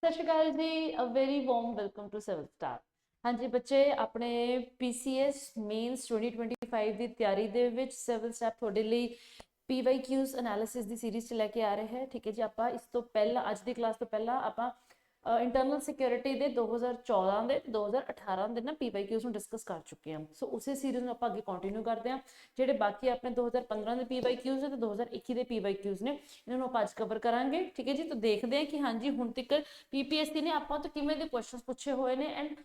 सत श्रीकाल जी, a very warm welcome to Civil Star. हाँ जी बच्चे, अपने PCS मेन्स 2025 की तैयारी दे विच सिविल स्टार थोड़े लिए PYQs एनालिसिस की सीरीज च लैके आ रहे हैं। ठीक है जी, आप इस तो पहला अज की क्लास तो पहला आप इंटरनल सिक्योरिटी के 2014 के 2018 के ना PYQs डिस्कस कर चुके हैं। सो उस सीरीज में आप अगे कंटिन्यू करते हैं। जोड़े बाकी अपने 2015 के PYQs है तो 2021 के PYQs ने इन्होंने आप अज कवर करांगे। ठीक है जी, तो देखते हैं कि हाँ जी हुण तक PPSC ने आप तो किवें दे क्वेश्चन पूछे हुए ने एंड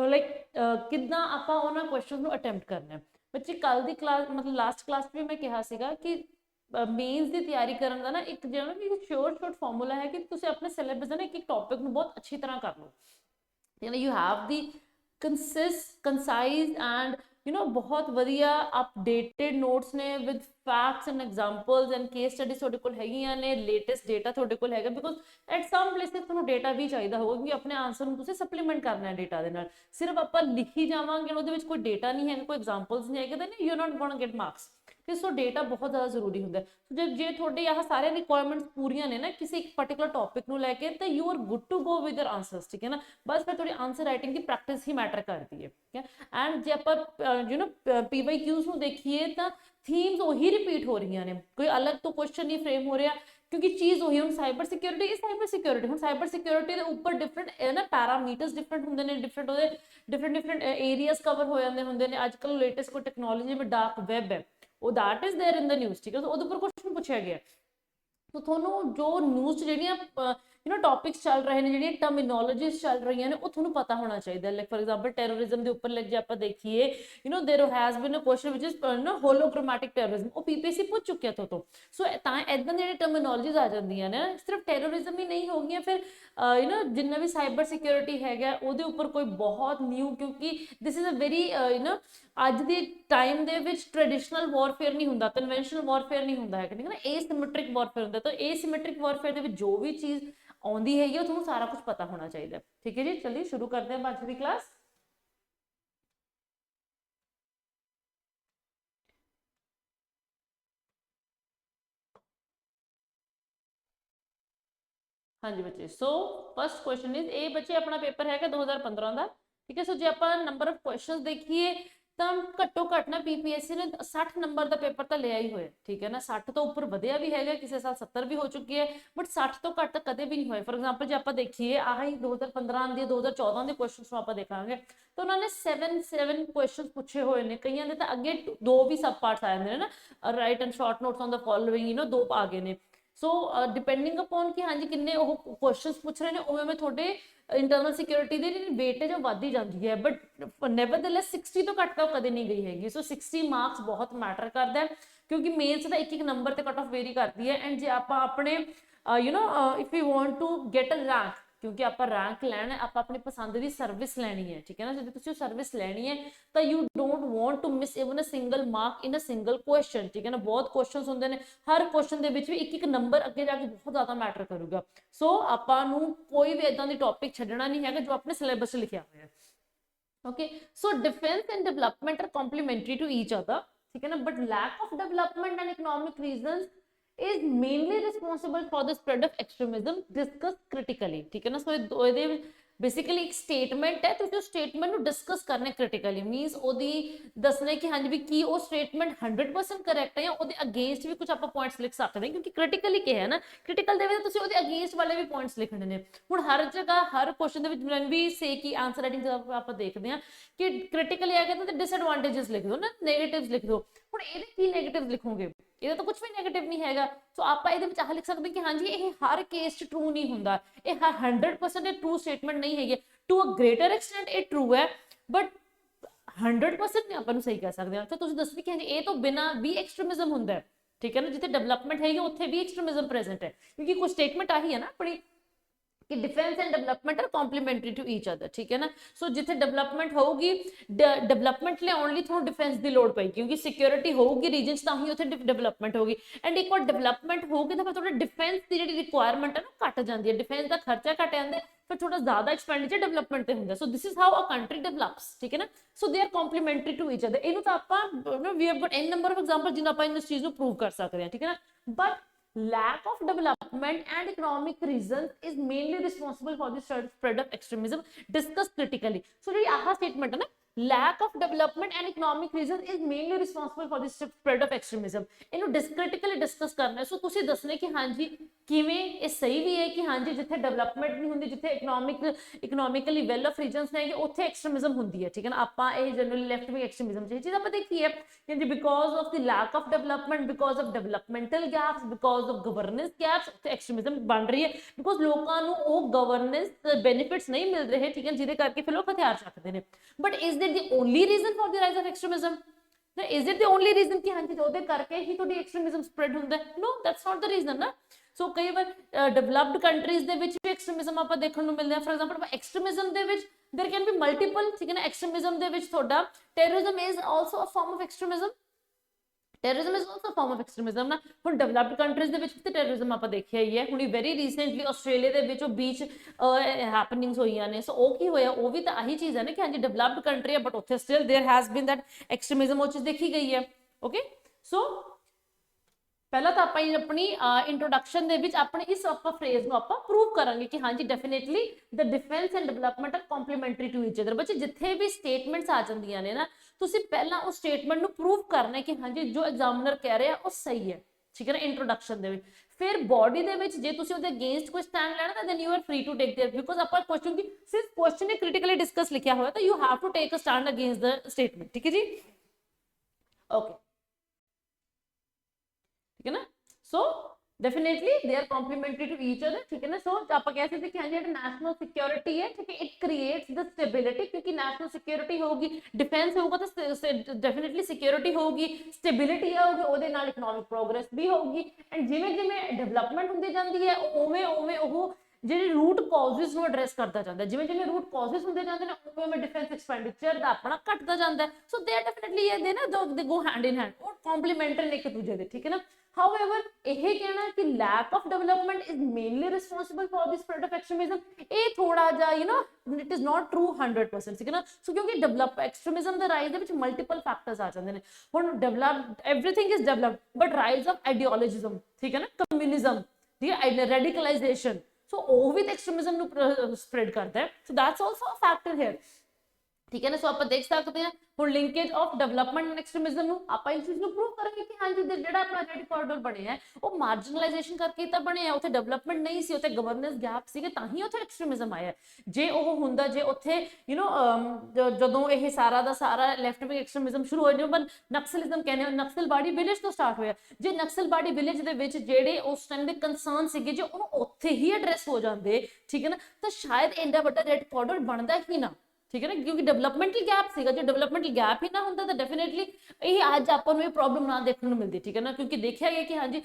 लाइक किद्दां आपां उन्हां क्वेश्चन नूं अटैम्प्ट करना है। बच्चे कल की क्लास मतलब लास्ट क्लास भी मैं कहा सीगा कि मेन्स की तैयारी करने का ना एक जो ना कि शॉर्ट फॉर्मूला है कि तुसीं अपने सिलेबस ना एक टॉपिक में बहुत अच्छी तरह कर लो। You have the concise and बहुत वधिया अपडेटेड नोट्स ने with facts and examples and case studies तुहाडे कोल हैगियां ने, लेटेस्ट डेटा तुहाडे कोल हैगा। बिकॉज एट सम प्लेसिस तुहानूं डेटा भी चाहिए होगा क्योंकि अपने आंसर नूं तुसीं सप्लीमेंट करना है डेटा दे नाल। सिर्फ आपां लिखी जावांगे उहदे विच कोई डेटा नहीं है, कोई एग्जांपल्स नहीं है, तो you are not gonna get marks. So data बहुत ज़्यादा जरूरी होंगे। जे थोड़े आह सारे रिक्वायरमेंट्स पूरियां ने ना किसी एक पर्टिकुलर टॉपिक नूं लैके, तो you are good to go with your answers. ठीक है ना, बस फिर थोड़ी आंसर राइटिंग की प्रैक्टिस ही मैटर करती है। ठीक है, एंड जे आप PYQs नूं देखिए तो थीम्स वही रिपीट हो रही ने, कोई अलग तो क्वेश्चन नहीं फ्रेम हो रहा क्योंकि चीज़ वही। हम साइबर सिक्योरिटी हम साइबर सिक्योरिटी के उपर डिफरेंट ना पैरामीटर्स डिफरेंट होंगे ने, डिफरेंट एरियाज कवर हो जाते होंगे ने। अजकल लेटेस्ट कोई टेक्नोलॉजी में डार्क वैब है, वो that is there in the news. ठीक है, तो उहदे उपर क्वेश्चन पूछा गया तो थोनों जो न्यूज़ जो टॉपिक्स चल रहे हैं, जो टर्मिनोलॉजीज चल रही हैं वो थोनों पता होना चाहिए। लाइक फॉर एग्जांपल टेररिज्म के उपर लाइक जो आप देखिए there has been a question which is holochromatic terrorism, वो PPSC पूछ चुके थे। तो सो इदां दी टर्मिनोलॉजीज आ जांदियां ने, सिर्फ टेररिज्म ही नहीं हो गई, फिर जिन्ना भी साइबर सिक्योरिटी है ਉਹਦੇ उपर कोई बहुत न्यू, क्योंकि दिस इज अ वेरी ਅੱਜ ਦੇ टाइम ਦੇ ਵਿੱਚ ट्रेडिशनल वॉरफेयर नहीं होंदा, कन्वेंशनल वॉरफेयर नहीं होंदा है, ठीक है ना, एसिमेट्रिक वॉरफेयर होंदा। तो एसिमेट्रिक वॉरफेयर ਦੇ ਵਿੱਚ जो भी चीज़ आउंदी हैगी वो सारा कुछ पता होना चाहिए। ठीक है जी, चलिए शुरू करते हैं आज की क्लास। हाँ जी बच्चे, so first question is a बच्चे अपना पेपर है 2015 का। ठीक है, सो जो आप नंबर ऑफ क्वेश्चन देखिए तो घट्टो घट ना PPSC ने 60 नंबर का पेपर तो लिया ही होया। ठीक है ना, 60 तो उपर वधिया भी है, किसी साल 70 भी हो चुकी है, बट 60 तो घट कदे भी नहीं हुए। फॉर एग्जाम्पल जो आप देखिए आही 2015 के 2014 के क्वेश्चन आप देखा तो उन्होंने 7 क्वेश्चन पूछे हुए हैं। कई तो अगे 2 भी सब पार्ट्स आ जाते हैं ना, right and short notes on the following 2 आ गए ने। सो डिपेंडिंग अपॉन कि हाँ जी किन्ने क्वेश्चन पूछ रहे हैं उवें में थोड़े इंटरनल सिक्योरिटी की वेटेज वध ही जाती है, बट नेवरदलेस 60 तो घट तो कदे नहीं गई हैगी। सो 60 मार्क्स बहुत मैटर करता है क्योंकि मेन्स का एक नंबर से कट ऑफ वेरी करती है। एंड जे आप अपने if you want to get a rank, क्योंकि आप रैंक लैना है, आप अपनी पसंद की सर्विस लैनी है। ठीक है ना, जो तुम सर्विस लैनी है तो you don't want to miss even a single mark in a single question. ठीक है ना, बहुत क्वेश्चन होंगे ने, हर क्वेश्चन के भी एक नंबर अगे जाके बहुत ज्यादा मैटर करूगा। सो आपां कोई भी इदां दी टॉपिक छड्डना नहीं है जो अपने सिलेबस लिखा हुआ है। Okay, so defence and development are complementary to each other. ठीक है ना, but lack of development and economic reasons is mainly responsible for the spread of extremism discussed critically। ठीक है ना, सो बेसिकली एक स्टेटमेंट है तो उस स्टेटमेंट को डिस्कस करने क्रिटिकली मीनस ओदी दसने कि हाँ जी भी की वो स्टेटमेंट 100% करैक्ट है या ओदे अगेंस्ट भी कुछ आप पॉइंट्स लिख सकते हैं, क्योंकि क्रिटिकली क्या है ना, क्रिटिकल दे तुसीं ओदे अगेंस्ट वाले भी पॉइंट्स लिखने ने। हुण हर जगह हर क्वेश्चन दे विच मैं भी से कि आंसर राइटिंग जब आप देखते हैं कि क्रिटिकली आ गया तो डिसएडवांटेजेस लिख दो ना, नेगेटिव्स लिख दो। हुण ਇਹਦੇ ਕੀ नेगेटिव लिखोगे, ये तो कुछ भी नेगेटिव नहीं है। सो आप आह लिख सकते कि हाँ जी ये हर केस ट्रू नहीं होंगे, ये 100% ट्रू स्टेटमेंट नहीं है, टू अ ग्रेटर एक्सटेंट ये ट्रू है बट 100% नहीं आपको सही कह सकते। तो तुम दस कि हाँ जी ये तो बिना भी एक्सट्रीमिज्म होंगे। ठीक है ना, जिथे डेवलपमेंट है उत्थे भी एक्सट्रीमिज्म प्रेजेंट है, क्योंकि कुछ स्टेटमेंट आई है ना अपनी कि defence and development are complementary to each other. ठीक है ना, सो जिथे डेवलपमेंट होगी, डेवलपमेंट लियाउण लई थोड़ा डिफेंस की लोड़ पेगी, क्योंकि सिक्योरिटी होगी रीजन तां ही उत्थे डेवलपमेंट होगी। एंड एक बार डेवलपमेंट होगी तो फिर थोड़ा डिफेंस की जी रिक्वायरमेंट है ना घट जाती है, डिफेंस का खर्चा घट जाता है, फिर थोड़ा ज्यादा एक्सपेंडिचर डेवलपमेंट पे होंगे। So this is how a country develops. ठीक है ना, so they are complementary to each other. इनू तो आप we have got an number of example जिन्होंने आप इस चीज़ को प्रूव कर सकते हैं। ठीक है ना, but lack of development and economic reasons is mainly responsible for the spread of extremism discussed critically. So ਜਿਹੜੀ ਆਹ statement ਹੈ ਨਾ, lack of development and economic reason is mainly responsible for the spread of extremism, ਇਹਨੂੰ critically discuss ਕਰਨਾ ਹੈ। ਸੋ ਤੁਸੀਂ ਦੱਸਣਾ ਕਿ ਹਾਂਜੀ ਕਿਵੇਂ ਇਹ ਸਹੀ ਵੀ ਹੈ ਕਿ ਹਾਂਜੀ ਜਿੱਥੇ ਡਿਵੈਲਪਮੈਂਟ ਨਹੀਂ ਹੁੰਦੀ, ਜਿੱਥੇ ਇਕਨੋਮਿਕਲੀ ਵੈਲ ਆਫ ਰੀਜਨਸ ਨੇ ਉੱਥੇ ਐਕਸਟ੍ਰੀਮਿਜ਼ਮ ਹੁੰਦੀ ਹੈ, ਠੀਕ ਹੈ ਨਾ। ਆਪਾਂ ਇਹ ਜਨਰਲੀ ਲੈਫਟ ਵਿੰਗ ਐਕਸਟ੍ਰੀਮਿਜ਼ਮ ਇਹ ਚੀਜ਼ ਆਪਾਂ ਦੇਖੀ ਹੈ ਕਿ because of the lack of development, because of developmental gaps, because of governance gaps, ਉੱਥੇ ਐਕਸਟ੍ਰੀਮਿਜ਼ਮ ਬਣ ਰਹੀ ਹੈ ਬਿਕੋਜ਼ ਲੋਕਾਂ ਨੂੰ ਉਹ ਗਵਰਨੈਂਸ ਬੈਨੀਫਿਟਸ ਨਹੀਂ ਮਿਲ ਰਹੇ, ਠੀਕ ਹੈ, ਜਿਹਦੇ ਕਰਕੇ ਫਿਰ ਲੋਕ ਹਥਿਆਰ ਚੱਕਦੇ ਨੇ। But is that the only reason for the rise of extremism? Is it the only reason कि हाँ जी ਉਹਦੇ ਕਰਕੇ ਹੀ ਤੁਹਾਡੀ ਐਕਸਟ੍ਰੀਮਿਜ਼ਮ ਸਪਰੈਡ ਹੁੰਦਾ ਹੈ? No, that's not the reason ਨਾ। ਸੋ ਕਈ ਵਾਰ ਡਿਵੈਲਪਡ ਕੰਟਰੀਜ਼ ਦੇ ਵਿੱਚ ਵੀ ਐਕਸਟ੍ਰੀਮਿਜ਼ਮ ਆਪਾਂ ਦੇਖਣ ਨੂੰ ਮਿਲਦਾ ਹੈ। ਫॉर एग्जांपल ਐਕਸਟ੍ਰੀਮਿਜ਼ਮ ਦੇ ਵਿੱਚ देयर कैन बी मल्टीपल, ठीक है ना। ਐਕਸਟ੍ਰੀਮਿਜ਼ਮ ਦੇ ਵਿੱਚ ਤੁਹਾਡਾ terrorism is also a form of extremism, terrorism is also a form of extremism ਨਾ। ਹੁਣ ਡਿਵੈਲਪਡ ਕੰਟਰੀਜ਼ ਦੇ ਵਿੱਚ ਤੇ ਟੈਰਰਿਜ਼ਮ ਆਪਾਂ ਦੇਖਿਆ ਹੀ ਹੈ। ਹੁਣੀ ਵੈਰੀ ਰੀਸੈਂਟਲੀ ਆਸਟ੍ਰੇਲੀਆ ਦੇ ਵਿੱਚ ਉਹ ਬੀਚ ਹੈਪਨਿੰਗਸ ਹੋਈਆਂ ਨੇ। ਸੋ ਉਹ ਕੀ ਹੋਇਆ, ਉਹ ਵੀ ਤਾਂ ਆਹੀ ਚੀਜ਼ ਹੈ ਨਾ ਕਿ ਹਾਂਜੀ ਡਿਵੈਲਪਡ ਕੰਟਰੀ ਹੈ ਬਟ ਉੱਥੇ still there has been that extremism, ਉਹ ਚੀਜ਼ ਦੇਖੀ ਗਈ ਹੈ। ਓਕੇ, ਸੋ ਪਹਿਲਾਂ ਤਾਂ ਆਪਾਂ ਆਪਣੀ ਇੰਟਰੋਡਕਸ਼ਨ ਦੇ ਵਿੱਚ ਆਪਣੇ ਇਸ ਆਪਾਂ ਫਰੇਜ਼ ਨੂੰ ਆਪਾਂ ਪ੍ਰੂਵ ਕਰਾਂਗੇ ਕਿ ਹਾਂਜੀ definitely the defence and development are complementary to each other. ਬੱਚੇ ਜਿੱਥੇ ਵੀ ਸਟੇਟਮੈਂਟਸ ਆ ਜਾਂਦੀਆਂ ਨੇ ਨਾ, ਤੁਸੀਂ ਪਹਿਲਾਂ ਉਸ ਸਟੇਟਮੈਂਟ ਨੂੰ ਪ੍ਰੂਵ ਕਰਨਾ ਕਿ ਹਾਂਜੀ ਜੋ ਐਗਜ਼ਾਮਨਰ ਕਹਿ ਰਿਹਾ ਉਹ ਸਹੀ ਹੈ, ਠੀਕ ਹੈ ਨਾ, ਇੰਟਰੋਡਕਸ਼ਨ ਦੇ ਵਿੱਚ। ਫਿਰ ਬੋਡੀ ਦੇ ਵਿੱਚ ਜੇ ਤੁਸੀਂ ਉਹਦੇ ਅਗੇਂਸਟ ਕੋਈ ਸਟੈਂਡ ਲੈਣਾ ਤਾਂ then you are free to take there, because ਆਪਾਂ ਕੁਐਸਚਨ ਦੀ ਸਿਰਫ ਕੁਐਸਚਨ ਨੇ ਕ੍ਰਿਟੀਕਲੀ ਡਿਸਕਸ ਲਿਖਿਆ ਹੋਇਆ ਤਾਂ you have to take a stand against the statement, ਠੀਕ ਹੈ ਜੀ। ਓਕੇ, ਠੀਕ ਹੈ ਨਾ। So definitely they are complementary to each other, ठीक है ना। सो आप कह सकते कि हाँ जी नेशनल सिक्योरिटी है, ठीक है, इट क्रिएट्स द स्टेबिलिटी, क्योंकि नेशनल सिक्योरिटी होगी, डिफेंस होगा तो डेफिनेटली सिक्योरिटी होगी, स्टेबिलिटी होगी, ਉਹਦੇ ਨਾਲ इकोनॉमिक प्रोग्रेस भी होगी। एंड जिवें जिवें डेवलपमेंट ਹੁੰਦੀ ਜਾਂਦੀ ਹੈ ਉਵੇਂ ਉਵੇਂ ਉਹ ਜਿਹੜੇ रूट कॉजेस ਨੂੰ एड्रेस करता ਜਾਂਦਾ है। ਜਿਵੇਂ ਜਿਵੇਂ रूट कॉजेस ਹੁੰਦੇ ਜਾਂਦੇ ਨੇ ਉਵੇਂ ਉਵੇਂ डिफेंस एक्सपेंडिचर ਦਾ ਆਪਣਾ ਘਟਦਾ ਜਾਂਦਾ ਹੈ। ਸੋ ਦੇ ਆਰ डेफिनेटली ਇਹ ਦੇ ਨਾ ਦੇ ਗੋ हैंड इन हैंड, ਉਹ ਕੰਪਲੀਮੈਂਟਰੀ ਨੇ ਇੱਕ ਦੂਜੇ ਦੇ, ਠੀਕ ਹੈ ਨਾ। However, ਇਹ ਕਹਿਣਾ ਕਿ lack of development is mainly responsible for the spread of extremism, ਇਹ ਥੋੜਾ ਜਿਹਾ it is not true 100%, ਠੀਕ ਹੈ ਨਾ। ਸੋ ਕਿਉਂਕਿ ਡਿਵੈਲਪ ਐਕਸਟ੍ਰੀਮਿਜ਼ਮ ਦੇ ਰਾਈਜ਼ ਦੇ ਵਿੱਚ ਮਲਟੀਪਲ ਫੈਕਟਰਸ ਆ ਜਾਂਦੇ ਨੇ। ਹੁਣ everything is developed, but rise of ideologism, ਠੀਕ ਹੈ ਨਾ, ਕਮਿਊਨਿਜ਼ਮ, ਠੀਕ ਹੈ, radicalization, ਸੋ ਉਹ ਵੀ ਤਾਂ ਐਕਸਟ੍ਰੀਮਿਜ਼ਮ ਨੂੰ ਸਪਰੈਡ ਕਰਦਾ ਹੈ। ਸੋ that's also a factor here, ਠੀਕ ਹੈ ਨਾ। ਸੋ ਆਪਾਂ ਦੇਖ ਸਕਦੇ ਹਾਂ ਹੁਣ ਲਿੰਕੇਜ ਆਫ ਡਿਵੈਲਪਮੈਂਟ ਐਂਡ ਐਕਸਟ੍ਰੀਮਿਜ਼ਮ ਨੂੰ ਆਪਾਂ ਇਸ ਚੀਜ਼ ਨੂੰ ਪ੍ਰੂਵ ਕਰਾਂਗੇ ਕਿ ਹਾਂਜੀ ਜਿਹੜਾ ਆਪਣਾ ਰੈਡ ਕੋਰੀਡੋਰ ਬਣਿਆ ਹੈ ਉਹ ਮਾਰਜਨਲਾਈਜੇਸ਼ਨ ਕਰਕੇ ਤਾਂ ਬਣਿਆ, ਉੱਥੇ ਡਿਵੈਲਪਮੈਂਟ ਨਹੀਂ ਸੀ, ਉੱਥੇ ਗਵਰਨੈਂਸ ਗੈਪ ਸੀਗੇ, ਤਾਂ ਹੀ ਉੱਥੇ ਐਕਸਟ੍ਰੀਮਿਜ਼ਮ ਆਇਆ। ਜੇ ਉਹ ਹੁੰਦਾ, ਜੇ ਉੱਥੇ ਜਦੋਂ ਇਹ ਸਾਰਾ ਦਾ ਸਾਰਾ ਲੈਫਟ ਵਿੰਗ ਐਕਸਟ੍ਰੀਮਿਜ਼ਮ ਸ਼ੁਰੂ ਹੋਇਆ, ਜਿਵੇਂ ਨਕਸਲਿਜ਼ਮ ਕਹਿੰਦੇ ਹੋ, ਨਕਸਲਬਾੜੀ ਵਿਲੇਜ ਤੋਂ ਸਟਾਰਟ ਹੋਇਆ। ਜੇ ਨਕਸਲਬਾੜੀ ਵਿਲੇਜ ਦੇ ਵਿੱਚ ਜਿਹੜੇ ਉਸ ਟਾਈਮ ਦੇ ਕੰਸਰਨ ਸੀਗੇ ਜੇ ਉਹਨੂੰ ਉੱਥੇ ਹੀ ਐਡਰੈਸ ਹੋ ਜਾਂਦੇ, ਠੀਕ ਹੈ ਨਾ, ਤਾਂ ਸ਼ਾਇਦ ਇੰਨਾ ਵੱਡਾ ਰੈਡ ਕੋਰੀਡੋਰ ਬਣਦਾ ਹੀ ਨਾ, ਠੀਕ ਹੈ ਨਾ, ਕਿਉਂਕਿ ਡਿਵੈਲਪਮੈਂਟਲ ਗੈਪ ਸੀਗਾ। ਜੇ ਡਿਵੈਲਪਮੈਂਟਲ ਗੈਪ ਹੀ ਨਾ ਹੁੰਦਾ ਤਾਂ ਡੈਫੀਨਿਟਲੀ ਇਹ ਅੱਜ ਆਪਾਂ ਨੂੰ ਇਹ ਪ੍ਰੋਬਲਮ ਨਾ ਦੇਖਣ ਨੂੰ ਮਿਲਦੀ, ਠੀਕ ਹੈ ਨਾ। ਕਿਉਂਕਿ ਦੇਖਿਆ ਗਿਆ ਕਿ ਹਾਂਜੀ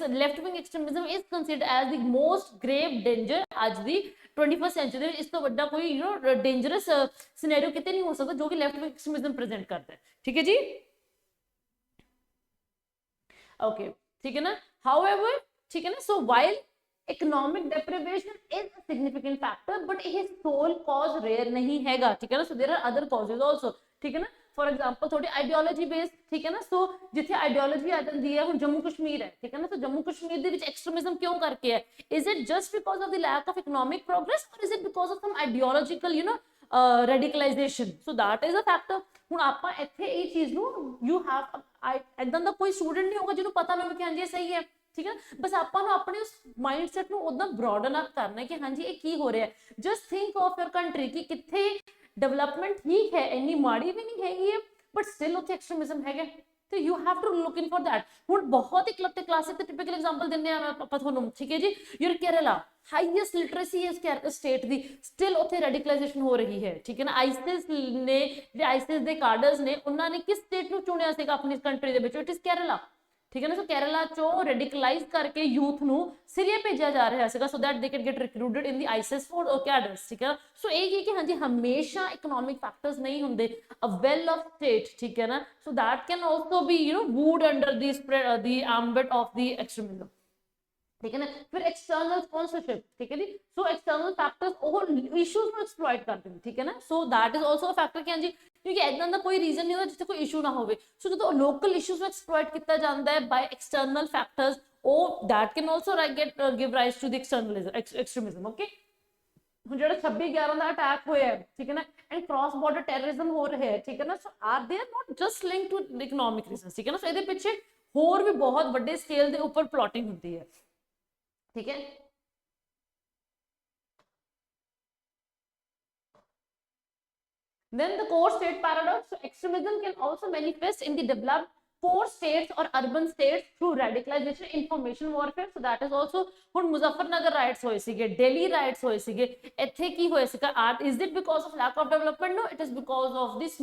left wing extremism is considered as the most grave danger ਅੱਜ ਦੀ 21st ਸੈਂਚੁਰੀ ਦੇ ਵਿੱਚ। ਇਸ ਤੋਂ ਵੱਡਾ ਕੋਈ ਡੇਂਜਰਸ ਸਿਨੈਰੀਓ ਕਿਤੇ ਨਹੀਂ ਹੋ ਸਕਦਾ ਜੋ ਕਿ ਲੈਫਟ ਵਿੰਗ ਐਕਸਟ੍ਰੀਮਿਜ਼ਮ ਪ੍ਰੈਜ਼ੈਂਟ ਕਰਦਾ ਹੈ, ਠੀਕ ਹੈ ਜੀ। ਓਕੇ, ਠੀਕ ਹੈ ਨਾ। ਹਾਊਐਵਰ, ਠੀਕ ਹੈ ਨਾ, ਸੋ while economic deprivation is a significant factor, but ਇਹ sole cause rare ਨਹੀਂ ਹੈਗਾ, ਠੀਕ ਹੈ ਨਾ। so there are other causes also, ਠੀਕ ਹੈ ਨਾ। for example ਤੁਹਾਡੀ ideology based, ਠੀਕ ਹੈ ਨਾ। ਸੋ ਜਿੱਥੇ ideology ਆ ਜਾਂਦੀ ਹੈ, ਹੁਣ ਜੰਮੂ ਕਸ਼ਮੀਰ ਹੈ, ਠੀਕ ਹੈ ਨਾ। so ਜੰਮੂ ਕਸ਼ਮੀਰ ਦੇ ਵਿੱਚ extremism ਕਿਉਂ ਕਰਕੇ ਹੈ? is it just because of the lack of economic progress, or is it because of some ideological radicalization? so that is a factor। ਹੁਣ ਆਪਾਂ ਇੱਥੇ ਇਹ ਚੀਜ਼ ਨੂੰ you have ਏਦਾਂ ਦਾ ਕੋਈ ਸਟੂਡੈਂਟ ਨਹੀਂ ਹੋਗਾ ਜਿਹਨੂੰ ਪਤਾ ਨਾ ਹੋਵੇ ਕਿ ਹਾਂਜੀ ਇਹ ਸਹੀ ਹੈ, ਠੀਕ ਹੈ। ਬਸ ਆਪਾਂ ਨੂੰ ਆਪਣੇ ਉਸ ਮਾਈਂਡਸੈਟ ਨੂੰ ਉਦਾਂ ਬ੍ਰੌਡਨ ਅਪ ਕਰਨਾ ਹੈ ਕਿ ਹਾਂਜੀ ਇਹ ਕੀ ਹੋ ਰਿਹਾ ਹੈ। Just think of your country ਕਿ ਕਿੱਥੇ ਡਿਵੈਲਪਮੈਂਟ ਠੀਕ ਹੈ, ਇੰਨੀ ਮਾੜੀ ਵੀ ਨਹੀਂ ਹੈਗੀ ਹੈ, ਬਟ ਸਟਿਲ ਉੱਥੇ ਐਕਸਟ੍ਰੀਮਿਜ਼ਮ ਹੈਗਾ, ਤੇ you have to look in for that. ਹੁਣ ਬਹੁਤ ਹੀ ਕਲਾਸਿਕ ਤੇ ਟਿਪੀਕਲ ਐਗਜ਼ਾਮਪਲ ਦਿੰਦੇ ਆ ਆਪਾਂ ਤੁਹਾਨੂੰ, ਠੀਕ ਹੈ ਜੀ। ਯੂਰ ਕੇਰਲਾ ਹਾਈਐਸਟ ਲਿਟਰੇਸੀ ਇਸ ਸਟੇਟ ਦੀ, ਸਟਿਲ ਉੱਥੇ ਰੈਡੀਕਲਾਈਜੇਸ਼ਨ ਹੋ ਰਹੀ ਹੈ, ਠੀਕ ਹੈ ਨਾ। ਆਈਸਿਸ ਨੇ, ਜਿਹੜੇ ਆਈਸਿਸ ਦੇ ਕਾਡਰਸ ਨੇ, ਉਹਨਾਂ ਨੇ ਕਿਸ ਸਟੇਟ ਨੂੰ ਚੁਣਿਆ ਸੀਗਾ ਆਪਣੀ ਕੰਟਰੀ ਦੇ ਵਿੱਚ? ਇਟ ਇਜ਼ ਕੇਰਲਾ, ਠੀਕ ਹੈ ਨਾ। ਸੋ ਕੇਰਲਾ ਚੋਂ ਰੈਡੀਕਲਾਈਜ਼ ਕਰਕੇ ਯੂਥ ਨੂੰ ਸੀਰੀਆ ਭੇਜਿਆ ਜਾ ਰਿਹਾ ਸੀਗਾ so that they can get recruited in the ISIS for cadres, ਠੀਕ ਹੈ। ਸੋ ਇਹ ਕਿ ਹਾਂਜੀ ਹਮੇਸ਼ਾ ਇਕਨੋਮਿਕ ਫੈਕਟਰਸ ਨਹੀਂ ਹੁੰਦੇ, ਅ ਵੈਲ ਆਫ ਸਟੇਟ, ਠੀਕ ਹੈ ਨਾ। So that can also B wooed under the ambit of the extremism, ठीक है ना। फिर एक्सटर्नल स्पॉन्सरशिप, ठीक है जी। सो एक्सटर्नल फैक्टर्स ਉਹ ਇਸ਼ੂਜ਼ ਨੂੰ ਐਕਸਪਲੋਇਟ ਕਰਦੇ ਨੇ, ਠੀਕ ਹੈ ਨਾ। So that is also a factor ਕਿ ਹਾਂਜੀ ਕਿਉਂਕਿ ਇਦਾਂ ਦਾ ਕੋਈ ਰੀਜ਼ਨ ਨਹੀਂ ਹੁੰਦਾ ਜਿੱਥੇ ਕੋਈ ਇਸ਼ੂ ਨਾ ਹੋਵੇ। ਸੋ ਜਦੋਂ ਲੋਕਲ ਇਸ਼ੂਜ਼ ਨੂੰ ਐਕਸਪਲੋਇਟ ਕੀਤਾ ਜਾਂਦਾ ਹੈ ਬਾਈ ਐਕਸਟਰਨਲ ਫੈਕਟਰਸ, ਉਹ that can also give rise to the extremism. Okay, ਹੁਣ ਜਿਹੜਾ 26/11 ਦਾ ਅਟੈਕ ਹੋਇਆ ਹੈ, ਠੀਕ ਹੈ ਨਾ, ਐਂਡ ਕ੍ਰਾਸ ਬਾਰਡਰ ਟੈਰਰਿਜ਼ਮ ਹੋ ਰਿਹਾ ਹੈ, ਠੀਕ ਹੈ ਨਾ। So are they not just link to economic reason, ਠੀਕ ਹੈ ਨਾ। ਸੋ ਇਹਦੇ ਪਿੱਛੇ ਹੋਰ ਵੀ ਬਹੁਤ ਵੱਡੇ ਸਕੇਲ ਦੇ ਉੱਪਰ ਪਲੋਟਿੰਗ ਹੁੰਦੀ ਹੈ, ठीक है। Then the core state paradox. So extremism can also manifest in the developed core states or urban states through radicalization, information warfare. So that is also ਹੁਣ ਮੁਜ਼ੱਫਰਨਗਰ ਰਾਈਟਸ ਹੋਏ ਸੀਗੇ, ਦਿੱਲੀ ਰਾਈਟਸ ਹੋਏ ਸੀਗੇ, ਇੱਥੇ ਕੀ ਹੋਇਆ ਸੀਗਾ? Is it because of lack of development? No, it is because of this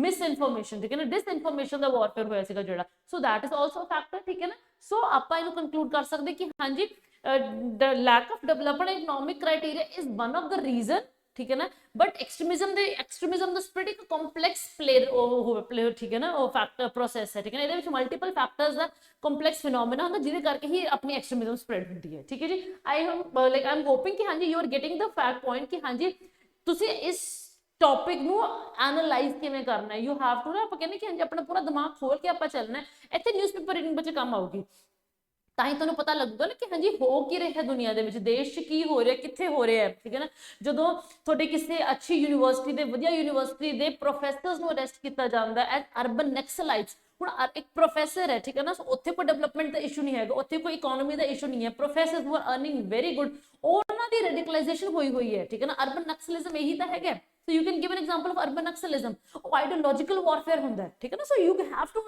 misinformation, ਠੀਕ ਹੈ ਨਾ, disinformation ਦਾ warfare ਹੋਇਆ ਸੀਗਾ ਜਿਹੜਾ। So that is also a factor, ਠੀਕ ਹੈ ਨਾ। So ਆਪਾਂ ਇਹਨੂੰ conclude ਕਰ ਸਕਦੇ ਕਿ ਹਾਂਜੀ the lack of development economic criteria is one of the reason, ठीक है ना। बट एक्सट्रीमिज्म द स्प्रेड एक कॉम्प्लेक्स प्लेयर, ठीक है ना, वो फैक्टर प्रोसेस है, ठीक है ना। ਇਹਦੇ ਵਿੱਚ ਮਲਟੀਪਲ ਫੈਕਟਰਸ ਦਾ ਕੰਪਲੈਕਸ ਫਿਨੋਮੇਨਾ ਹੁੰਦਾ ਜਿਹਦੇ ਕਰਕੇ ਹੀ ਆਪਣੀ ਐਕਸਟ੍ਰੀਮਿਜ਼ਮ ਸਪਰੈਡ ਹੁੰਦੀ ਹੈ, ਠੀਕ ਹੈ ਜੀ। ਆਈ ਐਮ ਹੋਪਿੰਗ ਕਿ ਹਾਂਜੀ you are getting the fact point ਕਿ ਹਾਂਜੀ ਤੁਸੀਂ ਇਸ ਟੌਪਿਕ ਨੂੰ ਐਨਾਲਾਈਜ਼ ਕਿਵੇਂ ਕਰਨਾ ਹੈ। ਯੂ ਹੈਵ ਟੂ ਨਾ, ਆਪਾਂ ਕਹਿੰਦੇ ਕਿ ਹਾਂਜੀ ਆਪਣਾ ਪੂਰਾ ਦਿਮਾਗ ਖੋਲ ਕੇ ਆਪਾਂ ਚੱਲਣਾ ਹੈ। ਇੱਥੇ ਨਿਊਜ਼ਪੇਪਰ ਰੀਡਿੰਗ ਵਿੱਚ ਕੰਮ ਆਊਗੀ, ਤਾਂ ਹੀ ਤੁਹਾਨੂੰ ਪਤਾ ਲੱਗੂਗਾ ਨਾ ਕਿ ਹਾਂਜੀ ਹੋ ਕੀ ਰਿਹਾ ਦੁਨੀਆ ਦੇ ਵਿੱਚ, ਦੇਸ਼ 'ਚ ਕੀ ਹੋ ਰਿਹਾ, ਕਿੱਥੇ ਹੋ ਰਿਹਾ, ਠੀਕ ਹੈ ਨਾ। ਜਦੋਂ ਤੁਹਾਡੇ ਕਿਸੇ ਅੱਛੀ ਯੂਨੀਵਰਸਿਟੀ ਦੇ, ਵਧੀਆ ਯੂਨੀਵਰਸਿਟੀ ਦੇ ਪ੍ਰੋਫੈਸਰਸ ਨੂੰ ਅਰੈਸਟ ਕੀਤਾ ਜਾਂਦਾ ਐਜ਼ ਅਰਬਨ ਨੈਕਸਲਾਈਟਸ। ਹੁਣ ਇੱਕ ਪ੍ਰੋਫੈਸਰ ਹੈ, ਠੀਕ ਹੈ ਨਾ, ਉੱਥੇ ਕੋਈ ਡਿਵੈਲਪਮੈਂਟ ਦਾ ਇਸ਼ੂ ਨਹੀਂ ਹੈਗਾ, ਉੱਥੇ ਕੋਈ ਇਕਨੋਮੀ ਦਾ ਇਸ਼ੂ ਨਹੀਂ ਹੈ, professors who are earning very good, ਉਹਨਾਂ ਦੀ ਰੈਡੀਕਲਾਈਜੇਸ਼ਨ ਹੋਈ ਹੈ, ਠੀਕ ਹੈ ਨਾ। ਅਰਬਨ ਨਕਸਲਿਜ਼ਮ ਇਹੀ ਤਾਂ ਹੈਗਾ। So you can give an example of urban naxalism, ideological warfare ਹੁੰਦਾ ਹੈ, ਠੀਕ ਹੈ ਨਾ। So you have to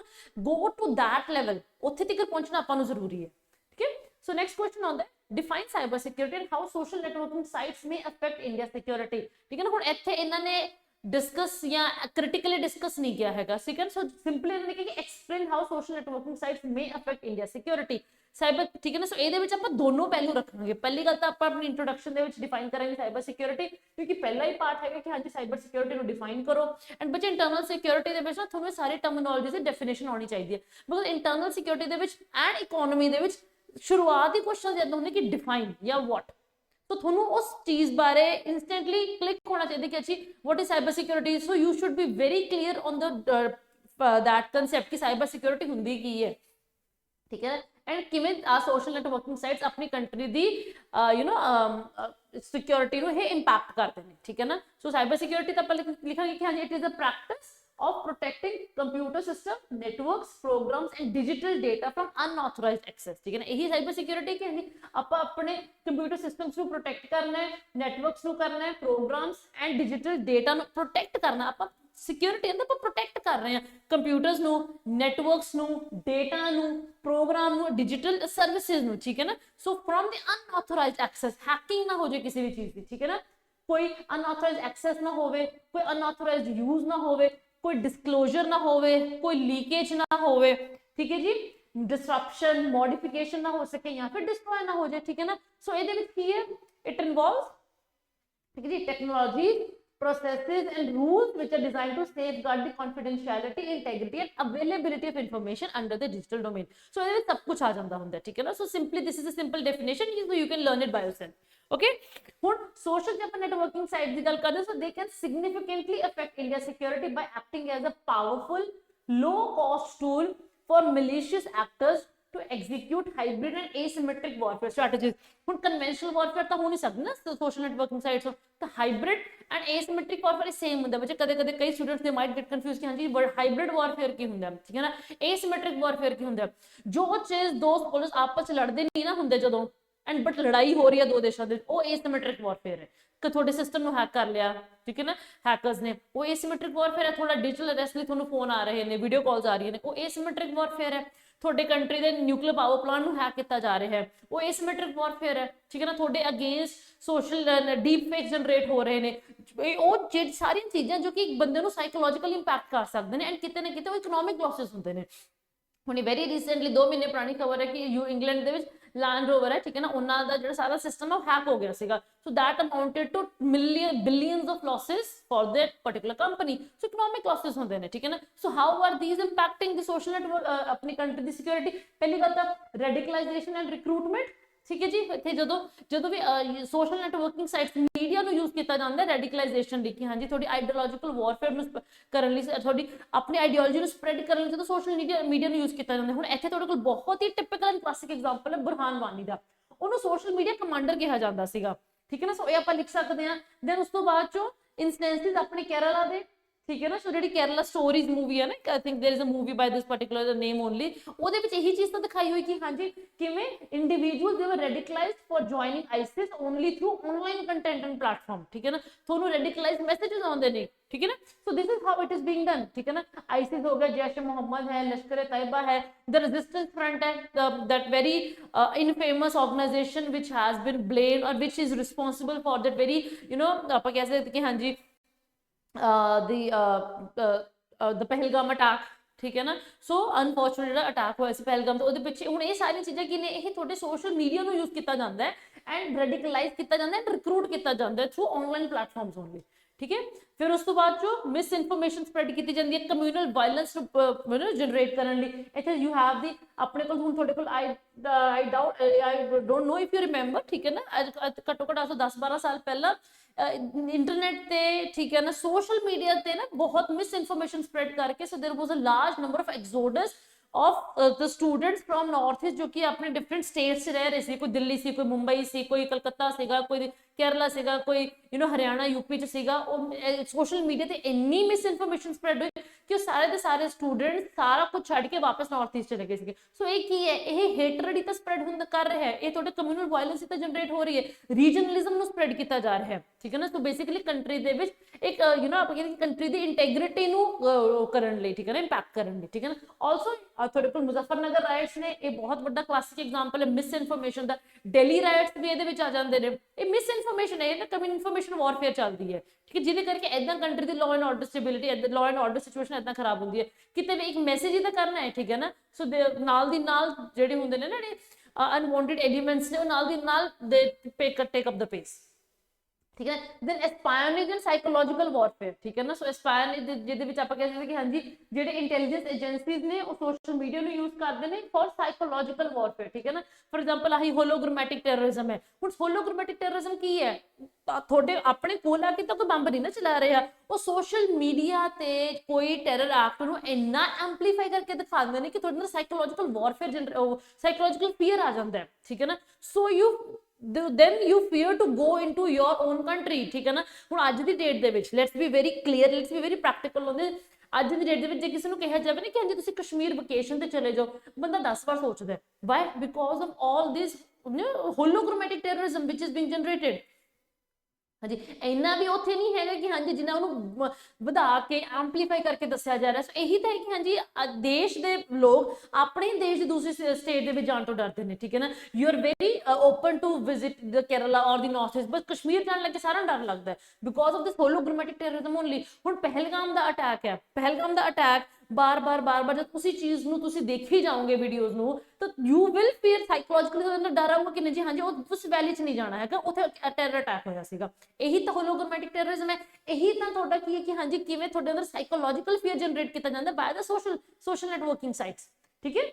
go to that level, ਉੱਥੇ ਤੱਕ ਪਹੁੰਚਣਾ ਆਪਾਂ ਨੂੰ ਜ਼ਰੂਰੀ ਹੈ, ਠੀਕ ਹੈ। So next question ਆਉਂਦਾ ਹੈ define cyber security and how social networking sites may affect India security, ਠੀਕ ਹੈ ਨਾ। ਹੁਣ ਇੱਥੇ ਇਹਨਾਂ ਨੇ ਡਿਸਕਸ ਜਾਂ ਕ੍ਰਿਟੀਕਲੀ ਡਿਸਕਸ ਨਹੀਂ ਕੀਤਾ ਹੈਗਾ, ਠੀਕ ਹੈ। ਸੋ ਸਿੰਪਲੀ ਇਹਨਾਂ ਨੇ ਕਿਹਾ ਕਿ explain how social networking sites may affect India security cyber, ਠੀਕ ਹੈ ਨਾ। ਸੋ ਇਹਦੇ ਵਿੱਚ ਆਪਾਂ ਦੋਨੋਂ ਪਹਿਲੂ ਰੱਖਾਂਗੇ। ਪਹਿਲੀ ਗੱਲ ਤਾਂ ਆਪਾਂ ਆਪਣੀ ਇੰਟਰੋਡਕਸ਼ਨ ਦੇ ਵਿੱਚ ਡਿਫਾਈਨ ਕਰਾਂਗੇ ਸਾਈਬਰ ਸਿਕਿਉਰਿਟੀ, ਕਿਉਂਕਿ ਪਹਿਲਾ ਹੀ ਪਾਰਟ ਹੈਗਾ ਕਿ ਹਾਂਜੀ ਸਾਈਬਰ ਸਿਕਿਉਰਿਟੀ ਨੂੰ ਡਿਫਾਈਨ ਕਰੋ। ਐਂਡ ਬੱਚੇ ਇੰਟਰਨਲ ਸਿਕਿਉਰਿਟੀ ਦੇ ਵਿੱਚ ਨਾ ਤੁਹਾਨੂੰ ਸਾਰੀ ਟਰਮੀਨੋਲੋਜੀ ਦੀ ਡੈਫੀਨੇਸ਼ਨ ਆਉਣੀ ਚਾਹੀਦੀ ਹੈ, ਬਿਕੋਜ਼ ਇੰਟਰਨਲ ਸਿਕਿਉਰਿਟੀ ਦੇ ਵਿੱਚ ਐਂਡ ਇਕਨੋਮੀ ਦੇ ਵਿੱਚ ਸ਼ੁਰੂਆਤ ਹੀ ਕੁਐਸਚਨ ਇਦਾਂ ਹੁੰਦੇ ਕਿ ਡਿਫਾਈਨ ਜਾਂ ਵਾਟ। तो ਤੁਹਾਨੂੰ ਉਸ ਚੀਜ਼ ਬਾਰੇ ਇੰਸਟੈਂਟਲੀ ਕਲਿੱਕ ਹੋਣਾ ਚਾਹੀਦਾ ਕਿ ਅੱਛੀ what is cyber security. So you should be very clear on the that concept ਕਿ ਸਾਈਬਰ ਸਿਕਿਉਰਿਟੀ ਹੁੰਦੀ ਕੀ ਹੈ, ਠੀਕ ਹੈ। ਐਂਡ ਕਿਵੇਂ ਆ ਸੋਸ਼ਲ ਨੈਟਵਰਕਿੰਗ ਸਾਈਟਸ ਆਪਣੀ ਕੰਟਰੀ ਦੀ ਸਿਕਿਉਰਿਟੀ ਨੂੰ ਇਹ ਇੰਪੈਕਟ ਕਰਦੇ ਨੇ, ਠੀਕ ਹੈ ਨਾ। ਸੋ ਸਾਈਬਰ ਸਿਕਿਉਰਿਟੀ ਤਾਂ ਆਪਾਂ ਲਿਖਾਂਗੇ ਕਿ ਹਾਂਜੀ it is a practice of protecting computer system, networks, programs and digital data from unauthorized access, ठीक है ना। यही cyber security के हैं ਆਪਾਂ ਆਪਣੇ computer systems ਨੂੰ protect ਕਰਨਾ ਹੈ, networks ਨੂੰ ਕਰਨਾ ਹੈ, programs and digital data ਨੂੰ protect ਕਰਨਾ। ਆਪਾਂ ਸਿਕਿਉਰਿਟੀ ਅੰਦਰ ਆਪਾਂ ਪ੍ਰੋਟੈਕਟ ਕਰ ਰਹੇ ਹਾਂ ਕੰਪਿਊਟਰਸ ਨੂੰ, ਨੈਟਵਰਕਸ ਨੂੰ, ਡੇਟਾ ਨੂੰ, ਪ੍ਰੋਗਰਾਮ ਨੂੰ, ਡਿਜੀਟਲ ਸਰਵਿਸਿਜ਼ ਨੂੰ, ਠੀਕ ਹੈ ਨਾ। So from the unauthorised access, hacking ਨਾ ਹੋ ਜਾਏ ਕਿਸੇ ਵੀ ਚੀਜ਼ ਦੀ, ਠੀਕ ਹੈ ਨਾ। ਕੋਈ ਅਨਆਥੋਰਾਈਜ਼ਡ ਐਕਸੈਸ ਨਾ ਹੋਵੇ, ਕੋਈ ਅਨਆਥੋਰਾਈਜ਼ਡ ਯੂਜ਼ ਨਾ ਹੋਵੇ, ਕੋਈ ਡਿਸਕਲੋਜ਼ਰ ਨਾ ਹੋਵੇ, ਕੋਈ ਲੀਕੇਜ ਨਾ ਹੋਵੇ, ਠੀਕ ਹੈ ਜੀ। ਡਿਸਰਪਸ਼ਨ, ਮੋਡੀਫਿਕੇਸ਼ਨ ਨਾ ਹੋ ਸਕੇ ਜਾਂ ਫਿਰ ਡਿਸਟਰੋਏ ਨਾ ਹੋ ਜਾਏ, ਠੀਕ ਹੈ ਨਾ। ਸੋ ਇਹਦੇ ਵਿੱਚ ਕੀ ਹੈ, ਇਟ ਇਨਵੋਲਵਸ, ਠੀਕ ਹੈ ਜੀ, technology, processes and rules which are designed to safeguard the confidentiality, integrity and availability of information under the digital domain. So ਇਹ ਸਭ ਕੁਝ ਆ ਜਾਂਦਾ ਹੁੰਦਾ, ਠੀਕ ਹੈ ਨਾ। So simply this is a simple definition, so you can learn it by yourself, okay। ਹੁਣ social ਜਾਂ networking sites ਦੀ ਗੱਲ ਕਰਦੇ, so they can significantly affect India security by acting as a powerful low cost tool for malicious actors to execute hybrid and asymmetric warfare strategies. ਹੁਣ conventional warfare ਤਾਂ ਹੋ ਨਹੀਂ ਸਕਦੀ ਨਾ social networking sites, ਤਾਂ hybrid and asymmetric warfare same ਹੁੰਦਾ। ਬੱਚੇ ਕਦੇ ਕਈ ਸਟੂਡੈਂਟਸ ਦੇ ਮਾਈਟ ਗੈਟ ਕਨਫਿਊਜ਼ ਕਿ ਹਾਂਜੀ hybrid warfare ਕੀ ਹੁੰਦਾ, ਠੀਕ ਹੈ ਨਾ, asymmetric warfare ਕੀ ਹੁੰਦਾ। ਜੋ ਚੀਜ਼ ਦੋ ਸਪੋਲਰਸ ਆਪਸ ਚ ਲੜਦੇ ਨਹੀਂ ਨਾ ਹੁੰਦੇ ਜਦੋਂ, ਐਂਡ ਬਟ ਲੜਾਈ ਹੋ ਰਹੀ ਹੈ ਦੋ ਦੇਸ਼ਾਂ ਦੇ, ਉਹ asymmetric warfare ਹੈ। ਕਿ ਤੁਹਾਡੇ ਸਿਸਟਮ ਨੂੰ ਹੈਕ ਕਰ ਲਿਆ, ਠੀਕ ਹੈ ਨਾ, ਹੈਕਰਸ ਨੇ, ਉਹ asymmetric warfare ਹੈ। ਥੋੜਾ ਡਿਜੀਟਲ ਅਰੈਸਟ ਲਈ ਤੁਹਾਨੂੰ ਫੋਨ ਆ ਰਹੇ ਨੇ, ਵੀਡੀਓ ਕਾਲਸ ਆ ਰਹੀਆਂ ਨੇ, ਉਹ asymmetric warfare ਹੈ। ਤੁਹਾਡੇ ਕੰਟਰੀ ਦੇ ਨਿਊਕਲੀਅਰ ਪਾਵਰ ਪਲਾਂਟ ਨੂੰ ਹੈਕ ਕੀਤਾ ਜਾ ਰਿਹਾ ਹੈ, ਉਹ asymmetric warfare ਹੈ, ਠੀਕ ਹੈ ਨਾ। ਤੁਹਾਡੇ against social deep fake generate ਹੋ ਰਹੇ ਨੇ, ਉਹ ਸਾਰੀਆਂ ਚੀਜ਼ਾਂ ਜੋ ਕਿ ਇੱਕ ਬੰਦੇ ਨੂੰ ਸਾਈਕੋਲੋਜੀਕਲ ਇੰਪੈਕਟ ਕਰ ਸਕਦੇ ਨੇ, ਐਂਡ ਕਿਤੇ ਨਾ ਕਿਤੇ ਉਹ ਇਕਨੋਮਿਕ ਲਾਸਿਸ ਹੁੰਦੇ ਨੇ। ਹੁਣੀ ਵੈਰੀ ਰੀਸੈਂਟਲੀ 2 ਮਹੀਨੇ ਪੁਰਾਣੀ ਖਬਰ ਹੈ ਕਿ ਇੰਗਲੈਂਡ ਦੇ ਵਿੱਚ ਲੈਂਡ ਰੋਵਰ ਹੈ, ਠੀਕ ਹੈ ਨਾ, ਉਹਨਾਂ ਦਾ ਜਿਹੜਾ ਸਾਰਾ ਸਿਸਟਮ ਹੈ ਉਹ ਹੈਕ ਹੋ ਗਿਆ ਸੀਗਾ। So that amounted to billions of losses for that particular company. So economic losses ਹੁੰਦੇ ਨੇ, ਠੀਕ ਹੈ ਨਾ। So how are these impacting the social network ਆਪਣੀ ਕੰਟਰੀ ਦੀ ਸਿਕਿਉਰਿਟੀ। ਪਹਿਲੀ ਗੱਲ ਤਾਂ ਰੈਡੀਕਲਾਈਜੇਸ਼ਨ ਐਂਡ ਰਿਕਰੂਟਮੈਂਟ, ठीक है जी। इत्थे ਜਦੋਂ ਵੀ ਸੋਸ਼ਲ ਨੈਟਵਰਕਿੰਗ ਸਾਈਟਸ ਮੀਡੀਆ ਨੂੰ ਯੂਜ਼ ਕੀਤਾ ਜਾਂਦਾ ਹੈ ਰੈਡੀਕਲਾਈਜੇਸ਼ਨ ਲਈ, ਕਿ ਹਾਂਜੀ ਤੁਹਾਡੀ ਆਈਡੀਓਲੋਜੀਕਲ ਵਾਰਫੇਅਰ ਨੂੰ ਕਰਨ ਲਈ, ਤੁਹਾਡੀ ਆਪਣੀ ਆਈਡੀਓਲੋਜੀ ਨੂੰ ਸਪਰੈਡ ਕਰਨ ਲਈ ਜਦੋਂ ਸੋਸ਼ਲ ਮੀਡੀਆ ਨੂੰ ਯੂਜ਼ ਕੀਤਾ ਜਾਂਦਾ। ਹੁਣ ਇੱਥੇ ਤੁਹਾਡੇ ਕੋਲ ਬਹੁਤ ਹੀ ਟਿਪੀਕਲ ਐਂਡ ਕਲਾਸਿਕ ਐਗਜ਼ਾਮਪਲ ਹੈ ਬੁਰਹਾਨ ਵਾਨੀ ਦਾ, ਉਹਨੂੰ ਸੋਸ਼ਲ ਮੀਡੀਆ ਕਮਾਂਡਰ ਕਿਹਾ ਜਾਂਦਾ ਸੀਗਾ, ਠੀਕ ਹੈ ਨਾ। ਸੋ ਇਹ ਆਪਾਂ ਲਿਖ ਸਕਦੇ ਹਾਂ। ਦੈਨ ਉਸ ਤੋਂ ਬਾਅਦ ਚੋਂ ਇੰਸਟੈਂਸਿਸ ਆਪਣੇ ਕੇਰਲਾ ਦੇ, ਠੀਕ ਹੈ ਨਾ। ਸੋ ਜਿਹੜੀ ਕੇਰਲਾ ਸਟੋਰੀਜ਼ ਮੂਵੀ ਹੈ ਨਾ, I think there is a movie by this particular name only, ਉਹਦੇ ਵਿੱਚ ਇਹੀ ਚੀਜ਼ ਤਾਂ ਦਿਖਾਈ ਹੋਈ ਕਿ ਹਾਂਜੀ ਕਿਵੇਂ individual they were radicalised for joining ISIS only through online content and platform, ਠੀਕ ਹੈ ਨਾ। ਤੁਹਾਨੂੰ ਰੈਡੀਕਲਾਈਜ਼ ਮੈਸੇजेस ਆਉਂਦੇ ਨੇ, ਠੀਕ ਹੈ ਨਾ। So this is how it is being done, ठीक है ना। आईसिस हो गया, जैश ए मोहम्मद है, लश्कर ए तैयबा है, द रेजिस्टेंस फ्रंट है, that very infamous organisation which has been blamed or which is responsible for that very, you know, ਆਪਾਂ ਕਹਿ ਸਕਦੇ ਕਿ ਹਾਂਜੀ the ਪਹਿਲਗਾਮ ਅਟੈਕ, ਠੀਕ ਹੈ ਨਾ। ਸੋ ਅਨਫੋਰਚੂਨੇਟ ਜਿਹੜਾ ਅਟੈਕ ਹੋਇਆ ਸੀ ਪਹਿਲਗਾਮ, ਤੋਂ ਉਹਦੇ ਪਿੱਛੇ ਹੁਣ ਇਹ ਸਾਰੀਆਂ ਚੀਜ਼ਾਂ ਕੀ ਨੇ, ਇਹ ਤੁਹਾਡੇ ਸੋਸ਼ਲ ਮੀਡੀਆ ਨੂੰ ਯੂਜ਼ ਕੀਤਾ ਜਾਂਦਾ ਹੈ ਐਂਡ ਰੈਡੀਕਲਾਈਜ਼ ਕੀਤਾ ਜਾਂਦਾ ਹੈ, ਰਿਕਰੂਟ ਕੀਤਾ ਜਾਂਦਾ ਹੈ ਥਰੂ ਆਨਲਾਈਨ ਪਲੇਟਫਾਰਮਸ ਓਨਲੀ, ਠੀਕ ਹੈ। ਫਿਰ ਉਸ ਤੋਂ ਬਾਅਦ ਜੋ ਮਿਸ ਇਨਫੋਰਮੇਸ਼ਨ ਸਪਰੈਡ ਕੀਤੀ ਜਾਂਦੀ ਹੈ ਕਮਿਊਨਲ ਵਾਇਲੈਂਸ ਨੂੰ ਜਨਰੇਟ ਕਰਨ ਲਈ। ਇੱਥੇ ਯੂ ਹੈਵ ਦੀ ਆਪਣੇ ਕੋਲ, ਹੁਣ ਤੁਹਾਡੇ ਕੋਲ I don't know if you remember, ਠੀਕ ਹੈ ਨਾ, ਘੱਟੋ ਘੱਟ 10-12 ਸਾਲ ਪਹਿਲਾਂ इंटरनेट ते, ठीक है ना, सोशल मीडिया ते ना बहुत मिस इन्फॉर्मेशन स्प्रेड करके, so there was a large number of exodus of the students from north east जो कि अपने डिफरेंट स्टेट्स से रह रहे थे। कोई दिल्ली सी, कोई मुंबई सी, कोई कलकत्ता सीगा, कोई केरला सीगा, कोई यू नो हरियाणा यूपी च सीगा। सोशल मीडिया ते इन्नी मिस इन्फॉर्मेशन स्प्रेड हुई कि सारे के सारे स्टूडेंट्स सारा कुछ छड़ के वापस नॉर्थ ईस्ट चले गए थे। सो ये की है, ये हेटरेड ही तो स्प्रेड कर रहा है, ये थोड़े कम्यूनल वायलेंस ही तो जनरेट हो रही है, रीजनलिज्म ਨੂੰ स्प्रेड किया जा रहा है, ठीक है ना। सो बेसिकली कंट्री ਦੇ ਵਿੱਚ ਇੱਕ ਯੂ نو ਆਪਾਂ ਕਹਿੰਦੇ ਕੰਟਰੀ ਦੀ ਇੰਟੈਗ੍ਰਿਟੀ ਨੂੰ ਕਰਨ ਲਈ, ਠੀਕ ਹੈ ਨਾ, ਇੰਪੈਕਟ ਕਰਨ ਲਈ, ਠੀਕ ਹੈ ਨਾ। ਆਲਸੋ ਤੁਹਾਡੇ ਕੋਲ ਮੁਜ਼ੱਫਰਨਗਰ ਰਾਈਟਸ ਨੇ, ਇਹ ਬਹੁਤ ਵੱਡਾ ਕਲਾਸਿਕ ਐਗਜ਼ਾਮਪਲ ਹੈ ਮਿਸ ਇਨਫੋਰਮੇਸ਼ਨ ਦਾ। ਦਿੱਲੀ ਰਾਈਟਸ ਵੀ ਇਹਦੇ ਵਿੱਚ ਆ ਜਾਂਦੇ ਨੇ। ਇਹ ਮਿਸ ਇਨਫੋਰਮੇਸ਼ਨ ਹੈ, ਇਹ ਨਾ ਕਮਿਊਨ ਇਨਫੋਰਮੇਸ਼ਨ ਵਾਰਫੇਅਰ ਚੱਲਦੀ ਹੈ, ਠੀਕ ਹੈ, ਜਿਹਦੇ ਕਰਕੇ ਇਦਾਂ country the law and order stability, law and order situation ਇਦਾਂ ਖਰਾਬ ਹੁੰਦੀ ਹੈ। ਕਿਤੇ ਵੀ ਇੱਕ ਮੈਸੇਜ ਹੀ ਤਾਂ ਕਰਨਾ ਹੈ, ਠੀਕ ਹੈ ਨਾ। ਸੋ ਨਾਲ ਦੀ ਨਾਲ ਜਿਹੜੇ ਹੁੰਦੇ ਨੇ ਨਾ ਜਿਹੜੇ ਅਨਵਾਂਟਡ ਐਲੀਮੈਂਟਸ ਨੇ, ਉਹ ਨਾਲ ਦੀ ਨਾਲ ਦੇ ਟੇਕ ਅਪ ਦ ਪੇਸ, ठीक है। then espionage and psychological warfare, ठीक है ना। सो espionage ਜਿਹਦੇ ਵਿੱਚ ਆਪਾਂ ਕਹਿ ਸਕਦੇ ਕਿ ਹਾਂਜੀ ਜਿਹੜੇ ਇੰਟੈਲੀਜੈਂਸ ਏਜੰਸੀਜ਼ ਨੇ ਉਹ ਸੋਸ਼ਲ ਮੀਡੀਆ ਨੂੰ ਯੂਜ਼ ਕਰਦੇ ਨੇ ਫॉर ਸਾਈਕੋਲੋਜੀਕਲ ਵਾਰਫੇਅਰ, ਠੀਕ ਹੈ ਨਾ। ਫॉर ਐਗਜ਼ਾਮਪਲ ਆਹੀ ਹੋਲੋਗ੍ਰਾਮੈਟਿਕ ਟੈਰਰਿਜ਼ਮ ਹੈ। ਹੁਣ ਹੋਲੋਗ੍ਰਾਮੈਟਿਕ ਟੈਰਰਿਜ਼ਮ ਕੀ ਹੈ, ਤੁਹਾਡੇ ਆਪਣੇ ਕੋਲ ਆ ਕੇ ਤਾਂ ਕੋਈ ਬੰਬ ਨਹੀਂ ਨਾ ਚਲਾ ਰਿਹਾ, ਉਹ ਸੋਸ਼ਲ ਮੀਡੀਆ ਤੇ ਕੋਈ ਟੈਰਰ ਐਕਟ ਨੂੰ ਇੰਨਾ ਐਂਪਲੀਫਾਈ ਕਰਕੇ ਦਿਖਾਉਂਦੇ ਨੇ ਕਿ ਤੁਹਾਡੇ ਨਾਲ ਸਾਈਕੋਲੋਜੀਕਲ ਵਾਰਫੇਅਰ, ਸਾਈਕੋਲੋਜੀਕਲ ਫੀਅਰ ਆ ਜਾਂਦਾ ਹੈ, ਠੀਕ ਹੈ ਨਾ। ਸੋ then you fear to go into your own country, ठीक है ना। ਹੁਣ ਅੱਜ ਦੀ ਡੇਟ ਦੇ ਵਿੱਚ let's be very clear, let's be very practical on this। ਅੱਜ ਦੀ ਡੇਟ ਦੇ ਵਿੱਚ ਜੇ ਕਿਸੇ ਨੂੰ ਕਿਹਾ ਜਾਵੇ ਨਾ ਕਿ ਹਾਂਜੀ ਤੁਸੀਂ ਕਸ਼ਮੀਰ ਵਕੇਸ਼ਨ ਤੇ ਚਲੇ ਜਾਓ, ਬੰਦਾ 10 ਵਾਰ ਸੋਚਦਾ ਹੈ। why? because of all this holographic terrorism which is being generated। ਹਾਂਜੀ ਇੰਨਾ ਵੀ ਉੱਥੇ ਨਹੀਂ ਹੈਗਾ ਕਿ ਹਾਂਜੀ ਜਿੰਨਾ ਉਹਨੂੰ ਵਧਾ ਕੇ ਐਂਪਲੀਫਾਈ ਕਰਕੇ ਦੱਸਿਆ ਜਾ ਰਿਹਾ। ਸੋ ਇਹੀ ਤਾਂ ਹੈ ਕਿ ਹਾਂਜੀ ਦੇਸ਼ ਦੇ ਲੋਕ ਆਪਣੇ ਦੇਸ਼ ਦੀ ਦੂਸਰੀ ਸਟੇਟ ਦੇ ਵਿੱਚ ਜਾਣ ਤੋਂ ਡਰਦੇ ਨੇ, ਠੀਕ ਹੈ ਨਾ। You are very open to visit the Kerala or the North East, but Kashmir ਜਾਣ ਲੱਗੇ ਸਾਰਿਆਂ ਨੂੰ ਡਰ ਲੱਗਦਾ ਹੈ because of this hologrammatic terrorism only. ਹੁਣ ਪਹਿਲਗਾਮ ਦਾ ਅਟੈਕ ਹੈ, ਪਹਿਲਗਾਮ ਦਾ ਅਟੈਕ ਬਾਰ-ਬਾਰ ਜਦ ਉਸੇ ਚੀਜ਼ ਨੂੰ ਤੁਸੀਂ ਦੇਖੀ ਜਾਓਗੇ ਵੀਡੀਓਜ਼ ਨੂੰ, ਤਾਂ ਯੂ ਵਿਲ ਫੀਅਰ ਸਾਈਕੋਲੋਜੀਕਲੀ ਡਰ ਆਊਗਾ ਕਿ ਨਹੀਂ ਹਾਂਜੀ ਉਹ ਉਸ ਵੈਲੀ 'ਚ ਨਹੀਂ ਜਾਣਾ ਹੈਗਾ, ਉੱਥੇ ਟੈਰਰ ਅਟੈਕ ਹੋਇਆ ਸੀਗਾ। ਇਹੀ ਤਾਂ ਹੋਲੋਗ੍ਰਾਮੈਟਿਕ ਟੈਰਰਿਜ਼ਮ ਹੈ। ਇਹੀ ਤਾਂ ਤੁਹਾਡਾ ਕੀ ਹੈ ਕਿ ਹਾਂਜੀ ਕਿਵੇਂ ਤੁਹਾਡੇ ਅੰਦਰ ਸਾਈਕੋਲੋਜੀਕਲ ਫੀਅਰ ਜਨਰੇਟ ਕੀਤਾ ਜਾਂਦਾ ਬਾਏ ਦ ਸੋਸ਼ਲ ਨੈਟਵਰਕਿੰਗ ਸਾਈਟਸ, ਠੀਕ ਹੈ।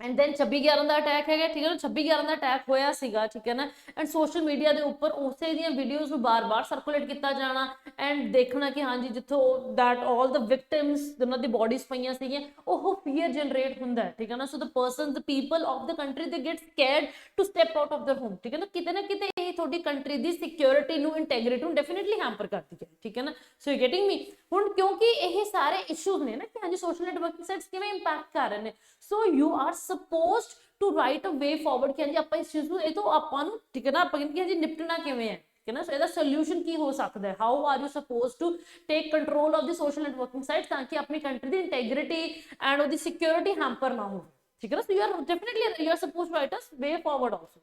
ਐਂਡ ਦੈਨ 26/11 ਦਾ ਅਟੈਕ ਹੈਗਾ, ਠੀਕ ਹੈ ਨਾ। 26/11 ਦਾ ਅਟੈਕ ਹੋਇਆ ਸੀਗਾ, ਠੀਕ ਹੈ ਨਾ। ਐਂਡ ਸੋਸ਼ਲ ਮੀਡੀਆ ਦੇ ਉੱਪਰ ਉਸੇ ਦੀਆਂ ਵੀਡੀਓਜ਼ ਨੂੰ ਬਾਰ-ਬਾਰ ਸਰਕੂਲੇਟ ਕੀਤਾ ਜਾਣਾ ਐਂਡ ਦੇਖਣਾ ਕਿ ਹਾਂਜੀ ਜਿੱਥੋਂ ਦੈਟ ਆਲ ਦ ਵਿਕਟਿਮਸ ਉਹਨਾਂ ਦੀ ਬੋਡੀਜ਼ ਪਈਆਂ ਸੀਗੀਆਂ, ਉਹ ਫੀਅਰ ਜਨਰੇਟ ਹੁੰਦਾ ਹੈ, ਠੀਕ ਹੈ ਨਾ। So the person the people of the country they get scared to step out of their home, ਠੀਕ ਹੈ ਨਾ। ਕਿਤੇ ਨਾ ਕਿਤੇ ਇਹ ਤੁਹਾਡੀ ਕੰਟਰੀ ਦੀ ਸਿਕਿਉਰਿਟੀ ਨੂੰ, ਇੰਟੈਗ੍ਰਿਟੀ ਨੂੰ ਡੈਫੀਨਿਟਲੀ ਹੈਂਪਰ ਕਰਦੀ ਹੈ, ਠੀਕ ਹੈ ਨਾ। So you getting me. ਹੁਣ ਕਿਉਂਕਿ ਇਹ ਸਾਰੇ ਇਸ਼ੂਜ਼ ਨੇ ਨਾ ਕਿ ਹਾਂਜੀ ਸੋਸ਼ਲ ਨੈਟਵਰਕਿੰਗ ਸਾਈਟਸ ਕਿਵੇਂ ਇੰਪੈਕਟ ਕਰ ਰਹੇ ਨੇ, so you are supposed to write a way forward ਕਿ ਹਾਂਜੀ ਆਪਾਂ ਇਸ ਚੀਜ਼ ਨੂੰ ਇਹ ਤੋਂ ਆਪਾਂ ਨੂੰ, ਠੀਕ ਹੈ ਨਾ, ਆਪਾਂ ਕਹਿੰਦੇ ਹਾਂਜੀ ਨਿਪਟਣਾ ਕਿਵੇਂ ਹੈ, ਠੀਕ ਹੈ ਨਾ। ਸੋ ਇਹਦਾ ਸੋਲੂਸ਼ਨ ਕੀ ਹੋ ਸਕਦਾ ਹੈ, how are you suppose to take control of the social networking site ਤਾਂ ਕਿ ਆਪਣੀ ਕੰਟਰੀ ਦੀ ਇੰਟੈਗ੍ਰਿਟੀ ਐਂਡ ਉਹਦੀ ਸਿਕਿਉਰਿਟੀ ਹੈਂਪਰ ਨਾ ਹੋਵੇ, ਠੀਕ ਹੈ ਨਾ। So you are definitely you are suppose to write a way forward also.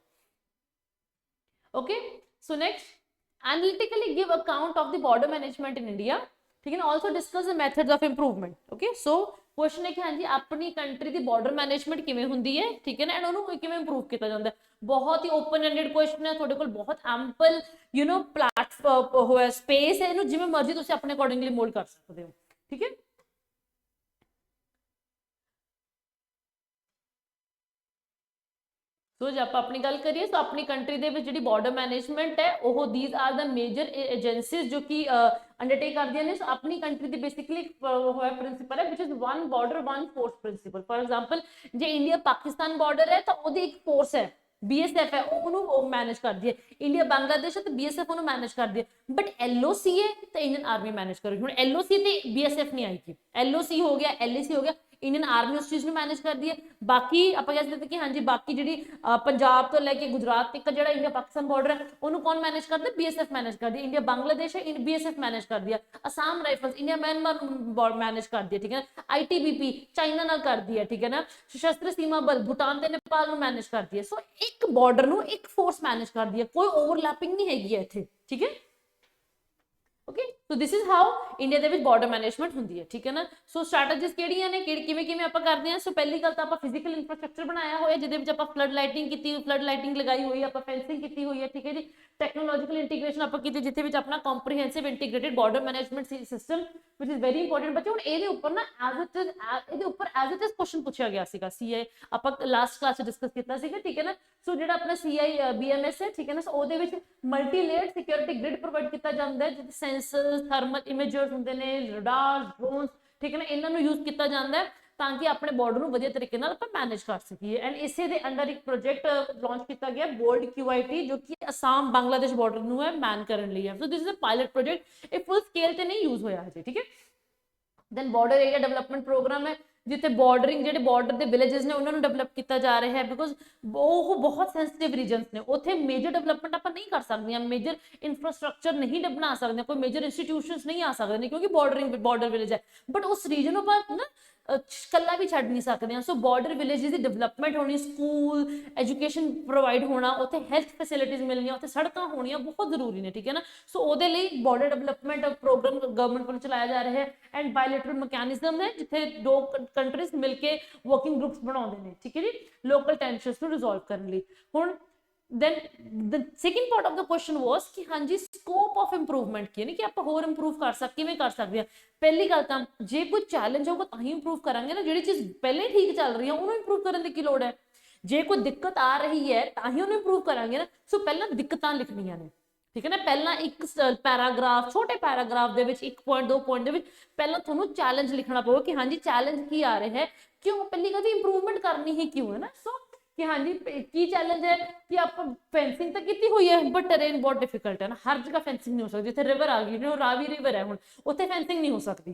okay, so next analytically give account of the border management in India, ठीक है ना। also discuss the methods of improvement, okay। so question है कि हाँ जी अपनी country की border management किवें हुंदी है, ठीक है ना, एंड उन्होंने किवें इंप्रूव किया जाता है। बहुत ही ओपन एंडेड क्वेश्चन है, थोड़े कोल बहुत एम्पल यू नो प्लेटफॉर्म होया स्पेस है, इन्हों जिवें मर्जी तुसीं अपने अकॉर्डिंगली मोल्ड कर सकते हो, ठीक है। ਸੋ ਜੇ ਆਪਾਂ ਆਪਣੀ ਗੱਲ ਕਰੀਏ ਸੋ ਆਪਣੀ ਕੰਟਰੀ ਦੇ ਵਿੱਚ ਜਿਹੜੀ ਬਾਰਡਰ ਮੈਨੇਜਮੈਂਟ ਹੈ ਉਹ these are the major agencies ਜੋ ਕਿ ਅੰਡਰਟੇਕ ਕਰਦੀਆਂ ਨੇ। ਸੋ ਆਪਣੀ ਕੰਟਰੀ ਦੀ ਬੇਸਿਕਲੀ ਹੋਇਆ ਪ੍ਰਿੰਸੀਪਲ ਹੈ which is one border one force principle. For example ਜੇ ਇੰਡੀਆ ਪਾਕਿਸਤਾਨ ਬਾਰਡਰ ਹੈ ਤਾਂ ਉਹਦੀ ਇੱਕ ਫੋਰਸ ਹੈ BSF ਹੈ ਉਹਨੂੰ ਮੈਨੇਜ ਕਰਦੀ ਹੈ। ਇੰਡੀਆ ਬਾਂਗਲਾਦੇਸ਼ ਹੈ ਤਾਂ BSF ਉਹਨੂੰ ਮੈਨੇਜ ਕਰਦੀ ਹੈ। ਬਟ LOC ਹੈ ਤਾਂ ਇੰਡੀਅਨ ਆਰਮੀ ਮੈਨੇਜ ਕਰੇਗੀ। ਹੁਣ LOC ਤੇ BSF ਨਹੀਂ ਆਏਗੀ, LOC ਹੋ ਗਿਆ LAC ਹੋ ਗਿਆ, ਇੰਡੀਅਨ ਆਰਮੀ ਉਸ ਚੀਜ਼ ਨੂੰ ਮੈਨੇਜ ਕਰਦੀ ਹੈ। ਬਾਕੀ ਆਪਾਂ ਕਹਿ ਸਕਦੇ ਕਿ ਹਾਂਜੀ ਬਾਕੀ ਜਿਹੜੀ ਪੰਜਾਬ ਤੋਂ ਲੈ ਕੇ ਗੁਜਰਾਤ ਤੱਕ ਜਿਹੜਾ ਇੰਡੀਆ ਪਾਕਿਸਤਾਨ ਬਾਰਡਰ ਹੈ ਉਹਨੂੰ ਕੌਣ ਮੈਨੇਜ ਕਰਦਾ? BSF ਮੈਨੇਜ ਕਰਦੀ ਹੈ। ਇੰਡੀਆ ਬਾਂਗਲਾਦੇਸ਼ ਹੈ BSF ਮੈਨੇਜ ਕਰਦੀ ਹੈ। Assam rifles India Myanmar manage ਕਰਦੀ ਹੈ, ਠੀਕ ਹੈ ਨਾ। ITBP ਚਾਈਨਾ ਨਾਲ ਕਰਦੀ ਹੈ, ਠੀਕ ਹੈ ਨਾ। ਸਸ਼ਸਤਰ ਸੀਮਾ ਬਲ ਭੂਟਾਨ ਤੇ ਨੇਪਾਲ ਨੂੰ ਮੈਨੇਜ ਕਰਦੀ ਹੈ। ਸੋ ਇੱਕ ਬਾਰਡਰ ਨੂੰ ਇੱਕ ਫੋਰਸ ਮੈਨੇਜ ਕਰਦੀ ਹੈ, ਕੋਈ ਓਵਰਲੈਪਿੰਗ ਨਹੀਂ ਹੈਗੀ ਹੈ ਇੱਥੇ, ਠੀਕ ਹੈ। Okay so this is how India ਦੇ ਵਿੱਚ ਬਾਰਡਰ ਮੈਨੇਜਮੈਂਟ ਹੁੰਦੀ ਹੈ, ਠੀਕ ਹੈ ਨਾ। ਸੋ ਸਟ੍ਰੈਟੇਜੀਜ਼ ਕਿਹੜੀਆਂ ਨੇ, ਕਿਵੇਂ ਆਪਾਂ ਕਰਦੇ ਹਾਂ। ਸੋ ਪਹਿਲੀ ਗੱਲ ਤਾਂ ਆਪਾਂ ਫਿਜ਼ੀਕਲ ਇਨਫਰਾਸਟ੍ਰਕਚਰ ਬਣਾਇਆ ਹੋਇਆ ਜਿਹਦੇ ਵਿੱਚ ਆਪਾਂ ਫਲੱਡ ਲਾਈਟਿੰਗ ਕੀਤੀ, ਫਲੱਡ ਲਾਈਟਿੰਗ ਲਗਾਈ ਹੋਈ ਹੈ, ਆਪਾਂ ਫੈਂਸਿੰਗ ਕੀਤੀ ਹੋਈ ਹੈ, ਠੀਕ ਹੈ ਜੀ। ਟੈਕਨੋਲੋਜੀਕਲ ਇੰਟੀਗ੍ਰੇਸ਼ਨ ਆਪਾਂ ਕੀਤੀ ਜਿੱਥੇ ਵਿੱਚ ਆਪਣਾ comprehensive integrated border management system which is very important. ਬੱਚੇ ਹੁਣ ਇਹਦੇ ਉੱਪਰ ਨਾ ਇਹਦੇ ਉੱਪਰ ਐਜ਼ ਇਟ ਇਜ਼ ਕੁਐਸਚਨ ਪੁੱਛਿਆ ਗਿਆ ਸੀਗਾ CI ਆਪਾਂ ਲਾਸਟ ਕਲਾਸ ਚ ਡਿਸਕਸ ਕੀਤਾ ਸੀਗਾ, ਠੀਕ ਹੈ ਨਾ। ਸੋ ਜਿਹੜਾ ਆਪਣਾ CI BMS ਹੈ, ਠੀਕ ਹੈ ਨਾ, ਸੋ ਉਹਦੇ ਵਿੱਚ multi layered security grid provide ਕੀਤਾ ਜਾਂਦਾ ਹੈ ਜਿੱਥੇ ਸੈਂਸਰਸ ਥਰਮਲ ਇਮੇਜਰਸ ਹੁੰਦੇ ਨੇ, ਰਡਾਰ ਡਰੋਨਸ, ਠੀਕ ਹੈ ਨਾ, ਇਹਨਾਂ ਨੂੰ ਯੂਜ਼ ਕੀਤਾ ਜਾਂਦਾ ਹੈ ਤਾਂ ਕਿ ਆਪਣੇ ਬਾਰਡਰ ਨੂੰ ਵਧੀਆ ਤਰੀਕੇ ਨਾਲ ਆਪਾਂ ਮੈਨੇਜ ਕਰ ਸਕੀਏ। ਐਂਡ ਇਸੇ ਦੇ ਅੰਡਰ ਇੱਕ ਪ੍ਰੋਜੈਕਟ ਲਾਂਚ ਕੀਤਾ ਗਿਆ ਬੋਲਡ QIT ਜੋ ਕਿ ਅਸਾਮ ਬੰਗਲਾਦੇਸ਼ ਬਾਰਡਰ ਨੂੰ ਹੈ ਮੈਨ ਕਰਨ ਲਈ ਹੈ। So this is a pilot project, ਇਹ ਫੁੱਲ ਸਕੇਲ ਤੇ ਨਹੀਂ ਯੂਜ਼ ਹੋਇਆ ਹਜੇ, ਠੀਕ ਹੈ। Then border area development programme ਹੈ ਜਿੱਥੇ ਬਾਰਡਰਿੰਗ ਜਿਹੜੇ ਬਾਰਡਰ ਦੇ ਵਿਲੇजेस ਨੇ ਉਹਨਾਂ ਨੂੰ ਡਿਵੈਲਪ ਕੀਤਾ ਜਾ ਰਿਹਾ ਹੈ ਬਿਕੋਜ਼ ਉਹ ਬਹੁਤ ਸੈਂਸਿਟਿਵ ਰੀਜਨਸ ਨੇ, ਉੱਥੇ ਮੇਜਰ ਡਿਵੈਲਪਮੈਂਟ ਆਪਾਂ ਨਹੀਂ ਕਰ ਸਕਦੀਆਂ, ਮੇਜਰ ਇਨਫਰਾਸਟ੍ਰਕਚਰ ਨਹੀਂ ਬਣਾ ਸਕਦੇ, ਕੋਈ ਮੇਜਰ ਇੰਸਟੀਟਿਊਸ਼ਨਸ ਨਹੀਂ ਆ ਸਕਦੇ ਨੇ ਕਿਉਂਕਿ ਬਾਰਡਰ ਵਿਲੇਜ ਹੈ। ਬਟ ਉਸ ਰੀਜਨ ਨੂੰ ਆਪਾਂ ਨਾ ਕੱਲਾ ਵੀ ਛੱਡ ਨਹੀਂ ਸਕਦੇ ਹਾਂ। ਸੋ ਬਾਰਡਰ ਵਿਲੇजेस ਦੀ ਡਿਵੈਲਪਮੈਂਟ ਹੋਣੀ, ਸਕੂਲ ਐਜੂਕੇਸ਼ਨ ਪ੍ਰੋਵਾਈਡ ਹੋਣਾ, ਉੱਥੇ ਹੈਲਥ ਫੈਸਿਲਿਟੀਜ਼ ਮਿਲਣੀਆਂ, ਉੱਥੇ ਸੜਕਾਂ ਹੋਣੀਆਂ ਬਹੁਤ ਜ਼ਰੂਰੀ ਨੇ, ਠੀਕ ਹੈ ਨਾ। ਸੋ ਉਹਦੇ ਲਈ ਬਾਰਡਰ ਡਿਵੈਲਪਮੈਂਟ ਪ੍ਰੋਗਰਾਮ ਗਵਰਨਮੈਂਟ ਵੱਲੋਂ ਚਲਾਇਆ ਜਾ ਰਿਹਾ ਹੈ। ਐਂਡ ਬਾਇਲੇਟਰਲ ਮੈਕੈਨਿਜ਼ਮ ਹੈ ਜਿੱਥੇ ਦੋ ਕੰਟਰੀਜ਼ ਮਿਲ ਕੇ ਵਰਕਿੰਗ ਗਰੁੱਪਸ ਬਣਾਉਂਦੇ ਨੇ, ਠੀਕ ਹੈ ਜੀ, ਲੋਕਲ ਟੈਂਸ਼ਨਸ ਨੂੰ ਰਿਜ਼ੋਲਵ ਕਰਨ ਲਈ। ਹੁਣ then the second part of the question was ਕਿ ਹਾਂਜੀ scope of improvement ਕੀ ਹੈ, ਕਿ ਆਪਾਂ ਹੋਰ ਇੰਪਰੂਵ ਕਰ ਕਿਵੇਂ ਕਰ ਸਕਦੇ ਹਾਂ। ਪਹਿਲੀ ਗੱਲ ਤਾਂ ਜੇ ਕੋਈ ਚੈਲੰਜ ਹੋਊਗਾ ਤਾਂ ਹੀ ਇੰਪਰੂਵ ਕਰਾਂਗੇ ਨਾ, ਜਿਹੜੀ ਚੀਜ਼ ਪਹਿਲੇ ਠੀਕ ਚੱਲ ਰਹੀ ਹੈ ਉਹਨੂੰ ਇੰਪਰੂਵ ਕਰਨ ਦੀ ਕੀ ਲੋੜ ਹੈ। ਜੇ ਕੋਈ ਦਿੱਕਤ ਆ ਰਹੀ ਹੈ ਤਾਂ ਹੀ ਉਹਨੂੰ ਇੰਪਰੂਵ ਕਰਾਂਗੇ ਨਾ। ਸੋ ਪਹਿਲਾਂ ਦਿੱਕਤਾਂ ਲਿਖਣੀਆਂ ਨੇ, ਠੀਕ ਹੈ ਨਾ। ਪਹਿਲਾਂ ਇੱਕ ਪੈਰਾਗ੍ਰਾਫ, ਛੋਟੇ ਪੈਰਾਗ੍ਰਾਫ ਦੇ ਵਿੱਚ 1 ਪੁਆਇੰਟ 2 ਪੁਆਇੰਟ ਦੇ ਵਿੱਚ ਪਹਿਲਾਂ ਤੁਹਾਨੂੰ ਚੈਲੰਜ ਲਿਖਣਾ ਪਊਗਾ ਕਿ ਹਾਂਜੀ ਚੈਲੰਜ ਕੀ ਆ ਰਿਹਾ ਹੈ, ਕਿਉਂ, ਪਹਿਲੀ ਗੱਲ ਦੀ ਇੰਪਰੂਵਮੈਂਟ ਕਰਨੀ ਹੀ ਕਿਉਂ ਹੈ ਨਾ। ਸੋ कि हाँ जी की चैलेंज है कि आप फेंसिंग तो की हुई है बट टेरेन बहुत डिफिकल्ट है ना, हर जगह फेंसिंग नहीं हो सकती। जिथे रिवर आ गई, रावी रिवर है हुण उत्थे फेंसिंग नहीं हो सकती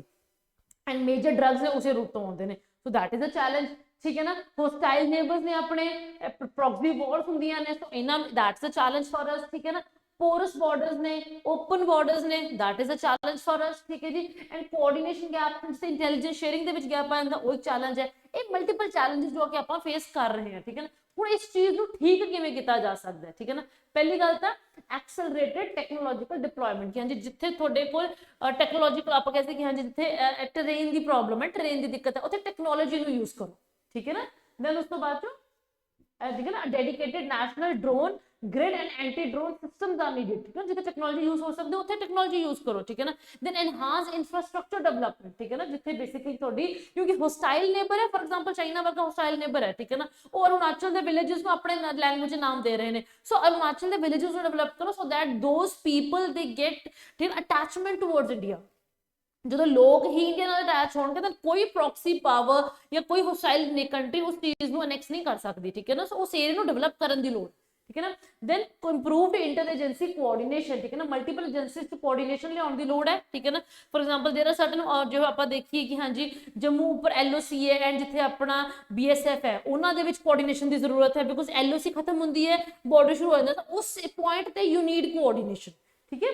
एंड मेजर ड्रग्स ने उसे रूट तो आउंदे ने। सो दैट इज अ चैलेंज, ठीक है ना। होस्टाइल नेबर्स ने अपने प्रॉक्सी वॉर्स हुंदियां ने, सो इना that's a challenge for us, ठीक है ना। पोरस बॉर्डर्स ने, ओपन बॉर्डर्स ने, that is a challenge for us, ठीक है जी। एंड कोऑर्डिनेशन गैप जिससे इंटेलिजेंस शेयरिंग दे विच गैप आ जांदा वो एक चैलेंज है। ਇਹ ਮਲਟੀਪਲ ਚੈਲੰਜਸ ਜੋ ਕਿ ਆਪਾਂ ਫੇਸ ਕਰ ਰਹੇ ਹਾਂ, ਠੀਕ ਹੈ ਨਾ। ਹੁਣ ਇਸ ਚੀਜ਼ ਨੂੰ ਠੀਕ ਕਿਵੇਂ ਕੀਤਾ ਜਾ ਸਕਦਾ ਹੈ, ਠੀਕ ਹੈ ਨਾ। ਪਹਿਲੀ ਗੱਲ ਤਾਂ ਐਕਸਲਰੇਟਡ ਟੈਕਨੋਲੋਜੀਕਲ ਡਿਪਲੋਇਮੈਂਟ, ਕਿ ਹਾਂਜੀ ਜਿੱਥੇ ਤੁਹਾਡੇ ਕੋਲ ਟੈਕਨੋਲੋਜੀਕਲ ਆਪਾਂ ਕਹਿੰਦੇ ਕਿ ਹਾਂਜੀ ਜਿੱਥੇ ਟਰੇਨ ਦੀ ਪ੍ਰੋਬਲਮ ਹੈ, ਟਰੇਨ ਦੀ ਦਿੱਕਤ ਹੈ, ਉੱਥੇ ਟੈਕਨੋਲੋਜੀ ਨੂੰ ਯੂਜ਼ ਕਰੋ, ਠੀਕ ਹੈ ਨਾ। ਦੈਨ ਉਸ ਤੋਂ ਬਾਅਦ ਚੋਂ ਠੀਕ है ना dedicated national drone grid and anti drone systems are needed, ठीक है। जिथे टेक्नोलॉजी यूज हो सकती है उत्थे टेक्नोलॉजी यूज करो, ठीक है ना। देन एनहांस इंफ्रास्ट्रक्चर डेवलपमेंट, ठीक है ना, जिथे बेसिकली थोड़ी क्योंकि होस्टाइल नेबर है, फॉर एग्जांपल चाइना वर्गा होस्टाइल नेबर है, ठीक है ना। और अरुणाचल के विलेजेस को अपने लैंग्वेज नाम दे रहे हैं। सो अरुणाचल के विलेजेस को डेवलप करो so that those people they get, ठीक है, अटैचमेंट टुवर्ड्स इंडिया। ਜਦੋਂ ਲੋਕ ਹੀ ਇੰਡੀਆ ਨਾਲ ਅਟੈਚ ਹੋਣਗੇ ਤਾਂ ਕੋਈ ਪ੍ਰੋਕਸੀ ਪਾਵਰ ਜਾਂ ਕੋਈ ਹੋਸਟਾਈਲ ਕੰਟਰੀ ਉਸ ਚੀਜ਼ ਨੂੰ ਅਨੈਕਸ ਨਹੀਂ ਕਰ ਸਕਦੀ, ਠੀਕ ਹੈ ਨਾ। ਸੋ ਉਸ ਏਰੀਆ ਨੂੰ ਡਿਵੈਲਪ ਕਰਨ ਦੀ ਲੋੜ, ਠੀਕ ਹੈ ਨਾ। Then improved inter agency coordination, ਠੀਕ ਹੈ ਨਾ, ਮਲਟੀਪਲ ਏਜੰਸੀਜ਼ ਚ ਕੋਆਰਡੀਨੇਸ਼ਨ ਲਿਆਉਣ ਦੀ ਲੋੜ ਹੈ, ਠੀਕ ਹੈ ਨਾ। For example there are certain जो ਆਪਾਂ ਦੇਖੀਏ ਕਿ ਹਾਂਜੀ ਜੰਮੂ ਉੱਪਰ LOC ਹੈ ਐਂਡ ਜਿੱਥੇ ਆਪਣਾ BSF ਹੈ ਉਹਨਾਂ ਦੇ ਵਿੱਚ ਕੋਆਰਡੀਨੇਸ਼ਨ ਦੀ ਜ਼ਰੂਰਤ ਹੈ ਬਿਕੋਜ਼ LOC ਖਤਮ ਹੁੰਦੀ ਹੈ ਬਾਰਡਰ ਸ਼ੁਰੂ ਹੋ ਜਾਂਦਾ ਤਾਂ ਉਸ ਪੁਆਇੰਟ ਤੇ ਯੂ ਨੀਡ ਕੋਆਰਡੀਨੇਸ਼ਨ, ਠੀਕ ਹੈ।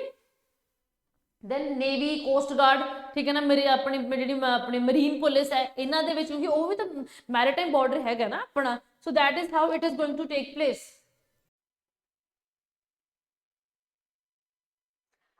देन नेवी कोस्ट गार्ड, ठीक है ना, मेरी अपनी अपनी मरीन पुलिस है इन्हां दे विच क्योंकि वो भी तो मैरीटाइम बॉर्डर हैगा ना अपना। So that is how it is going to take place.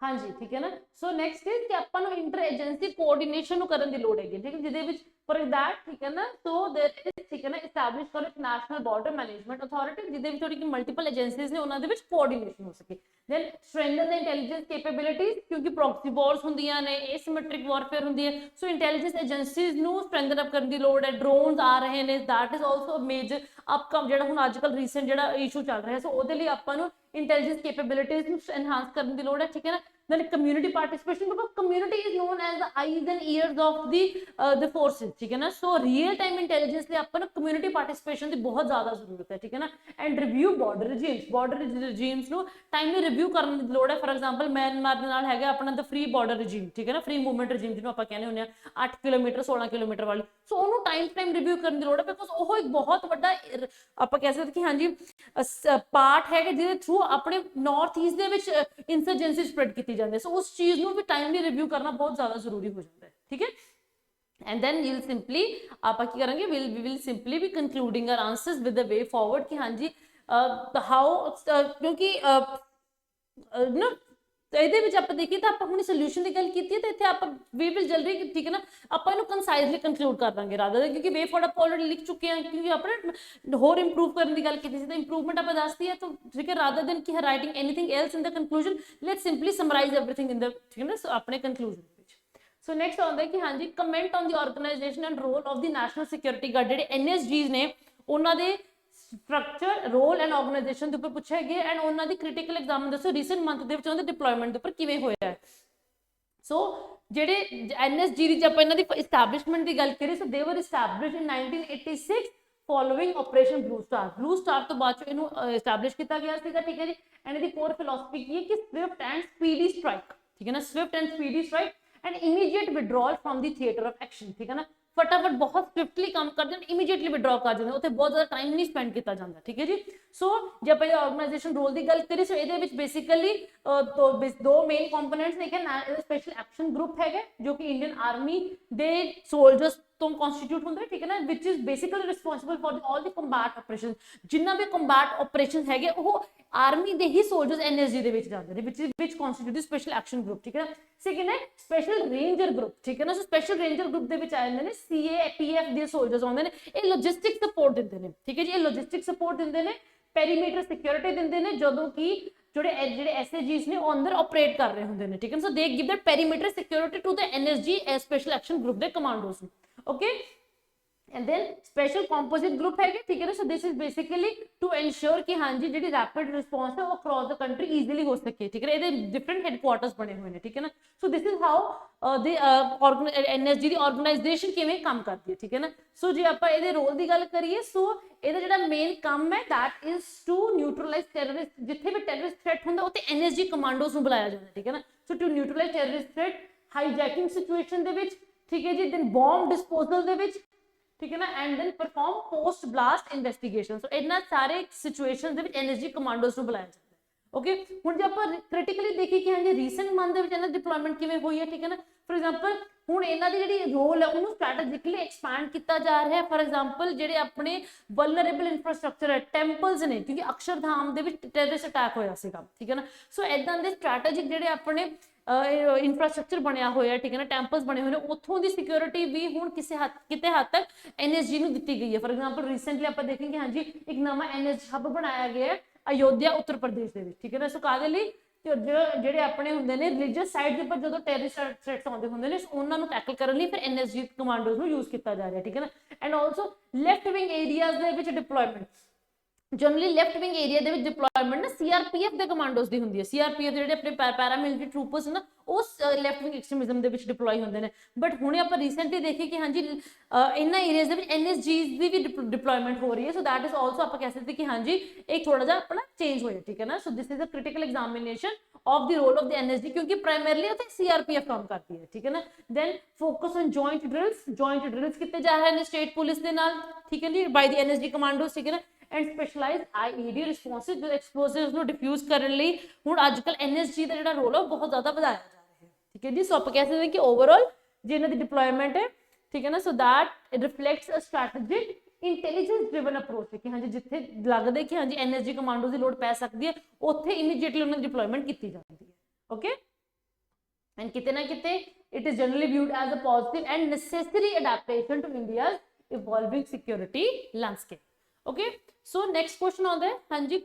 हाँ जी, ठीक है ना। सो नैक्सट इज कि अपन इंटर एजेंसी कोऑर्डिनेशन करन दी लोड़ हैगी, ठीक है, जिहदे विच ਫॉर दैट ठीक है ना। सो देयर इज ठीक है ना एस्टैब्लिश करो एक नेशनल बॉर्डर मैनेजमेंट अथॉरिटी ਜਿਹਦੇ ਵਿੱਚ ਥੋੜੀ ਮਲਟੀਪਲ ਏਜੰਸੀਜ਼ ਨੇ ਉਹਨਾਂ ਦੇ ਵਿੱਚ ਕੋਆਰਡੀਨੇਸ਼ਨ ਹੋ ਸਕੇ। then strengthen the intelligence capabilities ਕਿਉਂਕਿ ਪ੍ਰੋਕਸੀ ਵਾਰਸ ਹੁੰਦੀਆਂ ਨੇ, asymmetric warfare ਹੁੰਦੀ ਹੈ, ਸੋ ਇੰਟੈਲੀਜੈਂਸ ਏਜੰਸੀਜ਼ ਨੂੰ ਸਟਰੈਂਥਨ ਅਪ ਕਰਨ ਦੀ ਲੋੜ ਹੈ। ਡਰੋਨਸ ਆ ਰਹੇ ਨੇ, that is also a major ਅਪਕਮ ਜਿਹੜਾ ਹੁਣ ਅੱਜ ਕੱਲ ਰੀਸੈਂਟ ਜਿਹੜਾ ਇਸ਼ੂ ਚੱਲ ਰਿਹਾ, ਸੋ ਉਹਦੇ ਲਈ ਆਪਾਂ ਨੂੰ ਇੰਟੈਲੀਜੈਂਸ ਕੈਪੇਬਿਲਿਟੀਜ਼ ਨੂੰ ਐਨਹਾਂਸ ਕਰਨ ਦੀ ਲੋੜ ਹੈ, ਠੀਕ ਹੈ ਨਾ। then community participation because community is known as the eyes and ears of the forces, ठीक है ना। so real time intelligence ਲਈ ਆਪਾਂ ਨੂੰ community participation ਦੀ ਬਹੁਤ ਜ਼ਿਆਦਾ ਜ਼ਰੂਰਤ ਹੈ, ਠੀਕ ਹੈ ਨਾ। and review border regimes ਨੂੰ timely review ਕਰਨ ਦੀ ਲੋੜ ਹੈ। for example ਮਿਆਂਮਾਰ ਦੇ ਨਾਲ ਹੈਗਾ ਆਪਣਾ the free border regime, ਠੀਕ ਹੈ ਨਾ, free movement regime ਜਿਹਨੂੰ ਆਪਾਂ ਕਹਿੰਦੇ ਹੁੰਦੇ ਆ 8 ਕਿਲੋਮੀਟਰ 16 ਕਿਲੋਮੀਟਰ ਵਾਲੀ, ਸੋ ਉਹਨੂੰ ਟਾਈਮ ਰਿਵਿਊ ਕਰਨ ਦੀ ਲੋੜ ਹੈ ਬਿਕੋਜ਼ ਉਹ ਇੱਕ ਬਹੁਤ ਵੱਡਾ ਆਪਾਂ ਕਹਿ ਸਕਦੇ ਕਿ ਹਾਂਜੀ ਪਾਰਟ ਹੈਗਾ ਜਿਹਦੇ ਥਰੂ ਆਪਣੇ ਨਾਰਥ ਈਸਟ ਦੇ ਵਿੱਚ ਇਨਸਰਜੈਂਸੀ ਸਪਰੈਡ ਕੀਤੀ ਜਾਂਦੀ ਹੈ, ਸੋ ਉਸ ਚੀਜ਼ ਨੂੰ ਵੀ ਟਾਈਮਲੀ ਰਿਵਿਊ ਕਰਨਾ ਬਹੁਤ ਜ਼ਿਆਦਾ ਜ਼ਰੂਰੀ ਹੋ ਜਾਂਦਾ ਹੈ, ਠੀਕ ਹੈ। and then you'll simply ਆਪਾਂ ਕੀ ਕਰਾਂਗੇ we will simply be concluding our answers with the way forward ਕਿ ਹਾਂਜੀ how ਕਿਉਂਕਿ ਨਾ ਇਹਦੇ ਵਿੱਚ ਆਪਾਂ ਦੇਖੀਏ ਤਾਂ ਆਪਾਂ ਹੁਣ ਸੋਲੂਸ਼ਨ ਦੀ ਗੱਲ ਕੀਤੀ ਹੈ ਤਾਂ ਇੱਥੇ ਆਪਾਂ we will ਜਲਦੀ ਠੀਕ ਹੈ ਨਾ ਆਪਾਂ ਇਹਨੂੰ ਕੰਸਾਈਜ਼ਲੀ ਕੰਕਲੂਡ ਕਰ ਦਾਂਗੇ ਰਾਦਰ ਦੇਨ ਕਿਉਂਕਿ ਵੇ ਫॉरवर्ड ਆਪਾਂ ਆਲਰੇਡੀ ਲਿਖ ਚੁੱਕੇ ਹਾਂ ਕਿਉਂਕਿ ਆਪਾਂ ਹੋਰ ਇੰਪਰੂਵ ਕਰਨ ਦੀ ਗੱਲ ਕੀਤੀ ਸੀ ਤਾਂ ਇੰਪਰੂਵਮੈਂਟ ਆਪਾਂ ਦੱਸਦੀ ਹੈ ਤਾਂ ਠੀਕ ਹੈ ਰਾਦਰ ਦੇਨ ਕਿ writing anything else in the conclusion let's simply summarise everything in the ਠੀਕ ਹੈ ਨਾ ਆਪਣੇ ਕੰਕਲੂਜਨ ਵਿੱਚ। ਸੋ ਨੈਕਸਟ ਆਉਂਦਾ ਕਿ ਹਾਂਜੀ comment on the organisation and role of the national security guard ਜਿਹੜੇ NSGs ਨੇ ਉਹਨਾਂ ਦੇ ਸਟਰਕਚਰ ਰੋਲ ਐਂਡ ਆਰਗੇਨਾਈਜੇਸ਼ਨ ਦੇ ਉੱਪਰ ਪੁੱਛਿਆ ਗਿਆ ਐਂਡ ਉਹਨਾਂ ਦੀ ਕ੍ਰਿਟੀਕਲ ਐਗਜ਼ਾਮ ਦੱਸੋ ਰੀਸੈਂਟ ਮੰਥ ਦੇ ਵਿੱਚ ਉਹਨਾਂ ਦੇ ਡਿਪਲੋਇਮੈਂਟ ਦੇ ਉੱਪਰ ਕਿਵੇਂ ਹੋਇਆ ਹੈ। ਸੋ ਜਿਹੜੇ NSG ਦੀ ਜੇ ਆਪਾਂ ਇਹਨਾਂ ਦੀ ਇਸਟੈਬਲਿਸ਼ਮੈਂਟ ਦੀ ਗੱਲ ਕਰੀਏ ਸੋ ਦੇ ਵਰ ਇਸਟੈਬਲਿਸ਼ਡ ਇਨ 1986 ਫੋਲੋਇੰਗ ਆਪਰੇਸ਼ਨ ਬਲੂ ਸਟਾਰ ਤੋਂ ਬਾਅਦ ਇਹਨੂੰ ਇਸਟੈਬਲਿਸ਼ ਕੀਤਾ ਗਿਆ ਸੀਗਾ, ਠੀਕ ਹੈ ਜੀ। ਐਂਡ ਇਹਦੀ ਕੋਰ ਫਿਲਾਸਫੀ ਕੀ ਹੈ ਕਿ ਸਵਿਫਟ ਐਂਡ ਸਪੀਡੀ ਸਟ੍ਰਾਈਕ, ਠੀਕ ਹੈ ਨਾ, swift and speedy strike and immediate withdrawal from the theatre of action, ਠੀਕ ਹੈ ਨਾ, फटाफट बहुत स्विफ्टली काम कर दें इमीडिएटली विड्रॉ कर दें उत्थे बहुत ज़्यादा टाइम नहीं स्पेंड किया जाता, ठीक है जी। सो जे आप ऑर्गेनाइजेशन रोल की गल करिए सो ये बेसिकली दो मेन कंपोनेंट्स ने स्पेशल एक्शन ग्रुप है जो कि इंडियन आर्मी दे सोल्जर्स तो कॉन्स्टिट्यूट होंगे, ठीक है ना, which is basically responsible for all the combat operation जिन्ना भी कंबैट ऑपरेशन है वो आर्मी दे ही सोल्जर्स NSG दे विच जाते हैं which constitute special action group, ठीक है ना। सेकंड है स्पेशल रेंजर ग्रुप, ठीक है ना। सो स्पेशल रेंजर ग्रुप दे विच आ जाते हैं CAPF दे सोल्जर्स आते हैं, ये लॉजिस्टिक सपोर्ट देते हैं, ठीक है जी, ये लॉजिस्टिक सपोर्ट देते हैं, पेरीमीटर सिक्योरिटी देते हैं ਜਦੋਂ कि ਜਿਹੜੇ SAGs ਨੇ ਉਹ ਅੰਦਰ ਆਪਰੇਟ ਕਰ ਰਹੇ ਹੁੰਦੇ ਨੇ, ਠੀਕ ਹੈ। So they give that perimeter security to the NSG special action group ਦੇ ਕਮਾਂਡੋਸ ਨੂੰ, okay। and then special composite group है, ठीक है ना। so this is basically to ensure कि हाँ जी जी rapid response है वो across the country easily हो सके, ठीक है। ये different headquarters बने हुए हैं, ठीक है ना। so this is how the NSG the organization ਕਿਵੇਂ ਕੰਮ ਕਰਦੀ ਹੈ, ਠੀਕ ਹੈ ਨਾ। so ਜੇ ਆਪਾਂ ਇਹਦੇ ਰੋਲ ਦੀ ਗੱਲ ਕਰੀਏ ਸੋ ਇਹਦਾ ਜਿਹੜਾ ਮੇਨ ਕੰਮ ਹੈ that is to neutralize terrorist ਜਿੱਥੇ ਵੀ terrorist threat ਹੁੰਦਾ ਉੱਥੇ NSG ਕਮਾਂਡੋਸ ਨੂੰ ਬੁਲਾਇਆ ਜਾਂਦਾ, ਠੀਕ ਹੈ ਨਾ। so to neutralize terrorist threat hijacking situation ਦੇ ਵਿੱਚ, ਠੀਕ ਹੈ ਜੀ, then bomb disposal ਦੇ ਵਿੱਚ, ठीक है ना, and then perform post blast investigation. So इन्ना सारे सिचुएशंस दे विच NSG कमांडोस ਨੂੰ ਬੁਲਾਇਆ ਜਾਂਦਾ ਹੈ, ओके। ਹੁਣ ਜੇ ਆਪਾਂ ਕ੍ਰਿਟੀਕਲੀ ਦੇਖੀਏ ਕਿ ਹਾਂਜੀ ਰੀਸੈਂਟ ਮੰਥ ਦੇ ਵਿੱਚ ਇਹਨਾਂ ਦੀ ਡਿਪਲੋਇਮੈਂਟ ਕਿਵੇਂ ਹੋਈ ਹੈ, ਠੀਕ ਹੈ ਨਾ। ਫॉर एग्जांपल ਹੁਣ ਇਹਨਾਂ ਦੀ ਜਿਹੜੀ ਰੋਲ ਹੈ ਉਹਨੂੰ ਸਟ੍ਰੈਟੇਜਿਕਲੀ ਐਕਸਪੈਂਡ ਕੀਤਾ ਜਾ ਰਿਹਾ ਹੈ। ਫॉर एग्जांपल ਜਿਹੜੇ ਆਪਣੇ ਵਲਨਰੇਬਲ ਇਨਫਰਾਸਟ੍ਰਕਚਰ ਹੈ ਟੈਂਪਲਸ ਨੇ ਕਿਉਂਕਿ ਅਕਸ਼ਰਧਾਮ ਦੇ ਵਿੱਚ ਟੈਰਰਿਸਟ ਅਟੈਕ ਹੋਇਆ ਸੀਗਾ, ਠੀਕ ਹੈ ਨਾ। ਸੋ ਇਦਾਂ ਦੇ ਸਟ੍ਰੈਟੇਜਿਕ ਜਿਹੜੇ ਆਪਣੇ ਇਨਫਰਾਸਟ੍ਰਕਚਰ ਬਣਿਆ ਹੋਇਆ, ਠੀਕ ਹੈ ਨਾ, ਟੈਂਪਲਸ ਬਣੇ ਹੋਏ ਨੇ ਉੱਥੋਂ ਦੀ ਸਿਕਿਉਰਿਟੀ ਵੀ ਹੁਣ ਕਿਤੇ ਹੱਦ ਤੱਕ NSG ਨੂੰ ਦਿੱਤੀ ਗਈ ਹੈ। ਫॉर एग्जांपल ਰੀਸੈਂਟਲੀ ਆਪਾਂ ਦੇਖਾਂਗੇ ਹਾਂਜੀ ਇੱਕ ਨਵਾਂ NSG ਹੱਬ ਬਣਾਇਆ ਗਿਆ ਹੈ ਅਯੋਧਿਆ ਉੱਤਰ ਪ੍ਰਦੇਸ਼ ਦੇ ਵਿੱਚ, ਠੀਕ ਹੈ ਨਾ। ਸੋ ਕਾਹਦੇ ਲਈ ਜਿਹੜੇ ਆਪਣੇ ਹੁੰਦੇ ਨੇ ਰਿਲੀਜੀਅਸ ਸਾਈਟ ਦੇ ਉੱਪਰ ਜਦੋਂ ਟੈਰਰਿਸਟ ਥ੍ਰੈਟਸ ਆਉਂਦੇ ਹੁੰਦੇ ਨੇ ਉਹਨਾਂ ਨੂੰ ਟੈਕਲ ਕਰਨ ਲਈ ਫਿਰ NSG ਕਮਾਂਡੋਜ਼ ਨੂੰ ਯੂਜ਼ ਕੀਤਾ ਜਾ ਰਿਹਾ, ਠੀਕ ਹੈ ਨਾ। And also left wing areas ਦੇ ਵਿੱਚ deployment generally left wing area ਦੇ ਵਿੱਚ ਡਿਪਲੋਇਮੈਂਟ ਨਾ CRPF ਦੇ ਕਮਾਂਡੋਜ਼ ਦੀ ਹੁੰਦੀ ਹੈ। CRPF ਦੇ ਜਿਹੜੇ ਆਪਣੇ ਪੈਰਾਮਿਲਟਰੀ ਟਰੂਪਰਸ ਨਾ ਉਹ ਲੈਫਟ ਵਿੰਗ ਐਕਸਟ੍ਰੀਮਿਜ਼ਮ ਦੇ ਵਿੱਚ ਡਿਪਲੋਏ ਹੁੰਦੇ ਨੇ। ਬਟ ਹੁਣੇ ਆਪਾਂ ਰੀਸੈਂਟਲੀ ਦੇਖੀਏ ਕਿ ਹਾਂਜੀ ਇਹਨਾਂ ਏਰੀਆਜ਼ ਦੇ ਵਿੱਚ NSGs ਦੀ ਵੀ ਡਿਪਲੋਇਮੈਂਟ ਹੋ ਰਹੀ ਹੈ। ਸੋ ਦੈਟ ਇਜ਼ ਆਲਸੋ ਆਪਾਂ ਕਹਿ ਸਕਦੇ ਕਿ ਹਾਂਜੀ ਇੱਕ ਥੋੜਾ ਜਿਹਾ ਆਪਣਾ ਚੇਂਜ ਹੋਇਆ, ਠੀਕ ਹੈ ਨਾ। So this is a critical examination of the role of the NSG क्योंकि primarily ਉੱਥੇ CRPF काम करती है, ठीक है ना। then focus on joint drills कितने जा रहे हैं state police ਦੇ ਨਾਲ, ठीक है जी, by the NSG commandos, ठीक है ना। and specialized IED responses जो explosives ਨੂੰ diffuse ਕਰਨ ਲਈ ਹੁਣ ਅੱਜਕੱਲ NSG ਦਾ ਜਿਹੜਾ ਰੋਲ ਹੈ ਬਹੁਤ ਜ਼ਿਆਦਾ ਵਧਾਇਆ ਜਾ ਰਿਹਾ ਹੈ, ਠੀਕ ਹੈ ਜੀ। ਸੋ ਆਪਾਂ ਕਹਿ ਸਕਦੇ ਹਾਂ ਕਿ ਓਵਰਆਲ ਜੇ ਇਹਨਾਂ ਦੀ ਡਿਪਲੋਇਮੈਂਟ ਹੈ, ਠੀਕ ਹੈ ਨਾ, ਸੋ that it reflects a strategic intelligence driven approach ਹੈ ਕਿ ਹਾਂਜੀ ਜਿੱਥੇ ਲੱਗਦਾ ਕਿ ਹਾਂਜੀ NSG ਕਮਾਂਡੋ ਦੀ ਲੋੜ ਪੈ ਸਕਦੀ ਹੈ ਉੱਥੇ ਇਮੀਡੀਏਟਲੀ ਉਹਨਾਂ ਦੀ ਡਿਪਲੋਇਮੈਂਟ ਕੀਤੀ ਜਾਂਦੀ ਹੈ, ਓਕੇ। एंड किते ना किते it is generally viewed as a positive and necessary adaptation to India's evolving security landscape. Okay, so next question on there, hanji,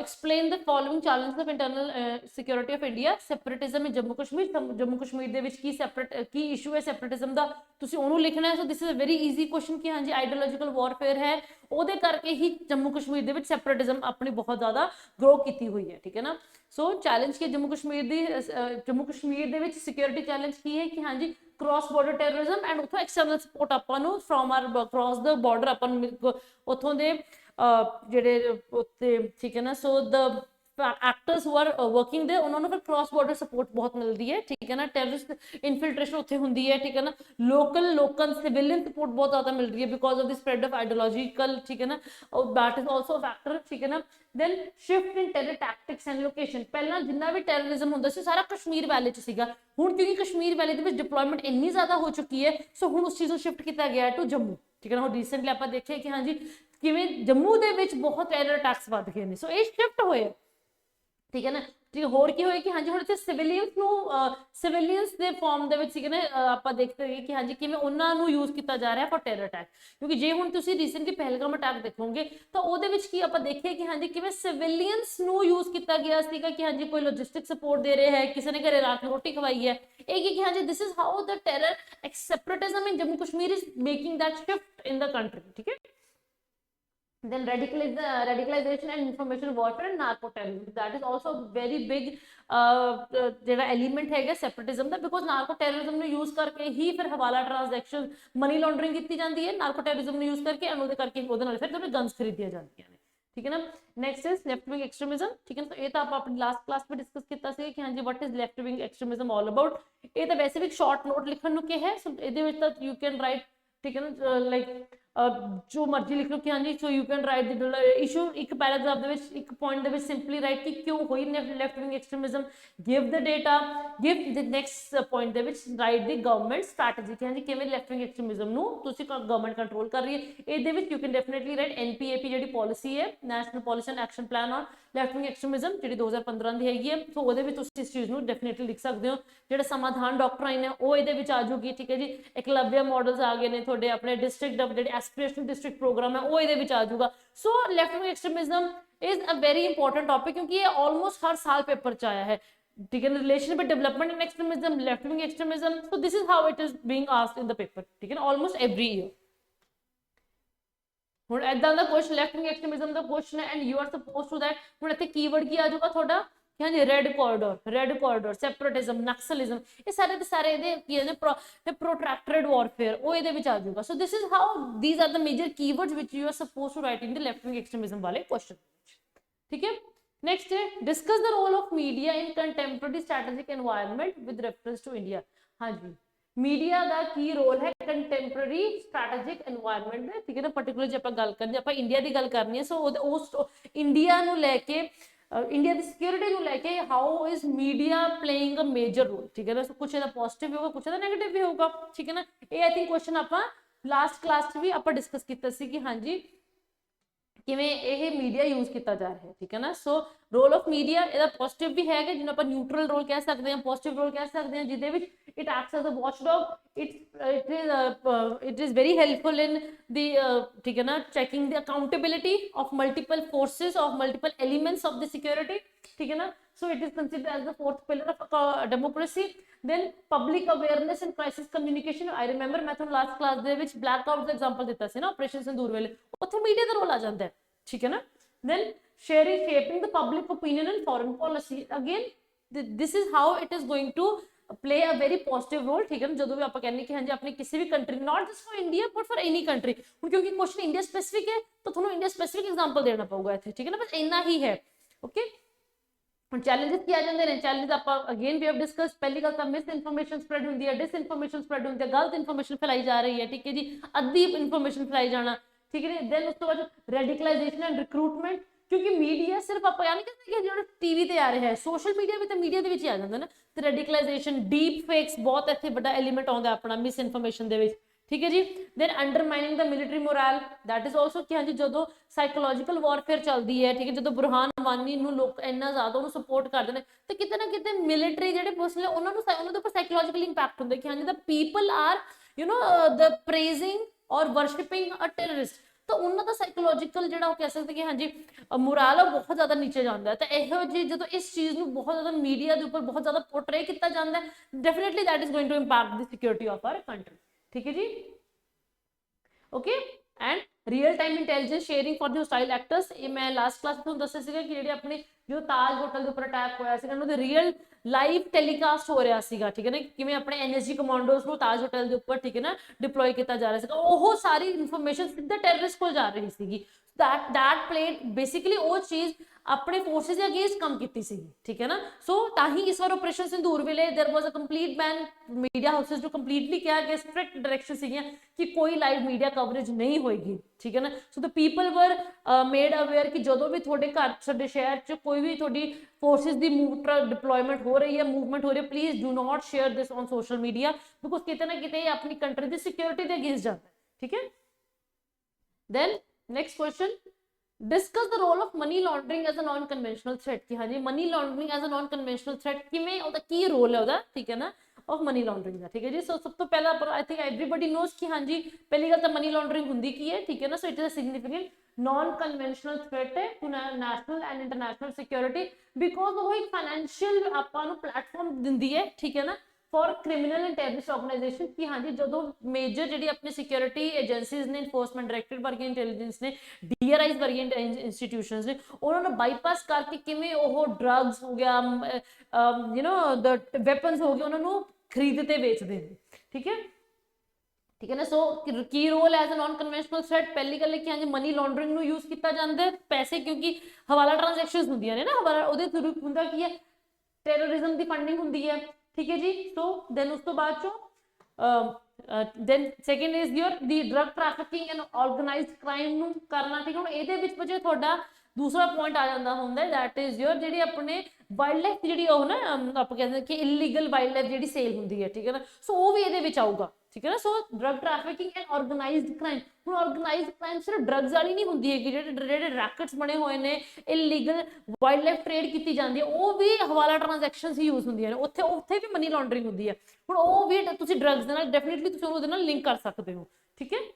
explain the following challenges of internal security of India. Separatism in Jammu Kashmir ਦੇ ਵਿੱਚ ਕੀ separate ਕੀ issue ਹੈ separatism ਦਾ, ਤੁਸੀਂ ਉਹਨੂੰ ਲਿਖਣਾ ਹੈ. so this is a very easy question ਕਿ ਹਾਂਜੀ ideological warfare ਹੈ, ਉਹਦੇ ਕਰਕੇ ਹੀ ਜੰਮੂ ਕਸ਼ਮੀਰ ਦੇ ਵਿੱਚ separatism ਆਪਣੀ ਬਹੁਤ ਜ਼ਿਆਦਾ grow ਕੀਤੀ ਹੋਈ ਹੈ, ਠੀਕ ਹੈ ਨਾ. ਸੋ ਚੈਲੰਜ ਕੀ ਜੰਮੂ ਕਸ਼ਮੀਰ ਦੇ ਵਿੱਚ ਸਿਕਿਉਰਿਟੀ ਚੈਲੰਜ ਕੀ ਹੈ ਕਿ ਹਾਂਜੀ ਕ੍ਰਾਸ ਬਾਰਡਰ ਟੈਰਰਿਜ਼ਮ ਐਂਡ ਉਥੋਂ ਐਕਸਟਰਨਲ ਸਪੋਰਟ ਆਪਾਂ ਨੂੰ from are cross the border ਆਪਾਂ ਨੂੰ ਉਥੋਂ ਦੇ ਜਿਹੜੇ ਉੱਤੇ, ਠੀਕ ਹੈ ਨਾ. So the actors who are working ਦੇ ਉਹਨਾਂ ਨੂੰ ਫਿਰ ਕ੍ਰਾਸ ਬਾਰਡਰ ਸਪੋਰਟ ਬਹੁਤ ਮਿਲਦੀ ਹੈ, ਠੀਕ ਹੈ ਨਾ. ਟੈਰਰਿਸਟ ਇਨਫਿਲਟ੍ਰੇਸ਼ਨ ਉੱਥੇ ਹੁੰਦੀ ਹੈ, ਠੀਕ ਹੈ ਨਾ. ਲੋਕਲ ਸਿਵਿਲਿਅਨ ਸਪੋਰਟ ਬਹੁਤ ਜ਼ਿਆਦਾ ਮਿਲ ਰਹੀ ਹੈ because of the spread of ideological, ਠੀਕ ਹੈ ਨਾ. That is also a factor, ਠੀਕ ਹੈ ਨਾ. then shift in terror tactics and location. ਪਹਿਲਾਂ ਜਿੰਨਾ ਵੀ ਟੈਰਰਿਜ਼ਮ ਹੁੰਦਾ ਸੀ ਸਾਰਾ ਕਸ਼ਮੀਰ ਵੈਲੀ ਚ ਸੀਗਾ, ਹੁਣ ਕਿਉਂਕਿ ਕਸ਼ਮੀਰ ਵੈਲੀ ਦੇ ਵਿੱਚ ਡਿਪਲੋਇਮੈਂਟ ਇੰਨੀ ਜ਼ਿਆਦਾ ਹੋ ਚੁੱਕੀ ਹੈ, ਸੋ ਹੁਣ ਉਸ ਚੀਜ਼ ਨੂੰ ਸ਼ਿਫਟ ਕੀਤਾ ਗਿਆ ਟੂ ਜੰਮੂ, ਠੀਕ ਹੈ ਨਾ. ਹੁਣ ਰੀਸੈਂਟਲੀ ਆਪਾਂ ਦੇਖਿਆ ਕਿ ਹਾਂਜੀ ਕਿਵੇਂ ਜੰਮੂ ਦੇ ਵਿੱਚ ਬਹੁਤ ਟੈਰਰ ਅਟੈਕਸ ਵੱਧ ਗਏ ਨੇ, ਸੋ ਇਹ ਸ਼ਿਫਟ ਹੋਏ, ਠੀਕ ਹੈ ਨਾ. ਠੀਕ ਹੋਰ ਕੀ ਹੋਇਆ ਕਿ ਹਾਂਜੀ ਹੁਣ ਇੱਥੇ ਸਿਵਿਲੀਅਨਸ ਦੇ ਫਾਰਮ ਦੇ ਵਿੱਚ, ਠੀਕ ਹੈ ਨਾ, ਆਪਾਂ ਦੇਖਦੇ ਹੋਈਏ ਕਿ ਹਾਂਜੀ ਕਿਵੇਂ ਉਹਨਾਂ ਨੂੰ ਯੂਜ਼ ਕੀਤਾ ਜਾ ਰਿਹਾ ਫॉर ਟੈਰਰ ਅਟੈਕ. ਕਿਉਂਕਿ ਜੇ ਹੁਣ ਤੁਸੀਂ ਰੀਸੈਂਟਲੀ ਪਹਿਲਗਾਮ ਅਟੈਕ ਦੇਖੋਗੇ ਤਾਂ ਉਹਦੇ ਵਿੱਚ ਕੀ ਆਪਾਂ ਦੇਖਿਆ ਕਿ ਹਾਂਜੀ ਕਿਵੇਂ ਸਿਵਿਲੀਅਨਸ ਨੂੰ ਯੂਜ਼ ਕੀਤਾ ਗਿਆ ਸੀਗਾ ਕਿ ਹਾਂਜੀ ਕੋਈ ਲੌਜਿਸਟਿਕ ਸਪੋਰਟ ਦੇ ਰਿਹਾ ਹੈ, ਕਿਸੇ ਨੇ ਘਰੇ ਰਾਤ ਨੂੰ ਰੋਟੀ ਖਵਾਈ ਹੈ. ਇਹ ਕਿ ਹਾਂਜੀ this is how the terror separatism in Jammu Kashmir is making that shift in the country, ठीक है. Then radicalization and information warfare and narco terrorism, that is also very big ਜਿਹੜਾ element ਹੈਗਾ separatism the, because narco terrorism ਨੂੰ use ਕਰਕੇ ਹੀ ਫਿਰ ਹਵਾਲਾ transaction, money laundering ਕੀਤੀ ਜਾਂਦੀ ਹੈ narco terrorism ਨੂੰ use ਕਰਕੇ, and ਉਹਦੇ ਕਰਕੇ ਉਹਦੇ ਨਾਲ ਫਿਰ ਤੁਹਾਨੂੰ guns ਖਰੀਦੀਆਂ ਜਾਂਦੀਆਂ ਨੇ, ਠੀਕ ਹੈ ਨਾ. next is left wing extremism, ਠੀਕ ਹੈ ਨਾ. ਇਹ ਤਾਂ ਆਪਾਂ ਆਪਣੀ ਲਾਸਟ ਕਲਾਸ ਵਿੱਚ ਡਿਸਕਸ ਕੀਤਾ ਸੀ ਕਿ ਹਾਂਜੀ what is left wing extremism all about. ਇਹ ਤਾਂ ਵੈਸੇ ਵੀ ਸ਼ਾਰਟ ਨੋਟ ਲਿਖਣ ਨੂੰ ਕਿਹਾ ਹੈ, ਸੋ ਇਹਦੇ ਵਿੱਚ ਤਾਂ you can write, ਠੀਕ ਹੈ ਨਾ, ਲਾਈਕ ਜੋ ਮਰਜ਼ੀ ਲਿਖ ਲਓ ਕਿ ਹਾਂਜੀ. So you can right the issue, ਇੱਕ ਪੈਰਾਗ੍ਰਾਫ ਦੇ ਵਿੱਚ ਇੱਕ ਪੁਆਇੰਟ ਦੇ ਵਿੱਚ ਸਿੰਪਲੀ ਰਾਈਟ ਕਿ ਕਿਉਂ ਹੋਈ left wing extremism, give the data, give the next point ਦੇ ਵਿੱਚ ਰਾਈਟ ਦੀ ਗਵਰਨਮੈਂਟ ਸਟ੍ਰੈਟਜੀ ਕਿ ਹਾਂਜੀ ਕਿਵੇਂ ਲੈਫਟ ਵਿੰਗ ਐਕਸਟ੍ਰੀਮਿਜ਼ਮ ਨੂੰ ਤੁਸੀਂ ਗਵਰਨਮੈਂਟ ਕੰਟਰੋਲ ਕਰ ਰਹੀ ਹੈ. ਇਹਦੇ ਵਿੱਚ you can definitely write NPAP ਜਿਹੜੀ ਪਾਲਿਸੀ ਹੈ, national policy and action plan on left wing extremism, ਜਿਹੜੀ 2015 ਦੀ ਹੈਗੀ ਹੈ. ਸੋ ਉਹਦੇ ਵਿੱਚ ਤੁਸੀਂ ਇਸ ਚੀਜ਼ ਨੂੰ ਡੈਫੀਨੇਟਲੀ ਲਿਖ ਸਕਦੇ ਹੋ. ਜਿਹੜਾ ਸਮਾਧਾਨ ਡਾਕਟਰਾਈਨ ਹੈ ਉਹ ਇਹਦੇ ਵਿੱਚ ਆ ਜਾਊਗੀ, ਠੀਕ ਹੈ ਜੀ. ਇਕਲਵਿਆ ਮਾਡਲਸ ਆ ਗਏ ਨੇ ਤੁਹਾਡੇ, ਆਪਣੇ ਡਿਸਟ੍ਰਿਕਟ ਜਿਹੜੇ ਐਸਪੀਰੇਸ਼ਨਲ ਡਿਸਟ੍ਰਿਕਟ ਪ੍ਰੋਗਰਾਮ ਹੈ ਉਹ ਇਹਦੇ ਵਿੱਚ ਆ ਜਾਊਗਾ. So left wing extremism is a very important topic ਕਿਉਂਕਿ ਇਹ ਆਲਮੋਸਟ ਹਰ ਸਾਲ ਪੇਪਰ ਚ ਆਇਆ ਹੈ, ठीक है. Relation with development and extremism, left wing extremism, so this is how it is being asked in the paper, ठीक है ना, almost every year. ਹੁਣ ਇਦਾਂ ਦਾ ਕੁਐਸਚਨ ਲੈਫਟ ਵਿੰਗ ਐਕਸਟ੍ਰੀਮਿਜ਼ਮ ਦਾ ਕੁਐਸਚਨ ਹੈ and you are supposed to that. ਹੁਣ ਇੱਥੇ ਕੀਵਰਡ ਕੀ ਆ ਜਾਊਗਾ ਤੁਹਾਡਾ ਕਿ ਹਾਂਜੀ ਰੈੱਡ ਕੋਰੀਡੋਰ, ਸੈਪਰੇਟਿਜ਼ਮ, ਨਕਸਲਿਜ਼ਮ, ਇਹ ਸਾਰੇ ਦੇ ਸਾਰੇ ਇਹਦੇ ਕੀ ਨੇ ਪ੍ਰੋਟਰੈਕਟਡ ਵਾਰਫੇਅਰ, ਉਹ ਇਹਦੇ ਵਿੱਚ ਆ ਜਾਊਗਾ. So this is how these are the major keywords which you are supposed to write in the left wing extremism ਵਾਲੇ ਕੁਐਸਚਨ, ਠੀਕ ਹੈ. नेक्स्ट है discuss the role of media in contemporary strategic environment with reference to India. हाँ जी, media का की role है contemporary strategic environment में, ठीक है ना. पर्टिकुलर जो आप गल करनी, आप इंडिया की गल करनी है, सो उस इंडिया नू लैके इंडिया की सिक्योरिटी नू लैके how is media playing a major role, ठीक है ना. कुछ ਇਹਦਾ पॉजिटिव भी होगा, कुछ ਇਹਦਾ नेगेटिव भी होगा, ठीक है ना. ये आई थिंक क्वेश्चन ਆਪਾਂ लास्ट क्लास भी आप डिस्कस किया सी कि हाँ जी ਕਿਵੇਂ ਇਹ ਮੀਡੀਆ ਯੂਜ਼ ਕੀਤਾ ਜਾ ਰਿਹਾ ਹੈ, ਠੀਕ ਹੈ ਨਾ. ਸੋ ਰੋਲ ਆਫ ਮੀਡੀਆ ਇਹਦਾ ਪੋਜ਼ਿਟਿਵ ਵੀ ਹੈਗਾ ਜਿਹਨੂੰ ਆਪਾਂ ਨਿਊਟਰਲ ਰੋਲ ਕਹਿ ਸਕਦੇ ਹਾਂ, ਪੋਜ਼ਿਟਿਵ ਰੋਲ ਕਹਿ ਸਕਦੇ ਹਾਂ, ਜਿਹਦੇ ਵਿੱਚ it acts as a watchdog, it is very helpful in the, ਠੀਕ ਹੈ ਨਾ, checking the accountability of multiple forces, of multiple elements of the security, ਠੀਕ ਹੈ ਨਾ. So it is considered as the fourth pillar of democracy. Then public awareness and crisis communication. I remember मैं ਤੁਹਾਨੂੰ last class ਦੇ ਵਿੱਚ blackout ਦਾ example ਦਿੱਤਾ ਸੀ ਨਾ, operation sindoor ਵੇਲੇ, ਉੱਥੇ ਮੀਡੀਆ ਦਾ ਰੋਲ ਆ ਜਾਂਦਾ ਹੈ, ਠੀਕ ਹੈ ਨਾ. Then shaping the public opinion and foreign policy. Again, this is how it is going to play a very positive role, ਠੀਕ ਹੈ ਨਾ. ਜਦੋਂ ਵੀ ਆਪਾਂ ਕਹਿੰਦੇ ਕਿ ਹਾਂਜੀ ਆਪਣੀ ਕਿਸੇ ਵੀ country, not just for India but for any country, ਹੁਣ ਕਿਉਂਕਿ ਕੁਐਸਚਨ ਇੰਡੀਆ ਸਪੈਸਿਫਿਕ ਹੈ ਤਾਂ ਤੁਹਾਨੂੰ ਇੰਡੀਆ ਸਪੈਸਿਫਿਕ ਐਗਜ਼ਾਮਪਲ ਦੇਣਾ ਪਊਗਾ ਇੱਥੇ, ਠੀਕ ਹੈ ਨਾ. ਬਸ ਇੰਨਾ ਹੀ ਹੈ, ਓਕੇ. ਹੁਣ ਚੈਲੰਜਸ ਕੀ ਆ ਜਾਂਦੇ ਨੇ, ਚੈਲੰਜ ਆਪਾਂ ਅਗੇਨ ਵੀ ਹੈਵ ਡਿਸਕਸ. ਪਹਿਲੀ ਗੱਲ ਤਾਂ ਮਿਸ ਇਨਫੋਰਮੇਸ਼ਨ ਸਪਰੈਡ ਹੁੰਦੀ ਹੈ, ਡਿਸ ਇਨਫੋਰਮੇਸ਼ਨ ਸਪਰੈਡ ਹੁੰਦੀ ਹੈ, ਗਲਤ ਇਨਫੋਰਮੇਸ਼ਨ ਫੈਲਾਈ ਜਾ ਰਹੀ ਹੈ, ਠੀਕ ਹੈ ਜੀ, ਅੱਧੀ ਇਨਫੋਰਮੇਸ਼ਨ ਫੈਲਾਈ ਜਾਣਾ, ਠੀਕ ਹੈ ਜੀ. ਦੈਨ ਉਸ ਤੋਂ ਬਾਅਦ ਰੈਡੀਕਲਾਈਜੇਸ਼ਨ ਐਂਡ ਰਿਕਰੂਟਮੈਂਟ, ਕਿਉਂਕਿ ਮੀਡੀਆ ਸਿਰਫ ਆਪਾਂ ਯਾਨੀ ਕਹਿੰਦੇ ਕਿ ਜਿਹੜਾ ਟੀਵੀ ਤੇ ਆ ਰਿਹਾ ਹੈ, ਸੋਸ਼ਲ ਮੀਡੀਆ ਵੀ ਤਾਂ ਮੀਡੀਆ ਦੇ ਵਿੱਚ ਹੀ ਆ ਜਾਂਦਾ ਨਾ. ਤੇ ਰੈਡੀਕਲਾਈਜੇਸ਼ਨ, ਡੀਪ ਫੇਕਸ, ਬਹੁਤ ਇੱਥੇ ਵੱਡਾ ਐਲੀਮੈਂਟ ਆਉਂਦਾ ਆਪਣਾ ਮਿਸ ਇਨਫੋਰਮੇਸ਼ਨ ਦੇ ਵਿੱਚ, ठीक है जी। Then undermining the military morale, that is also कि हाँ जी जो साइकोलॉजिकल वॉरफेयर चलती है, ठीक है, जो बुरहान वानी ਨੂੰ ਲੋਕ ਇੰਨਾ ਜ਼ਿਆਦਾ ਉਹਨੂੰ ਸਪੋਰਟ ਕਰਦੇ ਨੇ ਤੇ ਕਿਤੇ ਨਾ ਕਿਤੇ ਮਿਲਟਰੀ ਜਿਹੜੇ ਪਰਸਨ ਉਹਨਾਂ ਦੇ ਉੱਪਰ ਸਾਈਕੋਲॉजिकल ਇੰਪੈਕਟ ਹੁੰਦਾ ਕਿ ਹਾਂਜੀ the people are you know the praising ਔਰ ਵਰਸ਼ਿਪਿੰਗ ਅ ਟੈਰਰਿਸਟ, ਤਾਂ ਉਹਨਾਂ ਦਾ ਸਾਈਕੋਲॉजिकल ਜਿਹੜਾ ਉਹ ਕਹਿ ਸਕਦੇ ਕਿ ਹਾਂਜੀ ਮੋਰਲ ਬਹੁਤ ਜ਼ਿਆਦਾ ਨੀਚੇ ਜਾਂਦਾ ਹੈ। ਤਾਂ ਇਹੋ ਜਿਹੀ ਜਦੋਂ ਇਸ ਚੀਜ਼ ਨੂੰ ਬਹੁਤ ਜ਼ਿਆਦਾ ਮੀਡੀਆ ਦੇ ਉੱਪਰ ਬਹੁਤ ਜ਼ਿਆਦਾ ਪੋਰਟਰੇ ਕੀਤਾ ਜਾਂਦਾ ਹੈ, definitely that is going to impact the security of our country. ठीक है जी, okay. And real time intelligence sharing for the hostile actors, ये मैं लास्ट क्लास में दस्सिया सीगा कि ਜਿਹੜੇ ਆਪਣੇ जो ताज होटल के ऊपर अटैक होया सीगा ਉਹਨਾਂ ਦੇ ਰੀਅਲ ਲਾਈਵ ਟੈਲੀਕਾਸਟ ਹੋ ਰਿਹਾ ਸੀਗਾ, ਠੀਕ ਹੈ ਨਾ, ਕਿਵੇਂ ਆਪਣੇ ਐਨਐਸਜੀ ਕਮਾਂਡੋਸ ਨੂੰ ਤਾਜ ਹੋਟਲ ਦੇ ਉੱਪਰ, ਠੀਕ ਹੈ ਨਾ, ਡਿਪਲੋਏ ਕੀਤਾ ਜਾ ਰਿਹਾ ਸੀਗਾ, ਉਹ ਸਾਰੀ ਇਨਫੋਰਮੇਸ਼ਨ ਸਿੱਧਾ ਟੈਰਰਿਸਟ ਕੋਲ ਜਾ ਰਹੀ ਸੀਗੀ। that played basically ਉਹ ਚੀਜ਼ ਆਪਣੇ ਫੋਰਸਿਸ ਦੇ ਅਗੇਂਸਟ ਕੰਮ ਕੀਤੀ ਸੀਗੀ, ਠੀਕ ਹੈ ਨਾ। ਸੋ ਤਾਂ ਹੀ ਇਸ ਵਾਰ ਆਪਰੇਸ਼ਨ ਸਿੰਦੂਰ ਵੇਲੇ there was a complete ban, media houses ਨੂੰ ਕੰਪਲੀਟਲੀ ਕਿਹਾ ਗਿਆ, ਸਟ੍ਰਿਕਟ ਡਾਇਰੈਕਸ਼ਨ ਸੀਗੀਆਂ ਕਿ ਕੋਈ ਲਾਈਵ ਮੀਡੀਆ ਕਵਰੇਜ ਨਹੀਂ ਹੋਏਗੀ, ਠੀਕ ਹੈ ਨਾ। So the people were made aware ਕਿ ਜਦੋਂ ਵੀ ਤੁਹਾਡੇ ਘਰ ਸਾਡੇ ਸ਼ਹਿਰ 'ਚ ਕੋਈ ਵੀ ਤੁਹਾਡੀ ਫੋਰਸਿਸ ਦੀ ਡਿਪਲੋਇਮੈਂਟ ਹੋ ਰਹੀ ਹੈ, ਮੂਵਮੈਂਟ ਹੋ ਰਹੀ ਹੈ, please do not share this on social media, because ਕਿਤੇ ਨਾ ਕਿਤੇ ਆਪਣੀ ਕੰਟਰੀ ਦੀ ਸਿਕਿਉਰਿਟੀ ਦੇ ਅਗੇਂਸਟ ਜਾਂਦਾ ਹੈ, ਠੀਕ ਹੈ। then next question, discuss the role of money laundering as a non conventional threat, कि हाँ जी money laundering as a non conventional threat किमें ਉਹਦਾ ਕੀ ਰੋਲ ਹੈ ਉਹਦਾ, ਠੀਕ ਹੈ ਨਾ, of money laundering ਦਾ, ठीक है जी। सो सब तो पहला I think everybody knows कि हाँ जी पहली ਗੱਲ ਤਾਂ money laundering ਹੁੰਦੀ ਕੀ ਹੈ, ठीक है ना। so it is a significant non conventional threat है to national and international security, because ਉਹ ਇੱਕ financial ਆਪਾਂ ਨੂੰ platform ਦਿੰਦੀ ਹੈ, ठीक है ना, for criminal and terrorist organisation कि हाँ जी जो मेजर जी अपनी सिक्योरिटी एजेंसीज ने, इन्फोर्समेंट डायरेक्टरेट वर्गी इंटैलिजेंस ने, डीआरआईज वर्गी इंस्टीट्यूशंस ने, उन्होंने बाईपास करके किवें वो ड्रग्स हो गया, यू नो द वेपन्स हो गए, उन्होंने खरीदते बेचते हैं, ठीक है, ठीक है ना। सो की role as a non conventional threat, पहली गल है कि हाँ जी मनी लॉन्ड्रिंग ਨੂੰ यूज किया जाता है, पैसे क्योंकि हवाला ट्रांजैक्शंस ਹੁੰਦੀਆਂ ਨੇ ਨਾ, ਹਵਾਲਾ ਉਹਦੇ ਥਰੂ ਹੁੰਦਾ ਕੀ ਹੈ, ਟੈਰਰਿਜ਼ਮ ਦੀ ਫੰਡਿੰਗ ਹੁੰਦੀ ਹੈ, ठीक है जी। तो देन उस तो बाद चो then second is your the drug trafficking and organised crime ਨੂੰ ਕਰਨਾ, ठीक है। ਹੁਣ ਇਹਦੇ ਵਿੱਚ ਵਜੇ ਤੁਹਾਡਾ दूसरा पॉइंट आ जाता ਹੁੰਦਾ है, दैट इज योर ਜਿਹੜੀ ਆਪਣੇ ਵਾਈਲਡ ਲਾਈਫ ਜਿਹੜੀ ਉਹ ਨਾ ਆਪਾਂ ਕਹਿੰਦੇ ਕਿ ਇਲੀਗਲ ਵਾਈਲਡ ਲਾਈਫ ਜਿਹੜੀ ਸੇਲ ਹੁੰਦੀ ਹੈ, ਠੀਕ ਹੈ ਨਾ। ਸੋ ਉਹ ਵੀ ਇਹਦੇ ਵਿੱਚ ਆਊਗਾ, ਠੀਕ ਹੈ ਨਾ। So drug trafficking and organised crime, ਹੁਣ ਆਰਗੇਨਾਈਜ਼ਡ ਕ੍ਰਾਈਮ ਸਿਰਫ ਡਰੱਗਸ ਵਾਲੀ ਨਹੀਂ ਹੁੰਦੀ ਹੈਗੀ, ਜਿਹੜੇ ਰੈਕਟਸ ਬਣੇ ਹੋਏ ਨੇ, ਇਲੀਗਲ ਵਾਈਲਡ ਲਾਈਫ ਟ੍ਰੇਡ ਕੀਤੀ ਜਾਂਦੀ ਹੈ, ਉਹ ਵੀ ਹਵਾਲਾ ਟ੍ਰਾਂਜੈਕਸ਼ਨਸ ਹੀ ਯੂਜ਼ ਹੁੰਦੀਆਂ ਨੇ, ਉੱਥੇ ਵੀ ਮਨੀ ਲਾਂਡਰਿੰਗ ਹੁੰਦੀ ਹੈ। ਹੁਣ ਉਹ ਵੀ ਤੁਸੀਂ ਡਰੱਗਸ ਦੇ ਨਾਲ ਡੈਫੀਨਿਟਲੀ ਤੁਸੀਂ ਉਹਦੇ ਨਾਲ ਲਿੰਕ ਕਰ ਸਕਦੇ ਹੋ, ਠੀਕ ਹੈ।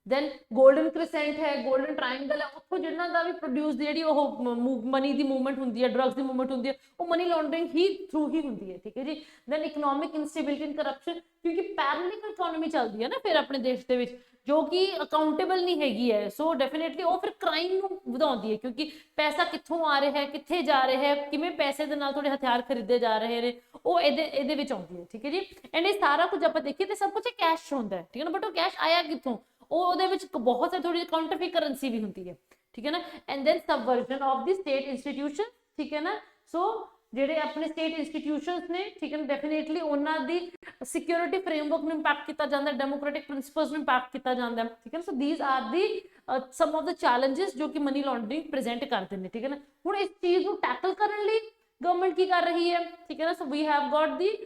then golden crescent है, golden triangle है, ਉੱਥੋਂ ਜਿਹਨਾਂ ਦਾ ਵੀ ਪ੍ਰੋਡਿਊਸ ਜਿਹੜੀ ਉਹ ਮਨੀ ਦੀ ਮੂਵਮੈਂਟ ਹੁੰਦੀ ਹੈ, ਡਰੱਗਸ ਦੀ ਮੂਵਮੈਂਟ ਹੁੰਦੀ ਹੈ, ਉਹ ਮਨੀ ਲਾਂਡਰਿੰਗ ਹੀ ਥਰੂ ਹੀ ਹੁੰਦੀ ਹੈ, ਠੀਕ ਹੈ ਜੀ। then economic instability and corruption, ਕਿਉਂਕਿ ਪੈਰਲਲ ਇਕਨੋਮੀ ਚੱਲਦੀ ਹੈ ਨਾ ਫਿਰ ਆਪਣੇ ਦੇਸ਼ ਦੇ ਵਿੱਚ, ਜੋ ਕਿ ਅਕਾਊਂਟੇਬਲ ਨਹੀਂ ਹੈਗੀ ਹੈ। ਸੋ ਡੈਫੀਨਿਟਲੀ ਉਹ ਫਿਰ ਕ੍ਰਾਈਮ ਨੂੰ ਵਧਾਉਂਦੀ ਹੈ, ਕਿਉਂਕਿ ਪੈਸਾ ਕਿੱਥੋਂ ਆ ਰਿਹਾ ਹੈ, ਕਿੱਥੇ ਜਾ ਰਿਹਾ ਹੈ, ਕਿਵੇਂ ਪੈਸੇ ਦੇ ਨਾਲ ਤੁਹਾਡੇ ਹਥਿਆਰ ਖਰੀਦੇ ਜਾ ਰਹੇ ਨੇ, ਉਹ ਇਹਦੇ ਵਿੱਚ ਆਉਂਦੀ ਹੈ, ਠੀਕ ਹੈ ਜੀ। ਐਂਡ ਇਹ ਸਾਰਾ ਕੁਝ ਆਪਾਂ ਦੇਖੀਏ ਤਾਂ ਸਭ ਕੁਝ ਕੈਸ਼ ਹੁੰਦਾ ਹੈ, ਠੀਕ ਹੈ ਨਾ, ਬਟ ਉਹ ਕੈਸ਼ ਆਇਆ ਕਿੱਥੋਂ, ਉਹਦੇ ਵਿੱਚ ਬਹੁਤ ਸਾਰੀ ਥੋੜੀ ਕਾਊਂਟਰਫੀਟ ਕਰੰਸੀ ਵੀ ਹੁੰਦੀ ਹੈ, ਠੀਕ ਹੈ ਨਾ। And then subversion of the state institution, ਠੀਕ ਹੈ ਨਾ। ਸੋ ਜਿਹੜੇ ਆਪਣੇ ਸਟੇਟ ਇੰਸਟੀਟਿਊਸ਼ਨਸ ਨੇ, ਠੀਕ ਹੈ ਨਾ, ਡੈਫੀਨੇਟਲੀ ਉਹਨਾਂ ਦੀ ਸਿਕਿਉਰਿਟੀ ਫਰੇਮਵਰਕ ਨੂੰ ਇੰਪੈਕਟ ਕੀਤਾ ਜਾਂਦਾ, ਡੈਮੋਕ੍ਰੈਟਿਕ ਪ੍ਰਿੰਸੀਪਲਸ ਨੂੰ ਇੰਪੈਕਟ ਕੀਤਾ ਜਾਂਦਾ, ਠੀਕ ਹੈ ਨਾ। So these are the some of the challenges ਜੋ ਕਿ ਮਨੀ ਲਾਂਡਰਿੰਗ ਪ੍ਰੈਜ਼ੈਂਟ ਕਰਦੇ ਨੇ, ਠੀਕ ਹੈ ਨਾ। ਹੁਣ ਇਸ ਚੀਜ਼ ਨੂੰ ਟੈਕਲ ਕਰਨ ਲਈ ਗਵਰਨਮੈਂਟ ਕੀ ਕਰ ਰਹੀ ਹੈ, ਠੀਕ ਹੈ ਨਾ। So we have got the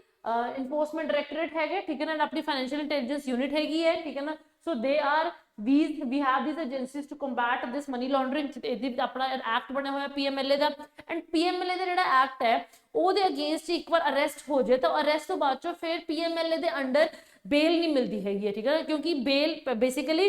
enforcement directorate ਹੈਗੇ, ਠੀਕ ਹੈ ਨਾ, ਆਪਣੀ ਫਾਈਨੈਂਸ਼ੀਅਲ ਇੰਟੈਲੀਜੈਂਸ ਯੂਨਿਟ ਹੈਗੀ ਹੈ, ਠੀਕ ਹੈ ਨਾ। so they are we have these agencies to combat this money laundering, ਇਹਦੀ ਆਪਣਾ ਐਕਟ ਬਣਿਆ ਹੋਇਆ PMLA ਦਾ, ਐਂਡ PMLA ਦਾ ਜਿਹੜਾ ਐਕਟ ਹੈ ਉਹਦੇ ਅਗੇਂਸਟ ਇੱਕ ਵਾਰ ਅਰੈਸਟ ਹੋ ਜਾਏ ਤਾਂ ਅਰੈਸਟ ਤੋਂ ਬਾਅਦ ਚੋਂ ਫਿਰ PMLA ਦੇ ਅੰਡਰ ਬੇਲ ਨਹੀਂ ਮਿਲਦੀ ਹੈਗੀ ਹੈ, ਠੀਕ ਹੈ ਨਾ, ਕਿਉਂਕਿ bail basically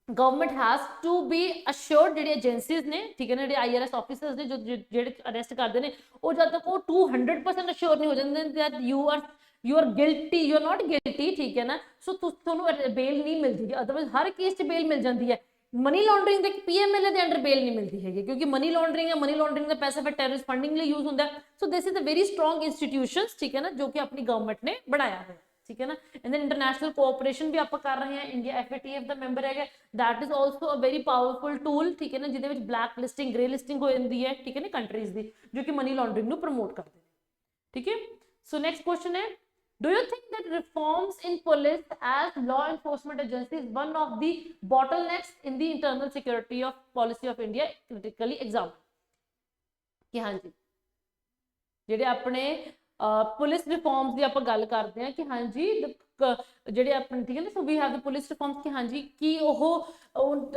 government has to be assured, ਜਿਹੜੀ ਏਜੰਸੀਜ਼ ਨੇ, ਠੀਕ ਹੈ ਨਾ, ਜਿਹੜੇ IRS ਆਫੀਸਰਸ ਨੇ, ਜਿਹੜੇ ਅਰੈਸਟ ਕਰਦੇ ਨੇ, ਉਹ ਜਦ ਤੱਕ ਉਹ 200% ਅਸ਼ੋਰ ਨਹੀਂ ਹੋ ਜਾਂਦੇ that you are guilty, you are not guilty, ਠੀਕ ਹੈ ਨਾ। ਸੋ ਤੁਹਾਨੂੰ ਬੇਲ ਨਹੀਂ ਮਿਲਦੀ, ਅਦਰਵਾਈਜ਼ ਹਰ ਕੇਸ 'ਚ ਬੇਲ ਮਿਲ ਜਾਂਦੀ ਹੈ। ਮਨੀ ਲਾਂਡਰਿੰਗ ਦੇ PMLA ਦੇ ਅੰਡਰ ਬੇਲ ਨਹੀਂ ਮਿਲਦੀ ਹੈਗੀ, ਕਿਉਂਕਿ ਮਨੀ ਲਾਂਡਰਿੰਗ ਹੈ, ਮਨੀ ਲਾਂਡਰਿੰਗ ਦਾ ਪੈਸਾ ਫਿਰ ਟੈਰਰਿਸਟ ਫੰਡਿੰਗ ਲਈ ਯੂਜ਼ ਹੁੰਦਾ। So this is a very strong institutions, ਠੀਕ ਹੈ ਨਾ, ਜੋ ਕਿ ਆਪਣੀ ਗਵਰਨਮੈਂਟ ਨੇ ਬਣਾਇਆ ਹੋਇਆ, ठीक है ना। एंड देन इंटरनेशनल कोऑपरेशन भी आप कर रहे हैं, इंडिया FATF का मैंबर है, that is also a very powerful tool, ठीक है ना, जिहदे विच ब्लैक लिस्टिंग ग्रे लिस्टिंग हो जाती है, ठीक है ना, कंट्रीज दी जो कि मनी लॉन्ड्रिंग नू प्रमोट करते हैं, ठीक है। सो नेक्स्ट क्वेश्चन है, do you think that reforms in police as law enforcement agency is one of the bottlenecks in the internal security of policy of India, critically examined? कि हाँ जी ਜਿਹੜੇ ਆਪਣੇ पुलिस रिफॉर्म्स की आप गल करते हैं कि हाँ जी ਜਿਹੜੇ ਆਪਣੇ ਠੀਕ ਹੈ ਨਾ, so we have the police reforms ਕਿ ਹਾਂਜੀ ਕਿ ਉਹ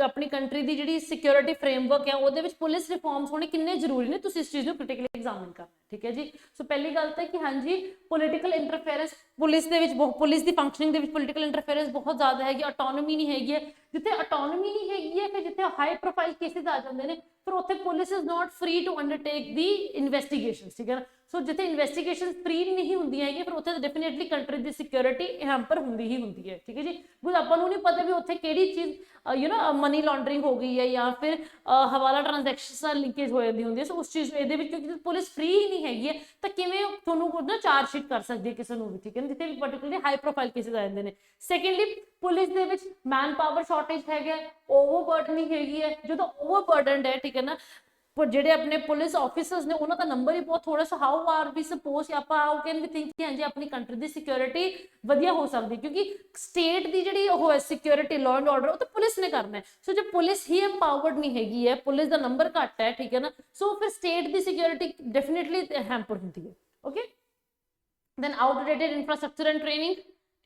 ਆਪਣੀ ਕੰਟਰੀ ਦੀ ਜਿਹੜੀ ਸਿਕਿਉਰਿਟੀ ਫਰੇਮਵਰਕ ਹੈ ਉਹਦੇ ਵਿੱਚ ਪੁਲਿਸ ਰਿਫਾਰਮਸ ਹੋਣੇ ਕਿੰਨੇ ਜ਼ਰੂਰੀ ਨੇ, ਤੁਸੀਂ ਇਸ ਚੀਜ਼ ਨੂੰ ਕ੍ਰਿਟੀਕਲੀ ਐਗਜ਼ਾਮਿਨ ਕਰਨਾ, ਠੀਕ ਹੈ ਜੀ। ਸੋ ਪਹਿਲੀ ਗੱਲ ਤਾਂ ਕਿ ਹਾਂਜੀ ਪੋਲੀਟੀਕਲ ਇੰਟਰਫੇਰੈਂਸ ਪੁਲਿਸ ਦੇ ਵਿੱਚ ਪੁਲਿਸ ਦੀ ਫੰਕਸ਼ਨਿੰਗ ਦੇ ਵਿੱਚ ਪੋਲੀਟੀਕਲ ਇੰਟਰਫੇਰੈਂਸ ਬਹੁਤ ਜ਼ਿਆਦਾ ਹੈਗੀ, ਆਟੋਨੋਮੀ ਨਹੀਂ ਹੈਗੀ ਹੈ। ਜਿੱਥੇ ਆਟੋਨੋਮੀ ਨਹੀਂ ਹੈਗੀ ਹੈ, ਫਿਰ ਜਿੱਥੇ ਹਾਈ ਪ੍ਰੋਫਾਈਲ ਕੇਸਿਸ ਆ ਜਾਂਦੇ ਨੇ, ਫਿਰ ਉੱਥੇ police is not free to undertake the investigation, ਠੀਕ ਹੈ ਨਾ। ਸੋ ਜਿੱਥੇ ਇਨਵੈਸਟੀਗੇਸ਼ਨ ਫ੍ਰੀ ਨਹੀਂ ਹੁੰਦੀਆਂ ਹੈਗੀਆਂ, ਫਿਰ ਉੱਥੇ ਡੈਫੀਨੇਟਲੀ ਕੰਟਰੀ ਦੀ ਸਿਕਿਉਰਿਟੀ ਹੈਂਪਰ ਹੁੰਦੀ ਹੀ ਹੁੰਦੀ ਹੈ, ਠੀਕ ਹੈ ਜੀ। ਬਿਕੋਜ਼ ਆਪਾਂ ਨੂੰ ਨਹੀਂ ਪਤਾ ਵੀ ਉੱਥੇ ਕਿਹੜੀ ਚੀਜ਼ ਮਨੀ ਲਾਂਡਰਿੰਗ ਹੋ ਗਈ ਹੈ ਜਾਂ ਫਿਰ ਹਵਾਲਾ ਟ੍ਰਾਂਜੈਕਸ਼ਨਸ ਨਾਲ ਲਿੰਕੇਜ ਹੋ ਜਾਂਦੀ ਹੁੰਦੀ ਹੈ। ਸੋ ਉਸ ਚੀਜ਼ ਇਹਦੇ ਵਿੱਚ ਕਿਉਂਕਿ ਪੁਲਿਸ ਫ੍ਰੀ ਹੀ ਨਹੀਂ ਹੈਗੀ ਹੈ, ਤਾਂ ਕਿਵੇਂ ਤੁਹਾਨੂੰ ਨਾ ਚਾਰਜ ਸ਼ੀਟ ਕਰ ਸਕਦੀ ਹੈ ਕਿਸੇ ਨੂੰ ਵੀ, ਠੀਕ ਹੈ ਨਾ, ਜਿੱਥੇ ਵੀ ਪਰਟੀਕੁਲਰਲੀ ਹਾਈ ਪ੍ਰੋਫਾਈਲ ਕੇਸਿਸ ਆ ਜਾਂਦੇ ਨੇ। ਸੈਕੰਡਲੀ ਪੁਲਿਸ ਦੇ ਵਿੱਚ ਮੈਨ ਪਾਵਰ ਸ਼ਾਰਟੇਜ ਹੈਗਾ, ਓਵਰਬਰਡਨਿੰਗ ਹੈਗੀ ਹੈ। ਜਦੋਂ ਓਵਰਬਰਡਨਡ ਹੈ, ਠੀਕ ਹੈ ਨਾ, ਪਰ ਜਿਹੜੇ ਆਪਣੇ ਪੁਲਿਸ ਆਫੀਸਰਸ ਨੇ ਉਹਨਾਂ ਦਾ ਨੰਬਰ ਹੀ ਬਹੁਤ ਥੋੜਾ ਸਾ, ਹਾਊ ਆਰ ਵੀ ਸਪੋਜ਼ ਆਪਾਂ ਹਾਊ ਕੈਨ ਵੀ ਥਿੰਕ ਕਿ ਹਾਂਜੀ ਆਪਣੀ ਕੰਟਰੀ ਦੀ ਸਿਕਿਉਰਿਟੀ ਵਧੀਆ ਹੋ ਸਕਦੀ, ਕਿਉਂਕਿ ਸਟੇਟ ਦੀ ਜਿਹੜੀ ਉਹ ਹੈ ਸਿਕਿਉਰਿਟੀ ਲਾਅ ਐਂਡ ਆਰਡਰ ਉਹ ਤਾਂ ਪੁਲਿਸ ਨੇ ਕਰਨਾ ਹੈ। ਸੋ ਜੇ ਪੁਲਿਸ ਹੀ ਐਮਪਾਵਰਡ ਨਹੀਂ ਹੈਗੀ ਹੈ, ਪੁਲਿਸ ਦਾ ਨੰਬਰ ਘੱਟ ਹੈ, ਠੀਕ ਹੈ ਨਾ, ਸੋ ਫਿਰ ਸਟੇਟ ਦੀ ਸਿਕਿਉਰਿਟੀ ਡੈਫੀਨੇਟਲੀ ਹੈਂਪਰ ਹੁੰਦੀ ਹੈ। Okay, then outdated infrastructure and training,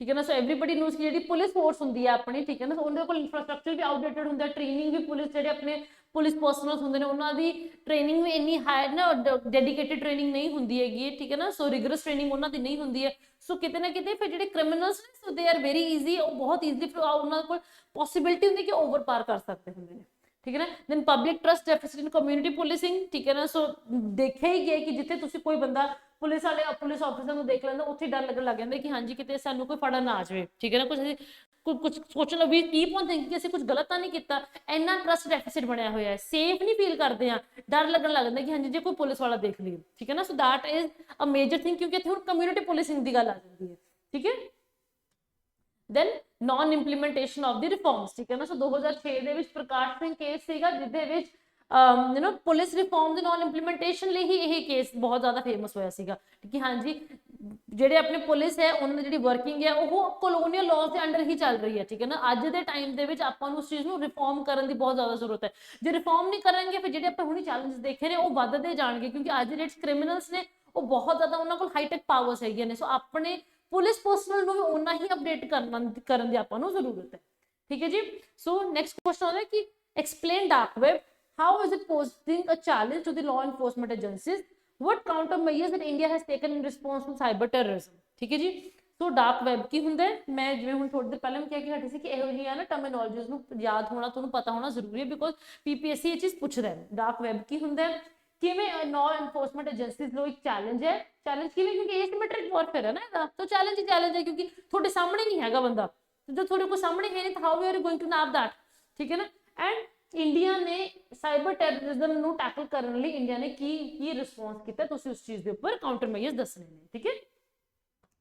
ਠੀਕ ਹੈ ਨਾ। ਸੋ ਐਵਰੀਬਡੀ ਨੋਜ਼ ਕਿ ਜਿਹੜੀ ਪੁਲਿਸ ਫੋਰਸ ਹੁੰਦੀ ਹੈ ਆਪਣੀ, ਠੀਕ ਹੈ ਨਾ, ਉਹਦੇ ਕੋਲ ਇਨਫਰਾਸਟ੍ਰਕਚਰ ਵੀ ਆਊਟਡੇਟਡ ਹੁੰਦਾ, ਟ੍ਰੇਨਿੰਗ ਵੀ ਪੁਲਿਸ ਜਿਹੜੇ ਆਪਣੇ ਪੁਲਿਸ ਪਰਸਨਲਸ ਹੁੰਦੇ ਨੇ ਉਹਨਾਂ ਦੀ ਟ੍ਰੇਨਿੰਗ ਵੀ ਇੰਨੀ ਹਾਈ ਨਾ ਡੈਡੀਕੇਟਿਡ ਟ੍ਰੇਨਿੰਗ ਨਹੀਂ ਹੁੰਦੀ ਹੈਗੀ, ਠੀਕ ਹੈ ਨਾ। ਸੋ ਰਿਗਰਸ ਟ੍ਰੇਨਿੰਗ ਉਹਨਾਂ ਦੀ ਨਹੀਂ ਹੁੰਦੀ ਹੈ। ਸੋ ਕਿਤੇ ਨਾ ਕਿਤੇ ਫਿਰ ਜਿਹੜੇ ਕ੍ਰਿਮੀਨਲਸ ਨੇ, ਸੋ ਦੇ ਆਰ ਵੈਰੀ ਈਜ਼ੀ, ਉਹ ਬਹੁਤ ਈਜ਼ਲੀ ਉਹਨਾਂ ਕੋਲ ਪੋਸੀਬਿਲਿਟੀ ਹੁੰਦੀ ਕਿ ਓਵਰ ਪਾਰ ਕਰ ਸਕਦੇ ਹੁੰਦੇ ਨੇ, ਠੀਕ ਹੈ ਨਾ। ਦੈਨ ਪਬਲਿਕ ਟਰਸਟ ਡੈਫਿਸਿਟ ਇਨ ਕਮਿਊਨਿਟੀ ਪੁਲਿਸਿੰਗ, ਠੀਕ ਹੈ ਨਾ। ਸੋ ਦੇਖਿਆ ਹੀ ਗਿਆ ਕਿ ਜਿੱਥੇ ਤੁਸੀਂ ਕੋਈ ਬੰਦਾ ਪੁਲਿਸ ਵਾਲੇ ਪੁਲਿਸ ਆਫਿਸਰ ਨੂੰ ਦੇਖ ਲੈਂਦਾ, ਉੱਥੇ ਡਰ ਲੱਗਣ ਲੱਗ ਜਾਂਦਾ ਕਿ ਹਾਂਜੀ ਕਿਤੇ ਸਾਨੂੰ ਕੋਈ ਫੜਨ ਨਾ ਆ ਜਾਵੇ, ਠੀਕ ਹੈ ਨਾ। ਕੁਝ ਸੋਚਣ ਵੀ ਕੀਪ ਔਨ ਥਿੰਕਿੰਗ ਕਿ ਅਸੀਂ ਕੁਝ ਗਲਤ ਤਾਂ ਨਹੀਂ ਕੀਤਾ, ਇੰਨਾ ਟਰਸਟ ਡੈਫਿਸਿਟ ਬਣਿਆ ਹੋਇਆ ਹੈ, ਸੇਫ ਨਹੀਂ ਫੀਲ ਕਰਦੇ ਆ, ਡਰ ਲੱਗਣ ਲੱਗ ਜਾਂਦਾ ਕਿ ਹਾਂਜੀ ਜੇ ਕੋਈ ਪੁਲਿਸ ਵਾਲਾ ਦੇਖ ਲਈਏ, ਠੀਕ ਹੈ ਨਾ। So that is a major thing, ਕਿਉਂਕਿ ਇੱਥੇ ਹੁਣ ਕਮਿਊਨਿਟੀ ਪੁਲਿਸਿੰਗ ਦੀ ਗੱਲ ਆ ਜਾਂਦੀ ਹੈ, ਠੀਕ ਹੈ। Then non implementation of the reforms, ਠੀਕ ਹੈ ਨਾ। ਸੋ 2006 ਦੇ ਵਿੱਚ ਪ੍ਰਕਾਸ਼ ਸਿੰਘ ਕੇਸ ਸੀਗਾ, ਜਿਹਦੇ ਵਿੱਚ ਪੁਲਿਸ ਰਿਫਾਰਮ ਦੇ ਨॉन ਇੰਪਲੀਮੈਂਟੇਸ਼ਨ ਲਈ ਹੀ ਇਹ ਕੇਸ ਬਹੁਤ ਜ਼ਿਆਦਾ ਫੇਮਸ ਹੋਇਆ ਸੀਗਾ, ਕਿ ਹਾਂਜੀ ਜਿਹੜੇ ਆਪਣੇ ਪੁਲਿਸ ਹੈ ਉਹਨਾਂ ਦੀ ਜਿਹੜੀ ਵਰਕਿੰਗ ਹੈ ਉਹ ਕਲੋਨੀਅਲ ਲਾਜ਼ ਦੇ ਅੰਡਰ ਹੀ ਚੱਲ ਰਹੀ ਹੈ, ਠੀਕ ਹੈ ਨਾ। ਅੱਜ ਦੇ ਟਾਈਮ ਦੇ ਵਿੱਚ ਆਪਾਂ ਨੂੰ ਉਸ ਚੀਜ਼ ਨੂੰ ਰਿਫਾਰਮ ਕਰਨ ਦੀ ਬਹੁਤ ਜ਼ਿਆਦਾ ਜ਼ਰੂਰਤ ਹੈ। ਜੇ ਰਿਫਾਰਮ ਨਹੀਂ ਕਰਾਂਗੇ ਫਿਰ ਜਿਹੜੇ ਆਪਾਂ ਹੁਣੀ ਚੈਲੰਜਸ ਦੇਖੇ ਨੇ ਉਹ ਵੱਧਦੇ ਜਾਣਗੇ, ਕਿਉਂਕਿ ਅੱਜ ਜਿਹੜੇ ਕ੍ਰਿਮੀਨਲਸ ਨੇ ਉਹ ਬਹੁਤ ਜ਼ਿਆਦਾ ਉਹਨਾਂ ਕੋਲ ਹਾਈਟੈਕ ਪਾਵਰਸ ਹੈਗੀਆਂ ਨੇ। ਸੋ ਆਪਣੇ ਪੁਲਿਸ ਪਰਸਨਲ ਨੂੰ ਵੀ ਉਹਨਾਂ ਹੀ ਅਪਡੇਟ ਕਰਨ ਦੀ ਆਪਾਂ ਨੂੰ ਜ਼ਰੂਰਤ ਹੈ, ਠੀਕ ਹੈ ਜੀ। ਸੋ ਨੈਕਸਟ ਕੁਐਸਚਨ ਆਉਂਦਾ ਕਿ explain dark web, how is it posing a challenge to the law enforcement agencies, what countermeasures that India has taken in response to cyber terrorism, ਠੀਕ ਹੈ ਜੀ। ਸੋ ਡਾਰਕ ਵੈਬ ਕੀ ਹੁੰਦਾ ਹੈ, ਮੈਂ ਜਿਵੇਂ ਹੁਣ ਥੋੜੀ ਦੇਰ ਪਹਿਲਾਂ ਵੀ ਕਿਹਾ ਕਿ ਹਟੀ ਸੀ ਕਿ ਇਹੋ ਜਿਹੀਆਂ ਨਾ ਟਰਮੀਨੋਲੋਜੀਜ਼ ਨੂੰ ਯਾਦ ਹੋਣਾ ਤੁਹਾਨੂੰ ਪਤਾ ਹੋਣਾ ਜ਼ਰੂਰੀ ਹੈ, ਬਿਕੋਜ਼ ਪੀਪੀਐਸਸੀ ਇਹ ਚੀਜ਼ ਪੁੱਛਦਾ ਹੈ। ਡਾਰਕ ਵੈਬ ਕੀ ਹੁੰਦਾ ਹੈ, ਕਿਵੇਂ ਲਾਅ ਐਨਫੋਰਸਮੈਂਟ ਏਜੰਸੀਜ਼ ਨੂੰ ਇੱਕ ਚੈਲੰਜ ਹੈ, ਚੈਲੰਜ ਕਿਵੇਂ, ਕਿਉਂਕਿ ਏਸਿਮੈਟ੍ਰਿਕ ਵਾਰਫੇਅਰ ਹੈ ਨਾ ਇਹਦਾ, ਤਾਂ ਚੈਲੰਜ ਹੀ ਚੈਲੰਜ ਹੈ, ਕਿਉਂਕਿ ਤੁਹਾਡੇ ਸਾਹਮਣੇ ਨਹੀਂ ਹੈਗਾ ਬੰਦਾ, ਜਦੋਂ ਤੁਹਾਡੇ ਕੋਲ ਸਾਹਮਣੇ ਹੈ ਨਹੀਂ ਤਾਂ how are you going to nap that, ਠੀਕ ਹੈ ਨਾ। ਐਂਡ ਇੰਡੀਆ ਨੇ ਸਾਈਬਰ ਟੈਰਰਿਜ਼ਮ ਨੂੰ ਟੈਕਲ ਕਰਨ ਲਈ ਇੰਡੀਆ ਨੇ ਕੀ ਰਿਸਪੌਂਸ ਕੀਤਾ, ਤੁਸੀਂ ਉਸ ਚੀਜ਼ ਦੇ ਉੱਪਰ ਕਾਊਂਟਰ ਮੇਜਰਸ ਦੱਸਣੇ ਨੇ, ਠੀਕ ਹੈ।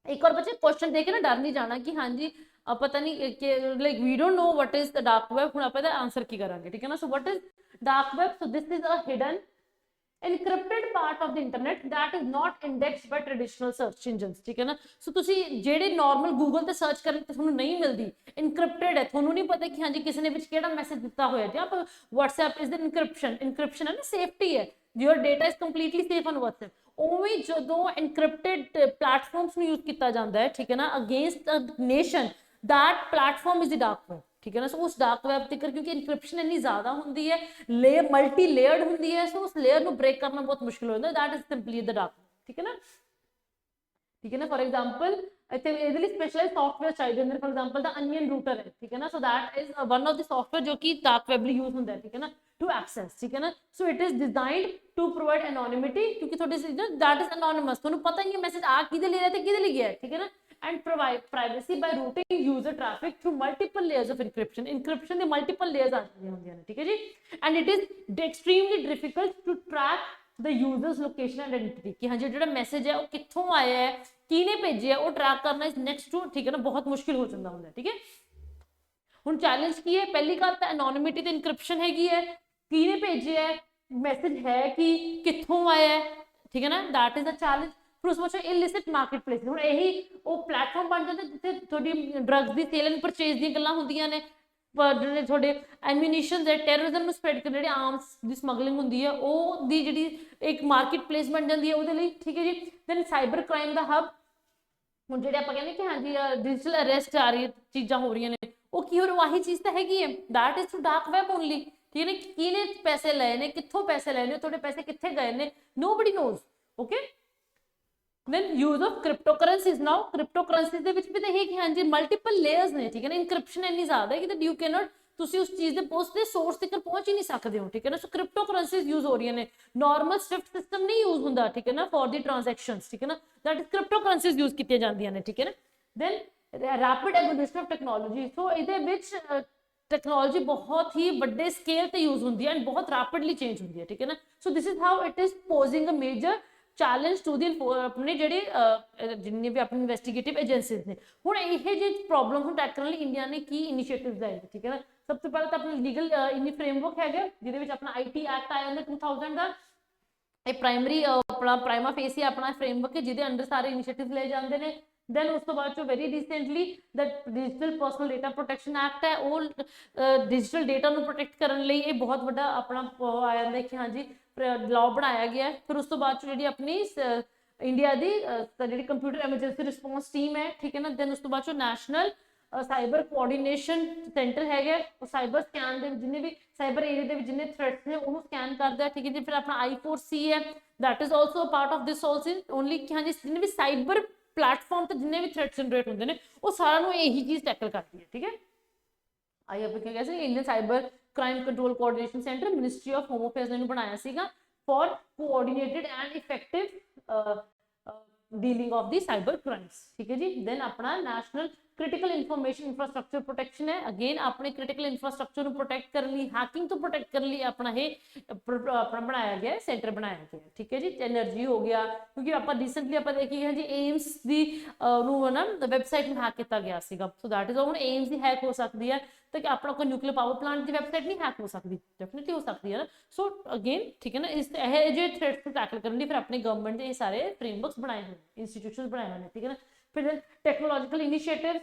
ਇੱਕ ਵਾਰ ਬੱਚੇ ਕੁਐਸਚਨ ਦੇਖ ਕੇ ਨਾ ਡਰ ਨਹੀਂ ਜਾਣਾ ਕਿ ਹਾਂਜੀ ਪਤਾ ਨਹੀਂ ਕਿ like we don't know what is the dark web, ਹੁਣ ਆਪਾਂ ਇਹਦਾ ਆਨਸਰ ਕੀ ਕਰਾਂਗੇ, ਠੀਕ ਹੈ ਨਾ। So what is dark web, so this is a hidden encrypted part of the internet that is not indexed by traditional search engines, ਠੀਕ ਹੈ ਨਾ। ਸੋ ਤੁਸੀਂ ਜਿਹੜੇ ਨਾਰਮਲ ਗੂਗਲ ਤੇ ਸਰਚ ਕਰਨ ਤੇ ਤੁਹਾਨੂੰ ਨਹੀਂ ਮਿਲਦੀ, ਇਨਕ੍ਰਿਪਟਡ ਹੈ, ਤੁਹਾਨੂੰ ਨਹੀਂ ਪਤਾ ਕਿ ਹਾਂਜੀ ਕਿਸੇ ਨੇ ਵਿੱਚ ਕਿਹੜਾ ਮੈਸੇਜ ਦਿੱਤਾ ਹੋਇਆ, ਜਾਂ ਆਪਾਂ WhatsApp is the encryption ਹੈ ਨਾ, ਸੇਫਟੀ ਹੈ, your data is completely safe on WhatsApp। ਉਵੇਂ ਜਦੋਂ ਇਨਕ੍ਰਿਪਟਡ ਪਲੇਟਫਾਰਮਸ ਨੂੰ ਯੂਜ਼ ਕੀਤਾ ਜਾਂਦਾ ਹੈ, ਠੀਕ ਹੈ ਨਾ, against a nation, that platform is the dark web, ਠੀਕ ਹੈ ਨਾ। ਸੋ ਉਸ ਡਾਰਕ ਵੈਬ ਤੇ ਕਿਉਂਕਿ ਇਨਕ੍ਰਿਪਸ਼ਨ ਇੰਨੀ ਜ਼ਿਆਦਾ ਹੁੰਦੀ ਹੈ, ਮਲਟੀ ਲੇਅਰਡ ਹੁੰਦੀ ਹੈ, ਸੋ ਉਸ ਲੇਅਰ ਨੂੰ ਬ੍ਰੇਕ ਕਰਨਾ ਬਹੁਤ ਮੁਸ਼ਕਿਲ ਹੋ ਜਾਂਦਾ, that is simply the dark, ਠੀਕ ਹੈ ਨਾ, ਠੀਕ ਹੈ ਨਾ। ਫॉर एग्जांपल ਇੱਥੇ ਇਹਦੇ ਲਈ ਸਪੈਸ਼ਲਾਈਜ਼ਡ ਸੌਫਟਵੇਅਰ ਚਾਹੀਦੇ ਹੁੰਦੇ, for example the onion router ਹੈ, ਠੀਕ ਹੈ ਨਾ। So that is one of the software ਜੋ ਕਿ ਡਾਰਕ ਵੈਬ ਲਈ ਯੂਜ਼ ਹੁੰਦਾ ਹੈ, ਠੀਕ ਹੈ ਨਾ, ਟੂ ਐਕਸੈਸ, ਠੀਕ ਹੈ ਨਾ। So it is designed to provide anonymity, ਕਿਉਂਕਿ ਤੁਹਾਡੇ ਦੈਟ ਇਜ਼ ਐਨੋਨਿਮਸ, ਤੁਹਾਨੂੰ ਪਤਾ ਹੀ ਹੈ ਮੈਸੇਜ ਆ ਕਿਹਦੇ ਲਈ ਹੈ ਤੇ ਕਿਹਦੇ ਲਈ ਗਿਆ, ਠੀਕ ਹੈ ਨਾ। and provide privacy by routing user traffic through multiple layers of encryption, encryption ਦੇ multiple layers ਆ ਜਾਂਦੀਆਂ ਹੁੰਦੀਆਂ ਨੇ, ਠੀਕ ਹੈ ਜੀ। and it is extremely difficult to track the user's location and identity, ਕਿ ਹਾਂਜੀ ਜਿਹੜਾ ਮੈਸੇਜ ਹੈ ਉਹ ਕਿੱਥੋਂ ਆਇਆ ਹੈ, ਕਿਹਨੇ ਭੇਜਿਆ, ਉਹ ਟਰੈਕ ਕਰਨਾ ਇਸ ਨੈਕਸਟ ਟੂ, ਠੀਕ ਹੈ ਨਾ, ਬਹੁਤ ਮੁਸ਼ਕਿਲ ਹੋ ਜਾਂਦਾ ਹੁੰਦਾ, ਠੀਕ ਹੈ। ਹੁਣ ਚੈਲੰਜ ਕੀ ਹੈ, ਪਹਿਲੀ ਗੱਲ ਤਾਂ ਐਨੋਨਿਮਿਟੀ ਤੇ ਇਨਕ੍ਰਿਪਸ਼ਨ ਹੈਗੀ ਹੈ, ਕਿਹਨੇ ਭੇਜਿਆ ਹੈ, ਮੈਸੇਜ ਹੈ ਕਿ ਕਿੱਥੋਂ ਆਇਆ ਹੈ, ਠੀਕ ਹੈ ਨਾ, ਦੈਟ ਇਜ਼ ਅ ਚੈਲੰਜ। ਫਿਰ ਉਸ ਵਿੱਚ ਇਲਿਸਿਟ ਮਾਰਕੀਟ ਪਲੇਸ, ਹੁਣ ਇਹੀ ਉਹ ਪਲੇਟਫਾਰਮ ਬਣ ਜਾਂਦਾ ਜਿੱਥੇ ਤੁਹਾਡੀ drugs the sale and purchase ਦੀਆਂ ਗੱਲਾਂ ਹੁੰਦੀਆਂ ਨੇ, ਜਿਹੜੇ ਤੁਹਾਡੇ ਐਮਿਊਨੀਸ਼ਨ ਹੈ, ਟੈਰਰਿਜ਼ਮ ਨੂੰ ਸਪਰੈਡ ਕਰਨ, ਜਿਹੜੇ ਆਰਮਸ ਦੀ ਸਮਗਲਿੰਗ ਹੁੰਦੀ ਹੈ ਉਹ ਦੀ ਜਿਹੜੀ ਇੱਕ ਮਾਰਕੀਟ ਪਲੇਸ ਬਣ ਜਾਂਦੀ ਹੈ ਉਹਦੇ ਲਈ, ਠੀਕ ਹੈ ਜੀ। ਦੈਨ ਸਾਈਬਰ ਕ੍ਰਾਈਮ ਦਾ ਹਬ, ਹੁਣ ਜਿਹੜੇ ਆਪਾਂ ਕਹਿੰਦੇ ਕਿ ਹਾਂਜੀ ਡਿਜੀਟਲ ਅਰੈਸਟ ਆ ਰਹੀ ਹੈ, ਚੀਜ਼ਾਂ ਹੋ ਰਹੀਆਂ ਨੇ, ਉਹ ਕੀ ਹੋ ਰਿਹਾ, ਆਹੀ ਚੀਜ਼ ਤਾਂ ਹੈਗੀ ਹੈ, that is through dark web only. ਠੀਕ ਹੈ, ਕਿਹਨੇ ਪੈਸੇ ਲਏ ਨੇ, ਕਿੱਥੋਂ ਪੈਸੇ ਲਏ ਨੇ, ਤੁਹਾਡੇ ਪੈਸੇ ਕਿੱਥੇ ਗਏ ਨੇ, nobody knows. Okay, then use of cryptocurrencies। now cryptocurrencies ਦੇ ਵਿੱਚ ਵੀ ਤਾਂ ਇਹ ਕਿ ਹਾਂਜੀ ਮਲਟੀਪਲ ਲੇਅਰਸ ਨੇ, ਠੀਕ ਹੈ ਨਾ, ਇਨਕ੍ਰਿਪਸ਼ਨ ਇੰਨੀ ਜ਼ਿਆਦਾ ਹੈ ਕਿ that you cannot, ਤੁਸੀਂ ਉਸ ਚੀਜ਼ ਦੇ ਪੋਸਟ ਦੇ ਸੋਰਸ ਤੱਕ ਪਹੁੰਚ ਹੀ ਨਹੀਂ ਸਕਦੇ ਹੋ, ਠੀਕ ਹੈ ਨਾ। ਸੋ ਕ੍ਰਿਪਟੋਕਰੰਸੀਜ਼ ਯੂਜ਼ ਹੋ ਰਹੀਆਂ ਨੇ, ਨਾਰਮਲ ਸਵਿਫਟ ਸਿਸਟਮ ਨਹੀਂ ਯੂਜ਼ ਹੁੰਦਾ, ਠੀਕ ਹੈ ਨਾ, ਫॉर ਦੀ ਟ੍ਰਾਂਜੈਕਸ਼ਨਸ, ਠੀਕ ਹੈ ਨਾ, ਦੈਟ ਇਜ਼ ਕ੍ਰਿਪਟੋਕਰੰਸੀਜ਼ ਯੂਜ਼ ਕੀਤੀਆਂ ਜਾਂਦੀਆਂ ਨੇ, ਠੀਕ ਹੈ ਨਾ। then rapid evolution of technology. So ਇਹਦੇ ਵਿੱਚ ਟੈਕਨੋਲੋਜੀ ਬਹੁਤ ਹੀ ਵੱਡੇ ਸਕੇਲ ਤੇ ਯੂਜ਼ ਹੁੰਦੀ ਹੈ ਐਂਡ ਬਹੁਤ ਰੈਪਿਡਲੀ ਚੇਂਜ ਹੁੰਦੀ ਹੈ, ਠੀਕ ਹੈ ਨਾ। So this is how it is posing a major challenge to the ਆਪਣੇ ਜਿਹੜੇ ਜਿੰਨੇ ਵੀ ਆਪਣੇ ਇਨਵੈਸਟੀਗੇਟਿਵ ਏਜੰਸੀਜ਼ ਨੇ। ਹੁਣ ਇਹ ਜਿਹੀ ਪ੍ਰੋਬਲਮ ਨੂੰ ਟੈਕਲ ਲਈ ਇੰਡੀਆ ਨੇ ਕੀ ਇਨੀਸ਼ੀਏਟਿਵਸ ਲਏ, ਠੀਕ ਹੈ ਨਾ। ਸਭ ਤੋਂ ਪਹਿਲਾਂ ਤਾਂ ਆਪਣਾ ਲੀਗਲ ਇਨੀ ਫਰੇਮਵਰਕ ਹੈਗਾ, ਜਿਹਦੇ ਵਿੱਚ ਆਪਣਾ ਆਈਟੀ ਐਕਟ ਆਇਆ ਹੁੰਦਾ 2000 ਦਾ, ਇਹ ਪ੍ਰਾਇਮਰੀ ਆਪਣਾ ਪ੍ਰਾਈਮਾ ਫੇਸੀ ਆਪਣਾ ਫਰੇਮਵਰਕ ਹੈ ਜਿਹਦੇ ਅੰਡਰ ਸਾਰੇ ਇਨੀਸ਼ੀਏਟਿਵ ਲਏ ਜਾਂਦੇ ਨੇ। then ਉਸ ਤੋਂ ਬਾਅਦ ਚੋਂ ਵੈਰੀ ਰੀਸੈਂਟਲੀ ਦਾ digital personal data protection act ਹੈ, ਉਹ ਡਿਜੀਟਲ ਡੇਟਾ ਨੂੰ ਪ੍ਰੋਟੈਕਟ ਕਰਨ ਲਈ ਇਹ ਬਹੁਤ ਵੱਡਾ ਆਪਣਾ ਆ ਜਾਂਦਾ ਕਿ ਹਾਂਜੀ ਲਾਅ ਬਣਾਇਆ ਗਿਆ। ਫਿਰ ਉਸ ਤੋਂ ਬਾਅਦ ਚ ਜਿਹੜੀ ਆਪਣੀ ਇੰਡੀਆ ਦੀ ਜਿਹੜੀ ਕੰਪਿਊਟਰ ਐਮਰਜੈਂਸੀ ਰਿਸਪੌਂਸ ਟੀਮ ਹੈ, ਠੀਕ ਹੈ ਨਾ। then ਉਸ ਤੋਂ ਬਾਅਦ ਚੋਂ ਨੈਸ਼ਨਲ ਸਾਈਬਰ ਕੋਆਰਡੀਨੇਸ਼ਨ ਸੈਂਟਰ ਹੈਗਾ, ਉਹ ਸਾਈਬਰ ਸਕੈਨ ਦੇ ਜਿੰਨੇ ਵੀ ਸਾਈਬਰ ਏਰੀਆ ਦੇ ਵਿੱਚ ਜਿੰਨੇ ਥ੍ਰੈਟਸ ਨੇ ਉਹਨੂੰ ਸਕੈਨ ਕਰਦਾ, ਠੀਕ ਹੈ ਜੀ। ਫਿਰ ਆਪਣਾ I4C ਹੈ, that is also a part of this also only ਕਿ ਹਾਂਜੀ ਜਿੰਨੇ ਵੀ ਸਾਈਬਰ ਪਲੇਟਫਾਰਮ ਤੇ ਜਿੰਨੇ ਵੀ ਥ੍ਰੈਟ ਜਨਰੇਟ ਹੁੰਦੇ ਨੇ ਉਹ ਸਾਰਿਆਂ ਨੂੰ ਇਹੀ ਚੀਜ਼ ਟੈਕਲ ਕਰਦੀ ਹੈ, ਠੀਕ ਹੈ। ਆਈ ਆਪਾਂ ਕੀ ਕਹਿੰਦੇ Indian cyber crime control coordination centre ministry of home affairs ਨੇ ਇਹਨੂੰ ਬਣਾਇਆ ਸੀਗਾ for coordinated and effective dealing of the cyber crimes, ਠੀਕ ਹੈ ਜੀ। ਦੈਨ ਆਪਣਾ national critical information infrastructure protection है, अगेन अपने क्रिटिकल इंफ्रास्ट्रक्चर को प्रोटेक्ट करने लिए, हैकिंग तो प्रोटेक्ट करने लिए अपना ये अपना बनाया गया है, सेंटर बनाया गया है, ठीक है जी। एनर्जी हो गया, क्योंकि आप रिसेंटली आप देखिए जी एम्स की ना वैबसाइट में हैक किया गया सीगा, सो दैट इज हुण एम्स की हैक हो सकती है, तो अपना कोई न्यूक्लियर पावर प्लांट की वैबसाइट नहीं हैक हो सकती, डेफिनेटली हो सकती है ना। सो अगेन ठीक है ना, इस जो थ्रेट्स को टैकल करने लिए फिर अपने गवर्नमेंट ने ये सारे फ्रेमवर्क्स बनाए हुए, इंस्टीट्यूशंस बनाए हुए, ठीक है ना। फिर technological initiative,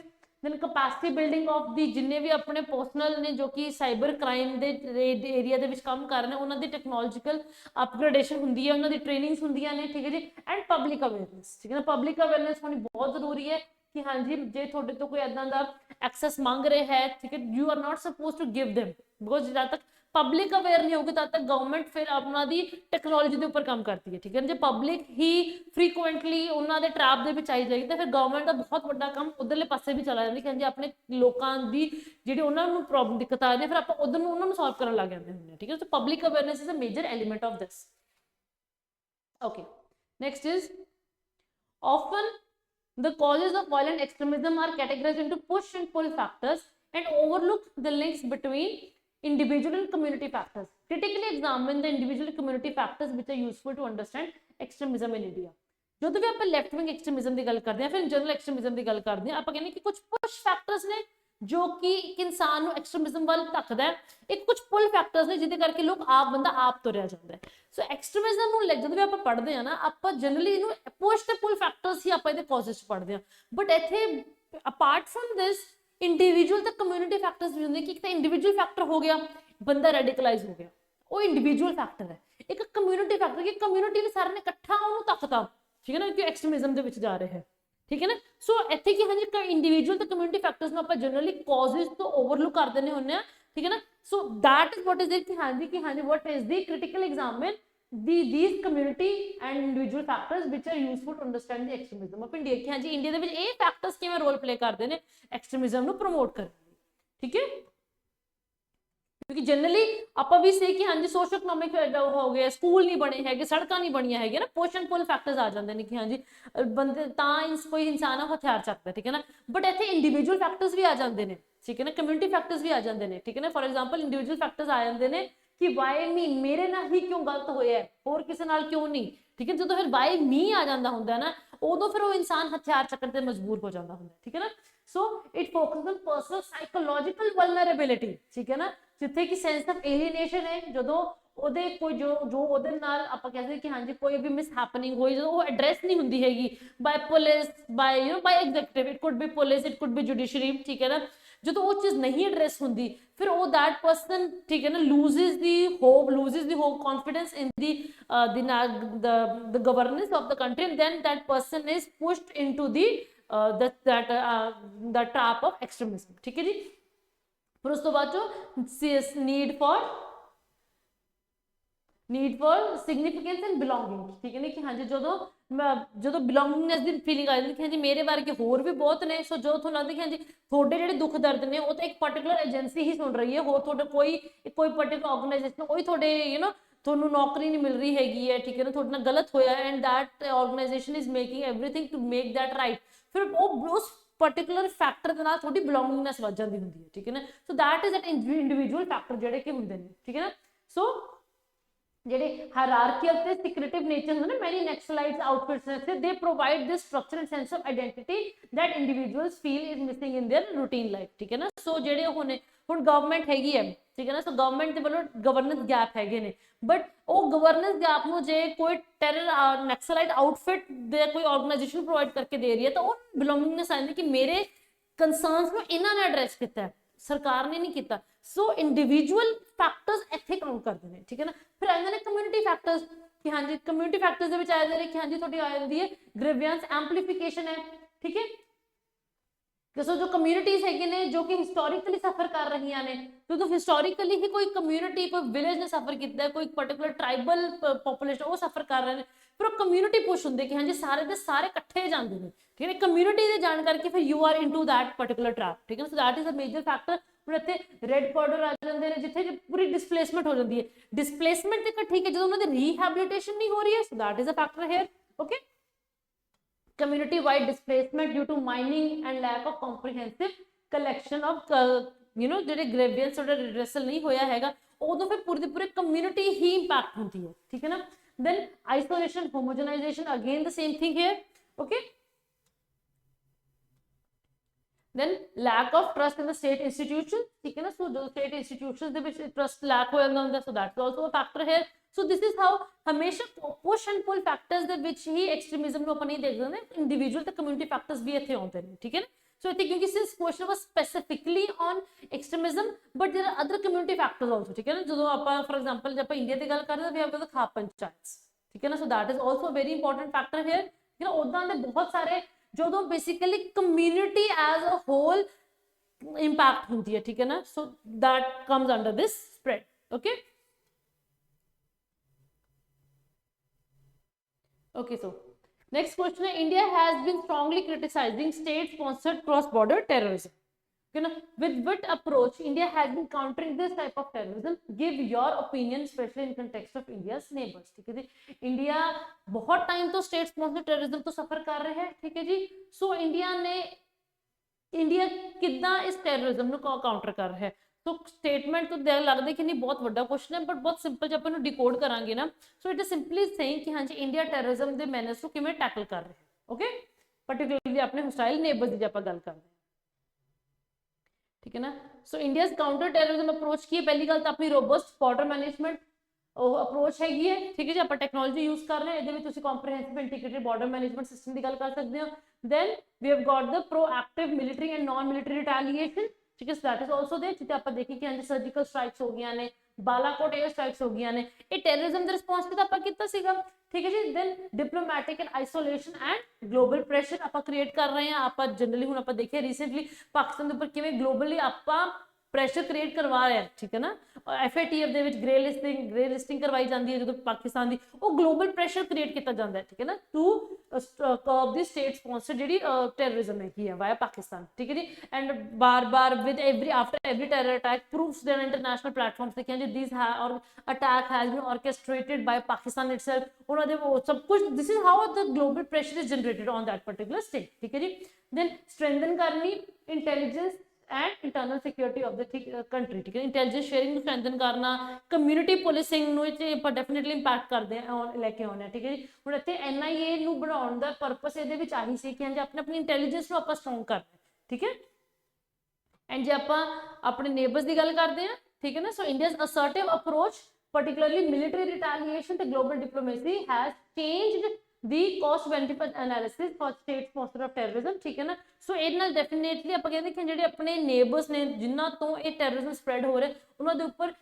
then capacity building of the जिन्ने भी अपने पर्सनल ने जो कि साइबर क्राइम ਦੇ ਏਰੀਆ ਦੇ ਵਿੱਚ ਕੰਮ ਕਰ ਰਹੇ ਨੇ ਉਹਨਾਂ ਦੀ ਟੈਕਨੋਲੋਜੀਕਲ ਅਪਗ੍ਰੇਡੇਸ਼ਨ ਹੁੰਦੀ ਹੈ, ਉਹਨਾਂ ਦੀ ਟ੍ਰੇਨਿੰਗਸ ਹੁੰਦੀਆਂ ਨੇ, ਠੀਕ ਹੈ ਜੀ। ਐਂਡ ਪਬਲਿਕ ਅਵੇਅਰਨੈਸ, ਠੀਕ ਹੈ ਨਾ, ਪਬਲਿਕ ਅਵੇਅਰਨੈਸ ਹੋਣੀ ਬਹੁਤ ਜ਼ਰੂਰੀ ਹੈ ਕਿ ਹਾਂਜੀ ਜੇ ਤੁਹਾਡੇ ਤੋਂ ਕੋਈ ਇਦਾਂ ਦਾ ਐਕਸੈਸ ਮੰਗ ਰਿਹਾ ਹੈ, ਠੀਕ ਹੈ, you are not suppose to give them, because ਜਦ ਤੱਕ पब्लिक अवेयर नहीं होगी तब तक गवर्नमेंट फिर अपना दी टेक्नोलॉजी के उपर काम करती है, ठीक है। जो पब्लिक ही फ्रीकुएंटली उन्होंने ट्रैप दे विच आई जाएगी तो फिर गवर्नमेंट का बहुत बड़ा काम उधरले पासे भी चला जाता है कि अपने लोगों की जी उन्होंने प्रॉब्लम दिक्कत आ रही है फिर आप उधर उन्होंने सॉल्व करने लग जाते हैं, ठीक है। तो public awareness is a major element of this. Okay, next is often the causes of violent extremism are categorized into push and pull factors and overlook the links between individual and community factors. Critically examine the individual and community factors which are useful to understand extremism in India. ਜਦੋਂ ਵੀ ਆਪਾਂ left wing ਐਕਸਟ੍ਰੀਮਿਜ਼ਮ ਦੀ ਗੱਲ ਕਰਦੇ ਹਾਂ, ਫਿਰ general ਐਕਸਟ੍ਰੀਮਿਜ਼ਮ ਦੀ ਗੱਲ ਕਰਦੇ ਹਾਂ, ਆਪਾਂ ਕਹਿੰਦੇ ਕਿ ਕੁਝ ਪੁਸ਼ ਫੈਕਟਰਸ ਨੇ ਜੋ ਕਿ ਇੱਕ ਇਨਸਾਨ ਨੂੰ ਐਕਸਟ੍ਰੀਮਿਜ਼ਮ ਵੱਲ ਧੱਕਦਾ ਹੈ, ਇੱਕ ਕੁਝ ਪੁੱਲ ਫੈਕਟਰਸ ਨੇ ਜਿਹਦੇ ਕਰਕੇ ਲੋਕ ਬੰਦਾ ਆਪ ਤੁਰਿਆ ਜਾਂਦਾ ਹੈ। ਸੋ ਐਕਸਟ੍ਰੀਮਿਜ਼ਮ ਨੂੰ ਜਦੋਂ ਵੀ ਆਪਾਂ ਪੜ੍ਹਦੇ ਹਾਂ ਨਾ, ਆਪਾਂ ਜਨਰਲੀ ਇਹਨੂੰ ਪੁਸ਼ ਤੇ ਪੁੱਲ ਫੈਕਟਰਸ ਹੀ ਆਪਾਂ ਇਹਦੇ ਕਾਜ਼ਸ ਪੜ੍ਹਦੇ ਹਾਂ, ਬਟ ਇੱਥੇ ਅਪਾਰਟ ਫਰਮ ਦਿਸ ਇੰਡੀਵਿਜੂਅਲ ਤੇ ਕਮਿਊਨਿਟੀ ਫੈਕਟਰਸ ਵੀ ਹੁੰਦੇ ਕਿ ਇੱਕ ਤਾਂ ਇੰਡੀਵਿਜੂਅਲ ਫੈਕਟਰ ਹੋ ਗਿਆ, ਬੰਦਾ ਰੈਡੀਕਲਾਈਜ਼ ਹੋ ਗਿਆ, ਉਹ ਇੰਡੀਵਿਜੂਅਲ ਫੈਕਟਰ ਹੈ। ਇੱਕ ਕਮਿਊਨਿਟੀ ਫੈਕਟਰ ਕਿ ਕਮਿਊਨਿਟੀ ਨੇ ਸਾਰਿਆਂ ਨੇ ਇਕੱਠਾ ਉਹਨੂੰ ਧੱਕਤਾ, ਠੀਕ ਹੈ ਨਾ, ਕਿ ਐਕਸਟ੍ਰੀਮਿਜ਼ਮ ਦੇ ਵਿੱਚ ਜਾ ਰਿਹਾ ਹੈ, ਠੀਕ ਹੈ ਨਾ। ਸੋ ਇੱਥੇ ਕੀ ਹਾਂਜੀ ਇੰਡੀਵਿਜੂਅਲ ਤੇ ਕਮਿਊਨਿਟੀ ਫੈਕਟਰਸ ਨੂੰ ਆਪਾਂ ਜਨਰਲੀ ਕਾਜ਼ਸ ਤੋਂ ਓਵਰਲੁੱਕ ਕਰ ਦਿੰਦੇ ਹੁੰਦੇ ਆ, ਠੀਕ ਹੈ ਨਾ। So that is what is it ਕਿ ਹਾਂਜੀ what is the critical examine these community and individual factors which are useful to understand the extremism of India ਕਿ ਹਾਂਜੀ ਇੰਡੀਆ ਦੇ ਵਿੱਚ ਇਹ ਫੈਕਟਰਸ ਕਿਵੇਂ ਰੋਲ ਪਲੇ ਕਰਦੇ ਨੇ ਐਕਸਟ੍ਰੀਮਿਜ਼ਮ ਨੂੰ ਪ੍ਰਮੋਟ ਕਰਨ ਲਈ, ਠੀਕ ਹੈ। ਕਿਉਂਕਿ ਜਨਰਲੀ ਆਪਾਂ ਵੀ ਸੇ ਕਿ ਹਾਂਜੀ ਸੋਸ਼ੋ ਇਕਨੋਮਿਕ ਹੋ ਗਏ, ਸਕੂਲ ਨਹੀਂ ਬਣੇ ਹੈਗੇ, ਸੜਕਾਂ ਨਹੀਂ ਬਣੀਆਂ ਹੈਗੀਆਂ ਨਾ, ਪੁਸ਼ ਐਂਡ ਪੁੱਲ ਫੈਕਟਰਸ ਆ ਜਾਂਦੇ ਨੇ ਕਿ ਹਾਂਜੀ ਬੰਦੇ ਤਾਂ ਕੋਈ ਇਨਸਾਨ ਆ ਹਥਿਆਰ ਚੱਕਦਾ, ਠੀਕ ਹੈ ਨਾ। ਬਟ ਇੱਥੇ ਇੰਡੀਵਿਜੂਅਲ ਫੈਕਟਰਸ ਵੀ ਆ ਜਾਂਦੇ ਨੇ, ਠੀਕ ਹੈ ਨਾ, ਕਮਿਊਨਿਟੀ ਫੈਕਟਰਸ ਵੀ ਆ ਜਾਂਦੇ ਨੇ, ਠੀਕ ਹੈ ਨਾ। ਫॉर एग्जांपल ਇੰਡੀਵਿਜੂਅਲ ਫੈਕਟਰਸ ਆ ਜਾਂਦੇ ਨੇ ਕਿ ਵਾਈ ਮੀ, ਮੇਰੇ ਨਾਲ ਹੀ ਕਿਉਂ ਗਲਤ ਹੋਇਆ, ਹੋਰ ਕਿਸੇ ਨਾਲ ਕਿਉਂ ਨਹੀਂ, ਠੀਕ ਹੈ। ਜਦੋਂ ਫਿਰ ਵਾਈ ਮੀ ਆ ਜਾਂਦਾ ਹੁੰਦਾ ਨਾ, ਉਦੋਂ ਫਿਰ ਉਹ ਇਨਸਾਨ ਹਥਿਆਰ ਚੱਕਣ ਤੇ ਮਜਬੂਰ ਹੋ ਜਾਂਦਾ ਹੁੰਦਾ, ਠੀਕ ਹੈ ਨਾ। So it focus on personal psychological vulnerability, ਠੀਕ ਹੈ ਨਾ, ਜਿੱਥੇ ਕਿ ਸੈਂਸ ਆਫ ਏਲੀਨੇਸ਼ਨ ਹੈ, ਜਦੋਂ ਉਹਦੇ ਕੋਈ ਜੋ ਉਹਦੇ ਨਾਲ ਆਪਾਂ ਕਹਿੰਦੇ ਕਿ ਹਾਂਜੀ ਕੋਈ ਵੀ ਮਿਸ ਹੈਪਨਿੰਗ ਹੋਈ, ਜਦੋਂ ਉਹ ਐਡਰੈਸ ਨਹੀਂ ਹੁੰਦੀ ਹੈਗੀ by police, by by executive, it could be police, it could be judiciary, ਠੀਕ ਹੈ ਨਾ। ਜਦੋਂ ਉਹ ਚੀਜ਼ ਨਹੀਂ ਐਡਰੈਸ ਹੁੰਦੀ ਫਿਰ ਉਹ दैट पर्सन, ठीक है ना, loses the hope confidence in the governance of the country, and then that person is pushed into the the trap of extremism, ठीक है जी। फिर उस तो बाद जो need for significance and belonging, ठीक है ना, कि हाँ जी जो बिलोंगिंगनेस की फीलिंग आ जाती है कि हाँ जी मेरे बारे के होर भी बहुत ने, सो जो थोड़ा लगता है कि हाँ जी थोड़े ਜਿਹੜੇ दुख दर्द ने वो तो एक पर्टिकुलर एजेंसी ही सुन रही है, होर थोड़े कोई पर्टिकुलर ऑर्गेनाइजेशन कोई थोड़े ਤੁਹਾਨੂੰ ਨੌਕਰੀ ਨਹੀਂ ਮਿਲ ਰਹੀ ਹੈਗੀ ਹੈ, ਠੀਕ ਹੈ ਨਾ, ਤੁਹਾਡੇ ਨਾਲ ਗਲਤ ਹੋਇਆ and that organisation is making everything to make that right, ਫਿਰ ਉਹ ਉਸ पर्टिकुलर फैक्टर ਦੇ ਨਾਲ ਤੁਹਾਡੀ ਬਿਲੋਂਗਿੰਗਨੈਸ ਵੱਧ ਜਾਂਦੀ ਹੁੰਦੀ ਹੈ, ਠੀਕ ਹੈ ਨਾ। So that is at individual factor ਜਿਹੜੇ ਕਿ ਹੁੰਦੇ ਨੇ, ਠੀਕ ਹੈ ਨਾ। ਸੋ ਜਿਹੜੇ ਹਾਇਰਾਰਕੀਅਲ ਤੇ ਸਿਕ੍ਰੀਟਿਵ ਨੇਚਰ ਹੁੰਦੇ ਨੇ ਮੈਨੀ ਨੈਕਸਲਾਈਟਸ ਆਊਟਫਿਟਸ ਨੇ, ਦੇ provide this structure and sense of identity that individuals feel is missing in their routine life, ਠੀਕ ਹੈ ਨਾ। ਸੋ ਜਿਹੜੇ ਉਹ ਨੇ ਹੁਣ ਗਵਰਨਮੈਂਟ ਹੈਗੀ ਹੈ, ਠੀਕ ਹੈ ਨਾ, ਸੋ ਗਵਰਨਮੈਂਟ ਦੇ ਵੱਲੋਂ ਗਵਰਨੈਂਸ ਗੈਪ ਹੈਗੇ ਨੇ, ਬਟ ਉਹ ਗਵਰਨੈਂਸ ਗੈਪ ਨੂੰ ਜੇ ਕੋਈ ਟੈਰਰ ਨੈਕਸਲਾਈਟ ਆਊਟਫਿਟ ਦੇ ਕੋਈ ਆਰਗੇਨਾਈਜੇਸ਼ਨ ਪ੍ਰੋਵਾਈਡ ਕਰਕੇ ਦੇ ਰਹੀ ਹੈ ਤਾਂ ਉਹ ਬਿਲੋਂਗਿੰਗਨੈਸ ਆਉਂਦੀ ਕਿ ਮੇਰੇ ਕੰਸਰਨਸ ਨੂੰ ਇਹਨਾਂ ਨੇ ਐਡਰੈਸ ਕੀਤਾ ਹੈ, ਸਰਕਾਰ ਨੇ ਨਹੀਂ ਕੀਤਾ। ਸੋ ਇੰਡੀਵਿਜੂਅਲ ਫੈਕਟਰਸ ਇੱਥੇ ਕਾਊਂਟ ਕਰਦੇ ਨੇ, ਠੀਕ ਹੈ ਨਾ। ਫਿਰ ਆਉਂਦੇ ਨੇ ਕਮਿਊਨਿਟੀ ਫੈਕਟਰਸ, ਕਿ ਹਾਂਜੀ ਕਮਿਊਨਿਟੀ ਫੈਕਟਰਸ ਦੇ ਵਿੱਚ ਆ ਜਾਂਦੇ ਨੇ ਕਿ ਹਾਂਜੀ ਤੁਹਾਡੀ ਆ ਜਾਂਦੀ ਹੈ ਗ੍ਰੀਵੈਂਸ ਐਂਪਲੀਫਿਕੇਸ਼ਨ ਹੈ, ਠੀਕ ਹੈ। सो जो कम्युनिटीज है जो कि हिस्टोरिकली सफर कर रही ने, तो हिस्टोरिकली ही कोई कम्युनिटी कोई विलेज ने सफर किया, कोई पर्टिकुलर ट्राइबल पॉपुलेशन वो सफर कर रहे हैं, फिर कम्युनिटी पुश होंगे कि हाँ जी सारे दे सारे इकट्ठे जाते हैं, ठीक है, कम्युनिटी दे जान करके फिर you are into that particular trap, ठीक है। So that is a major factor. ਹੁਣ ਇੱਥੇ ਰੈੱਡ ਬਾਰਡਰ ਆ ਜਾਂਦੇ ਨੇ ਜਿੱਥੇ ਪੂਰੀ ਡਿਸਪਲੇਸਮੈਂਟ ਹੋ ਜਾਂਦੀ ਹੈ, ਡਿਸਪਲੇਸਮੈਂਟ ਤੇ ਠੀਕ ਹੈ ਜਦੋਂ ਉਹਨਾਂ ਦੀ ਰੀਹੈਬਿਲਿਟੇਸ਼ਨ ਨਹੀਂ ਹੋ ਰਹੀ ਹੈ, so that is a factor here, okay. community wide displacement due to mining and lack of comprehensive collection of ਜਿਹੜੇ grievance oder redressal नहीं ਹੋਇਆ ਹੈਗਾ ਉਦੋਂ ਫਿਰ ਪੂਰੀ ਦੀ ਪੂਰੀ community ਹੀ impact ਹੁੰਦੀ ਹੈ, ਠੀਕ ਹੈ ਨਾ। then isolation homogenization again the same thing here, okay। then lack of trust in the state institutions, ठीक है ना। so जो state institutions ਦੇ ਵਿੱਚ trust lack ਹੋ ਜਾਂਦਾ ਹੁੰਦਾ, so that's also a factor here। so this is how ਹਮੇਸ਼ਾ push and pull factors ਦੇ ਵਿੱਚ ਹੀ extremism ਨੂੰ ਆਪਾਂ ਨਹੀਂ ਦੇਖ ਸਕਦੇ, individual ਤੇ community factors ਵੀ ਇੱਥੇ ਆਉਂਦੇ ਨੇ, ਠੀਕ ਹੈ ਨਾ। so ਇੱਥੇ ਕਿਉਂਕਿ this question was specifically on extremism but there are other community factors also, ਠੀਕ ਹੈ ਨਾ। ਜਦੋਂ ਆਪਾਂ for example ਜੇ ਆਪਾਂ ਇੰਡੀਆ ਦੀ ਗੱਲ ਕਰਦੇ ਹਾਂ we have the ਖਾਪ ਪੰਚਾਇਤ, ਠੀਕ ਹੈ ਨਾ। so that is also a very important factor here, ਠੀਕ ਹੈ ਨਾ। ਉਦਾਂ ਦੇ ਬਹੁਤ ਸਾਰੇ ਜਦੋਂ basically community as a whole impact ਹੁੰਦੀ ਹੈ, ਠੀਕ ਹੈ ਨਾ। so that comes under this spread, okay। Okay, so next question है India has been strongly criticizing state-sponsored cross-border terrorism. Okay, na? With what approach India has been countering this type of terrorism? Give your opinion, especially in context of India's neighbors. ठीक है जी, India बहुत time तो state-sponsored terrorism तो सफर कर रहे हैं, ठीक है जी। So India कितना इस terrorism ਨੂੰ counter कर रहा है? तो स्टेटमेंट तो लगता है कि नहीं बहुत बड़ा क्वेश्चन है बट बहुत सिंपल जब अपन डिकोड करांगे ना, so it is simply saying कि हाँ जी इंडिया टेररिज्म के मैनर्स को किवें टैकल कर रहे हैं, ओके। पर्टिकुलरली अपने हॉस्टाइल नेबर्स की आप गल कर रहे हैं, ठीक है ना। सो इंडियाज काउंटर टेररिज्म अप्रोच की है, पहली गल तो अपनी रोबस्ट बॉर्डर मैनेजमेंट अप्रोच हैगी है, ठीक है जी। आप टैक्नोलॉजी यूज कर रहे हैं, ये comprehensive integrated border management system की गल कर सकते हो। Then we have got the proactive military and non military retaliation, ठीक है। दैट इज आल्सो देयर, जिथे आप देखिए कि हाँ जी सर्जिकल स्ट्राइक्स हो गई ने, बालाकोट एयर स्ट्राइक्स हो गई ने, ये टेररिज्म के रिस्पॉन्स पे आप कीता सीगा, ठीक है जी। Then diplomatic and isolation and global pressure आप क्रिएट कर रहे हैं। आप जनरली हुण आप देखिए रिसेंटली पाकिस्तान के ऊपर किवें ग्लोबली आप प्रेशर क्रिएट करवा रहे हैं, ठीक है ना। FATF ਦੇ ਵਿੱਚ ग्रे लिस्टिंग करवाई जाती है जो पाकिस्तान की, वो ग्लोबल प्रेशर क्रिएट किया जाता है, ठीक है ना, to curb the state sponsored जी टेररिज्म है वाया पाकिस्तान, ठीक है जी। एंड बार बार with every after every terror attack proves their international platforms देखिए जी दिस और attack has been orchestrated by Pakistan itself, उन्होंने वो सब कुछ this is how the global pressure is generated on that particular state, ठीक है जी। देन स्ट्रेंथन करनी intelligence and internal security of the country, ठीक है। इंटेलिजेंस शेयरिंग ਨੂੰ स्ट्रेंथन करना, कम्युनिटी पुलिसिंग ਨੂੰ ਇਹ ਆਪਾਂ ਡੈਫੀਨਿਟਲੀ ਇੰਪੈਕਟ ਕਰਦੇ ਆ ਲੈ ਕੇ ਆਉਣਾ, ਠੀਕ ਹੈ ਜੀ। ਹੁਣ ਇੱਥੇ NIA ਨੂੰ ਬਣਾਉਣ ਦਾ ਪਰਪਸ ਇਹਦੇ ਵਿੱਚ ਆਹੀ ਸੀ ਕਿ ਹਾਂਜੀ ਆਪਣੀ ਇੰਟੈਲੀਜੈਂਸ ਨੂੰ ਆਪਾਂ ਸਟਰੋਂਗ ਕਰਨਾ, ਠੀਕ ਹੈ। ਐਂਡ ਜੇ ਆਪਾਂ ਆਪਣੇ ਨੇਬਰਸ ਦੀ ਗੱਲ ਕਰਦੇ ਆ, ਠੀਕ ਹੈ ਨਾ, so India's assertive approach particularly military retaliation ਤੇ global diplomacy has changed the cost benefit analysis for state sponsor of terrorism, ठीक है ना। सो ਇਹਦੇ ਨਾਲ ਡੈਫੀਨੇਟਲੀ ਆਪਾਂ ਕਹਿੰਦੇ ਕਿ ਜਿਹੜੇ ਆਪਣੇ ਨੇਬਰਸ ਨੇ ਜਿਨ੍ਹਾਂ ਤੋਂ ਇਹ ਟੈਰਰਿਜ਼ਮ ਸਪਰੈਡ ਹੋ ਰਿਹਾ ਉਹਨਾਂ ਦੇ ਉੱਪਰ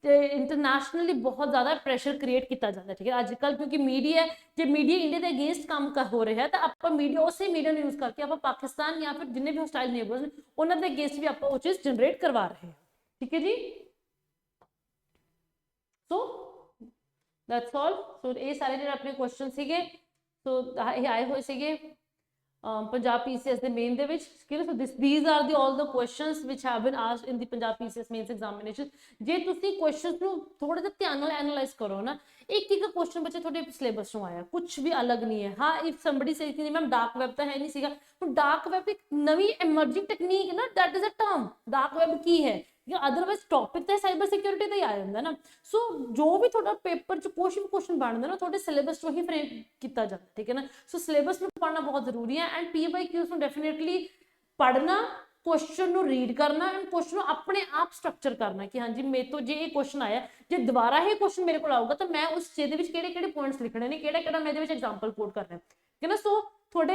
ਇੰਟਰਨੈਸ਼ਨਲੀ ਬਹੁਤ ਜ਼ਿਆਦਾ ਪ੍ਰੈਸ਼ਰ ਕ੍ਰੀਏਟ ਕੀਤਾ ਜਾਂਦਾ, ਠੀਕ ਹੈ ਅੱਜ ਕੱਲ, ਕਿਉਂਕਿ ਮੀਡੀਆ, ਜੇ ਮੀਡੀਆ ਇੰਡੀਆ ਦੇ ਅਗੇਂਸਟ ਕੰਮ ਹੋ ਰਿਹਾ ਤਾਂ ਆਪਾਂ ਮੀਡੀਆ, ਉਸੇ ਮੀਡੀਆ ਨੂੰ ਯੂਜ਼ ਕਰਕੇ ਆਪਾਂ ਪਾਕਿਸਤਾਨ ਜਾਂ ਫਿਰ ਜਿੰਨੇ ਵੀ ਹੋਸਟਾਈਲ ਨੇਬਰਸ ਨੇ ਉਹਨਾਂ ਦੇ ਅਗੇਂਸਟ ਵੀ ਆਪਾਂ ਉਹ ਚੀਜ਼ ਜਨਰੇਟ ਕਰਵਾ ਰਹੇ ਹਾਂ, ਠੀਕ ਹੈ ਜੀ। So that's all. ਸੋ ਇਹ ਸਾਰੇ ਜਿਹੜੇ ਆਪਣੇ ਕੁਐਸਚਨ ਸੀਗੇ, ਸੋ ਇਹ ਆਏ ਹੋਏ ਸੀਗੇ Punjab PCS ਦੇ ਮੇਨ ਦੇ ਵਿੱਚ, so these are the all the questions which have been asked in the Punjab PCS mains examination। ਜੇ ਤੁਸੀਂ ਕੁਐਸਚਨਸ ਨੂੰ ਥੋੜਾ ਜਿਹਾ ਧਿਆਨ ਨਾਲ ਐਨਾਲਾਈਜ਼ ਕਰੋ ਨਾ, ਇੱਕ ਇੱਕ ਕੁਐਸਚਨ ਬੱਚੇ ਤੁਹਾਡੇ ਸਿਲੇਬਸ ਤੋਂ ਆਇਆ, ਕੁਝ ਵੀ ਅਲੱਗ ਨਹੀਂ ਹੈ। ਹਾਂ, ਇਫ ਸਮਬਡੀ ਸੇ ਕਿ ਮੈਮ ਡਾਰਕ ਵੈਬ ਤਾਂ ਹੈ ਨਹੀਂ ਸੀਗਾ, ਹੁਣ ਡਾਰਕ ਵੈਬ ਇੱਕ ਨਵੀਂ ਐਮਰਜਿੰਗ ਟੈਕਨੀਕ ਹੈ ਨਾ, that is a term. Dark web ਕੀ ਹੈ, ਜਾਂ ਅਦਰਵਾਈਜ਼ ਟੌਪਿਕ ਤਾਂ ਸਾਈਬਰ ਸਿਕਿਉਰਿਟੀ ਦਾ ਹੀ ਆ ਜਾਂਦਾ ਨਾ। ਸੋ ਜੋ ਵੀ ਤੁਹਾਡਾ ਪੇਪਰ 'ਚ ਕੁਛ ਵੀ ਕੁਐਸਚਨ ਬਣਦਾ ਨਾ, ਤੁਹਾਡੇ ਸਿਲੇਬਸ ਤੋਂ ਹੀ ਫਰੇਮ ਕੀਤਾ ਜਾਂਦਾ, ਠੀਕ ਹੈ ਨਾ। ਸੋ ਸਿਲੇਬਸ ਨੂੰ ਪੜ੍ਹਨਾ ਬਹੁਤ ਜ਼ਰੂਰੀ ਹੈ, ਐਂਡ PYQs ਨੂੰ ਡੈਫੀਨੇਟਲੀ ਪੜ੍ਹਨਾ, ਕੁਐਸਚਨ ਨੂੰ ਰੀਡ ਕਰਨਾ, ਐਂਡ ਕੁਐਸਚਨ ਨੂੰ ਆਪਣੇ ਆਪ ਸਟਰਕਚਰ ਕਰਨਾ ਕਿ ਹਾਂਜੀ ਮੇਰੇ ਤੋਂ ਜੇ ਇਹ ਕੁਐਸਚਨ ਆਇਆ, ਜੇ ਦੁਬਾਰਾ ਇਹ ਕੁਐਸਚਨ ਮੇਰੇ ਕੋਲ ਆਊਗਾ ਤਾਂ ਮੈਂ ਉਸ ਚੀਜ਼ ਦੇ ਵਿੱਚ ਕਿਹੜੇ ਕਿਹੜੇ ਪੁਆਇੰਟਸ ਲਿਖਣੇ ਨੇ, ਕਿਹੜਾ ਕਿਹੜਾ ਮੈਂ ਇਹਦੇ ਵਿੱਚ ਐਗਜ਼ਾਮਪਲ ਕੋਟ ਕਰਨਾ, ਠੀਕ ਹੈ ਨਾ। ਸੋ ਤੁਹਾਡੇ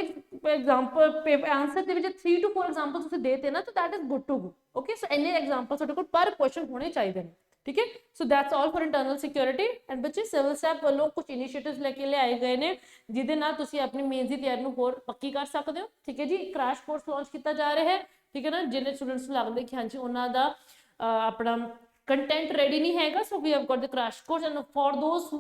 ਐਗਜ਼ਾਮਪਲ ਪੇਪਰ ਆਂਸਰ ਦੇ ਵਿੱਚ 3 to 4 ਐਗਜ਼ਾਮਪਲ ਤੁਸੀਂ ਦੇਤੇ ਨਾ, ਤਾਂ that is good to go. Okay, so ਇੰਨੇ ਐਗਜ਼ਾਮਪਲ ਤੁਹਾਡੇ ਕੋਲ ਪਰ ਕੁਐਸਚਨ ਹੋਣੇ ਚਾਹੀਦੇ ਨੇ, ਠੀਕ ਹੈ। So that's all for internal security. And ਬੱਚੇ ਸਿਵਲ ਸੈਪ ਵੱਲੋਂ ਕੁਝ ਇਨੀਸ਼ੀਏਟਿਵਸ ਲੈ ਕੇ ਲਿਆਏ ਗਏ ਨੇ, ਜਿਹਦੇ ਨਾਲ ਤੁਸੀਂ ਆਪਣੀ ਮੇਨਸ ਦੀ ਤਿਆਰੀ ਨੂੰ ਹੋਰ ਪੱਕੀ ਕਰ ਸਕਦੇ ਹੋ, ਠੀਕ ਹੈ ਜੀ। ਕ੍ਰੈਸ਼ ਕੋਰਸ ਲਾਂਚ ਕੀਤਾ ਜਾ ਰਿਹਾ ਹੈ, ਠੀਕ ਹੈ ਨਾ। ਜਿਹਨੇ ਸਟੂਡੈਂਟਸ ਨੂੰ ਲੱਗਦਾ ਕਿ ਹਾਂਜੀ ਉਹਨਾਂ ਦਾ ਆਪਣਾ content ready nahi hai, so we have got the crash course, and for those who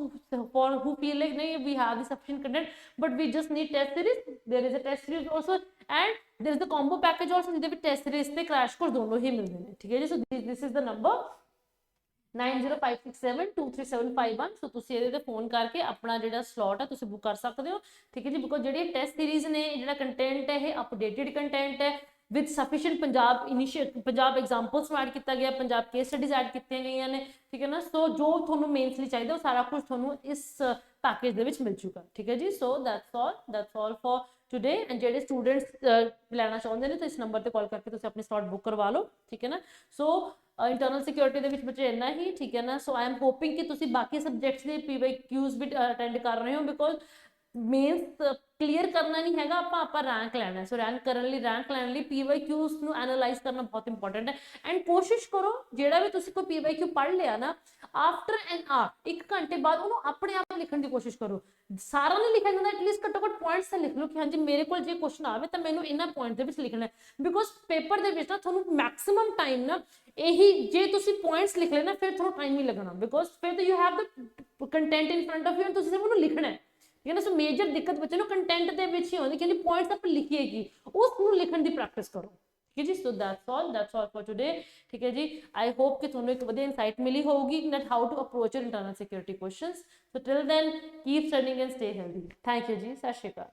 feel like nahi we have the sufficient content but we just need test series, there is a test series also, and there is the combo package also jide vich test series te crash course dono hi milde ne, theek hai ji। So this is the number 9056723751। ਸੋ ਤੁਸੀਂ ਇਹਦੇ ਤੇ phone ਕਰਕੇ ਆਪਣਾ ਜਿਹੜਾ slot ਹੈ ਤੁਸੀਂ book ਕਰ ਸਕਦੇ ਹੋ, ਠੀਕ ਹੈ ਜੀ। ਬਿਕੋਜ਼ ਜਿਹੜੀ ਟੈਸਟ ਸੀਰੀਜ਼ ਨੇ, ਜਿਹੜਾ ਕੰਟੈਂਟ ਹੈ ਇਹ ਅਪਡੇਟਡ ਕੰਟੈਂਟ ਹੈ with sufficient ਪੰਜਾਬ ਐਗਜ਼ਾਮਪਲਸ ਨੂੰ ਐਡ ਕੀਤਾ ਗਿਆ, ਪੰਜਾਬ ਕੇਸ ਸਟੱਡੀਜ਼ ਐਡ ਕੀਤੀਆਂ ਗਈਆਂ ਨੇ, ਠੀਕ ਹੈ ਨਾ। ਸੋ ਜੋ ਤੁਹਾਨੂੰ ਮੇਨਸ ਲਈ ਚਾਹੀਦਾ ਉਹ ਸਾਰਾ ਕੁਝ ਤੁਹਾਨੂੰ ਇਸ ਪੈਕੇਜ ਦੇ ਵਿੱਚ ਮਿਲ ਚੁੱਕਾ, ਠੀਕ ਹੈ ਜੀ। ਸੋ that's all for today। And ਜਿਹੜੇ ਸਟੂਡੈਂਟਸ ਲੈਣਾ ਚਾਹੁੰਦੇ ਨੇ ਤਾਂ ਇਸ ਨੰਬਰ ਤੇ ਕਾਲ ਕਰਕੇ ਤੁਸੀਂ ਆਪਣੀ ਸਲੋਟ ਬੁੱਕ ਕਰਵਾ ਲਓ, ਠੀਕ ਹੈ ਨਾ। ਸੋ ਇੰਟਰਨਲ ਸਿਕਿਉਰਿਟੀ ਦੇ ਵਿੱਚ ਬੱਚੇ ਇੰਨਾ ਹੀ, ਠੀਕ ਹੈ ਨਾ। ਸੋ ਆਈ ਐਮ ਹੋਪਿੰਗ ਕਿ ਤੁਸੀਂ ਬਾਕੀ ਸਬਜੈਕਟਸ ਦੇ PYQs ਵੀ ਅਟੈਂਡ ਕਰ ਰਹੇ ਹੋ, ਬਿਕੋਜ਼ ਮੇਨਸ ਕਲੀਅਰ ਕਰਨਾ ਨਹੀਂ ਹੈਗਾ ਆਪਾਂ ਰੈਂਕ ਲੈਣਾ। ਸੋ ਰੈਂਕ ਕਰਨ ਲਈ, ਰੈਂਕ ਲੈਣ ਲਈ PYQs ਨੂੰ ਐਨਾਲਾਈਜ਼ ਕਰਨਾ ਬਹੁਤ ਇੰਪੋਰਟੈਂਟ ਹੈ। ਐਂਡ ਕੋਸ਼ਿਸ਼ ਕਰੋ ਜਿਹੜਾ ਵੀ ਤੁਸੀਂ ਕੋਈ PYQ ਪੜ੍ਹ ਲਿਆ ਨਾ, ਆਫਟਰ ਐਨ ਆਰ 1 ਘੰਟੇ ਬਾਅਦ ਉਹਨੂੰ ਆਪਣੇ ਆਪ ਲਿਖਣ ਦੀ ਕੋਸ਼ਿਸ਼ ਕਰੋ। ਸਾਰਾ ਨਹੀਂ ਲਿਖਿਆ ਜਾਂਦਾ, ਐਟਲੀਸਟ ਘੱਟੋ ਘੱਟ ਪੁਆਇੰਟਸ ਤਾਂ ਲਿਖ ਲਓ ਕਿ ਹਾਂਜੀ ਮੇਰੇ ਕੋਲ ਜੇ ਕੁਐਸਚਨ ਆਵੇ ਤਾਂ ਮੈਨੂੰ ਇਹਨਾਂ ਪੁਆਇੰਟ ਦੇ ਵਿੱਚ ਲਿਖਣਾ ਹੈ। ਬਿਕੋਜ਼ ਪੇਪਰ ਦੇ ਵਿੱਚ ਨਾ ਤੁਹਾਨੂੰ ਮੈਕਸਿਮਮ ਟਾਈਮ ਨਾ ਇਹੀ, ਜੇ ਤੁਸੀਂ ਪੁਆਇੰਟਸ ਲਿਖ ਲੈਣਾ ਫਿਰ ਤੁਹਾਨੂੰ ਟਾਈਮ ਨਹੀਂ ਲੱਗਣਾ, ਬਿਕੋਜ਼ ਫਿਰ ਤਾਂ you have the content in front of you, ਤੁਸੀਂ ਸਿਰਫ ਉਹਨੂੰ ਲਿਖਣਾ ਹੈ, ਠੀਕ ਹੈ ਨਾ। ਸੋ ਮੇਜਰ ਦਿੱਕਤ ਬੱਚੇ ਨੂੰ ਕੰਟੈਂਟ ਦੇ ਵਿੱਚ ਹੀ ਆਉਂਦੀ ਕਿ ਪੁਆਇੰਟਸ ਆਪਾਂ ਲਿਖੀਏ ਕੀ, ਉਸ ਨੂੰ ਲਿਖਣ ਦੀ ਪ੍ਰੈਕਟਿਸ ਕਰੋ, ਠੀਕ ਹੈ ਜੀ। ਸੋ that's all for today, ਠੀਕ ਹੈ ਜੀ। ਆਈ ਹੋਪ ਕਿ ਤੁਹਾਨੂੰ ਇੱਕ ਵਧੀਆ ਇਨਸਾਈਟ ਮਿਲੀ ਹੋਊਗੀ that how to approach your internal security questions। So till then keep studying and stay healthy। Thank you ਜੀ, ਸਤਿ ਸ਼੍ਰੀ ਅਕਾਲ।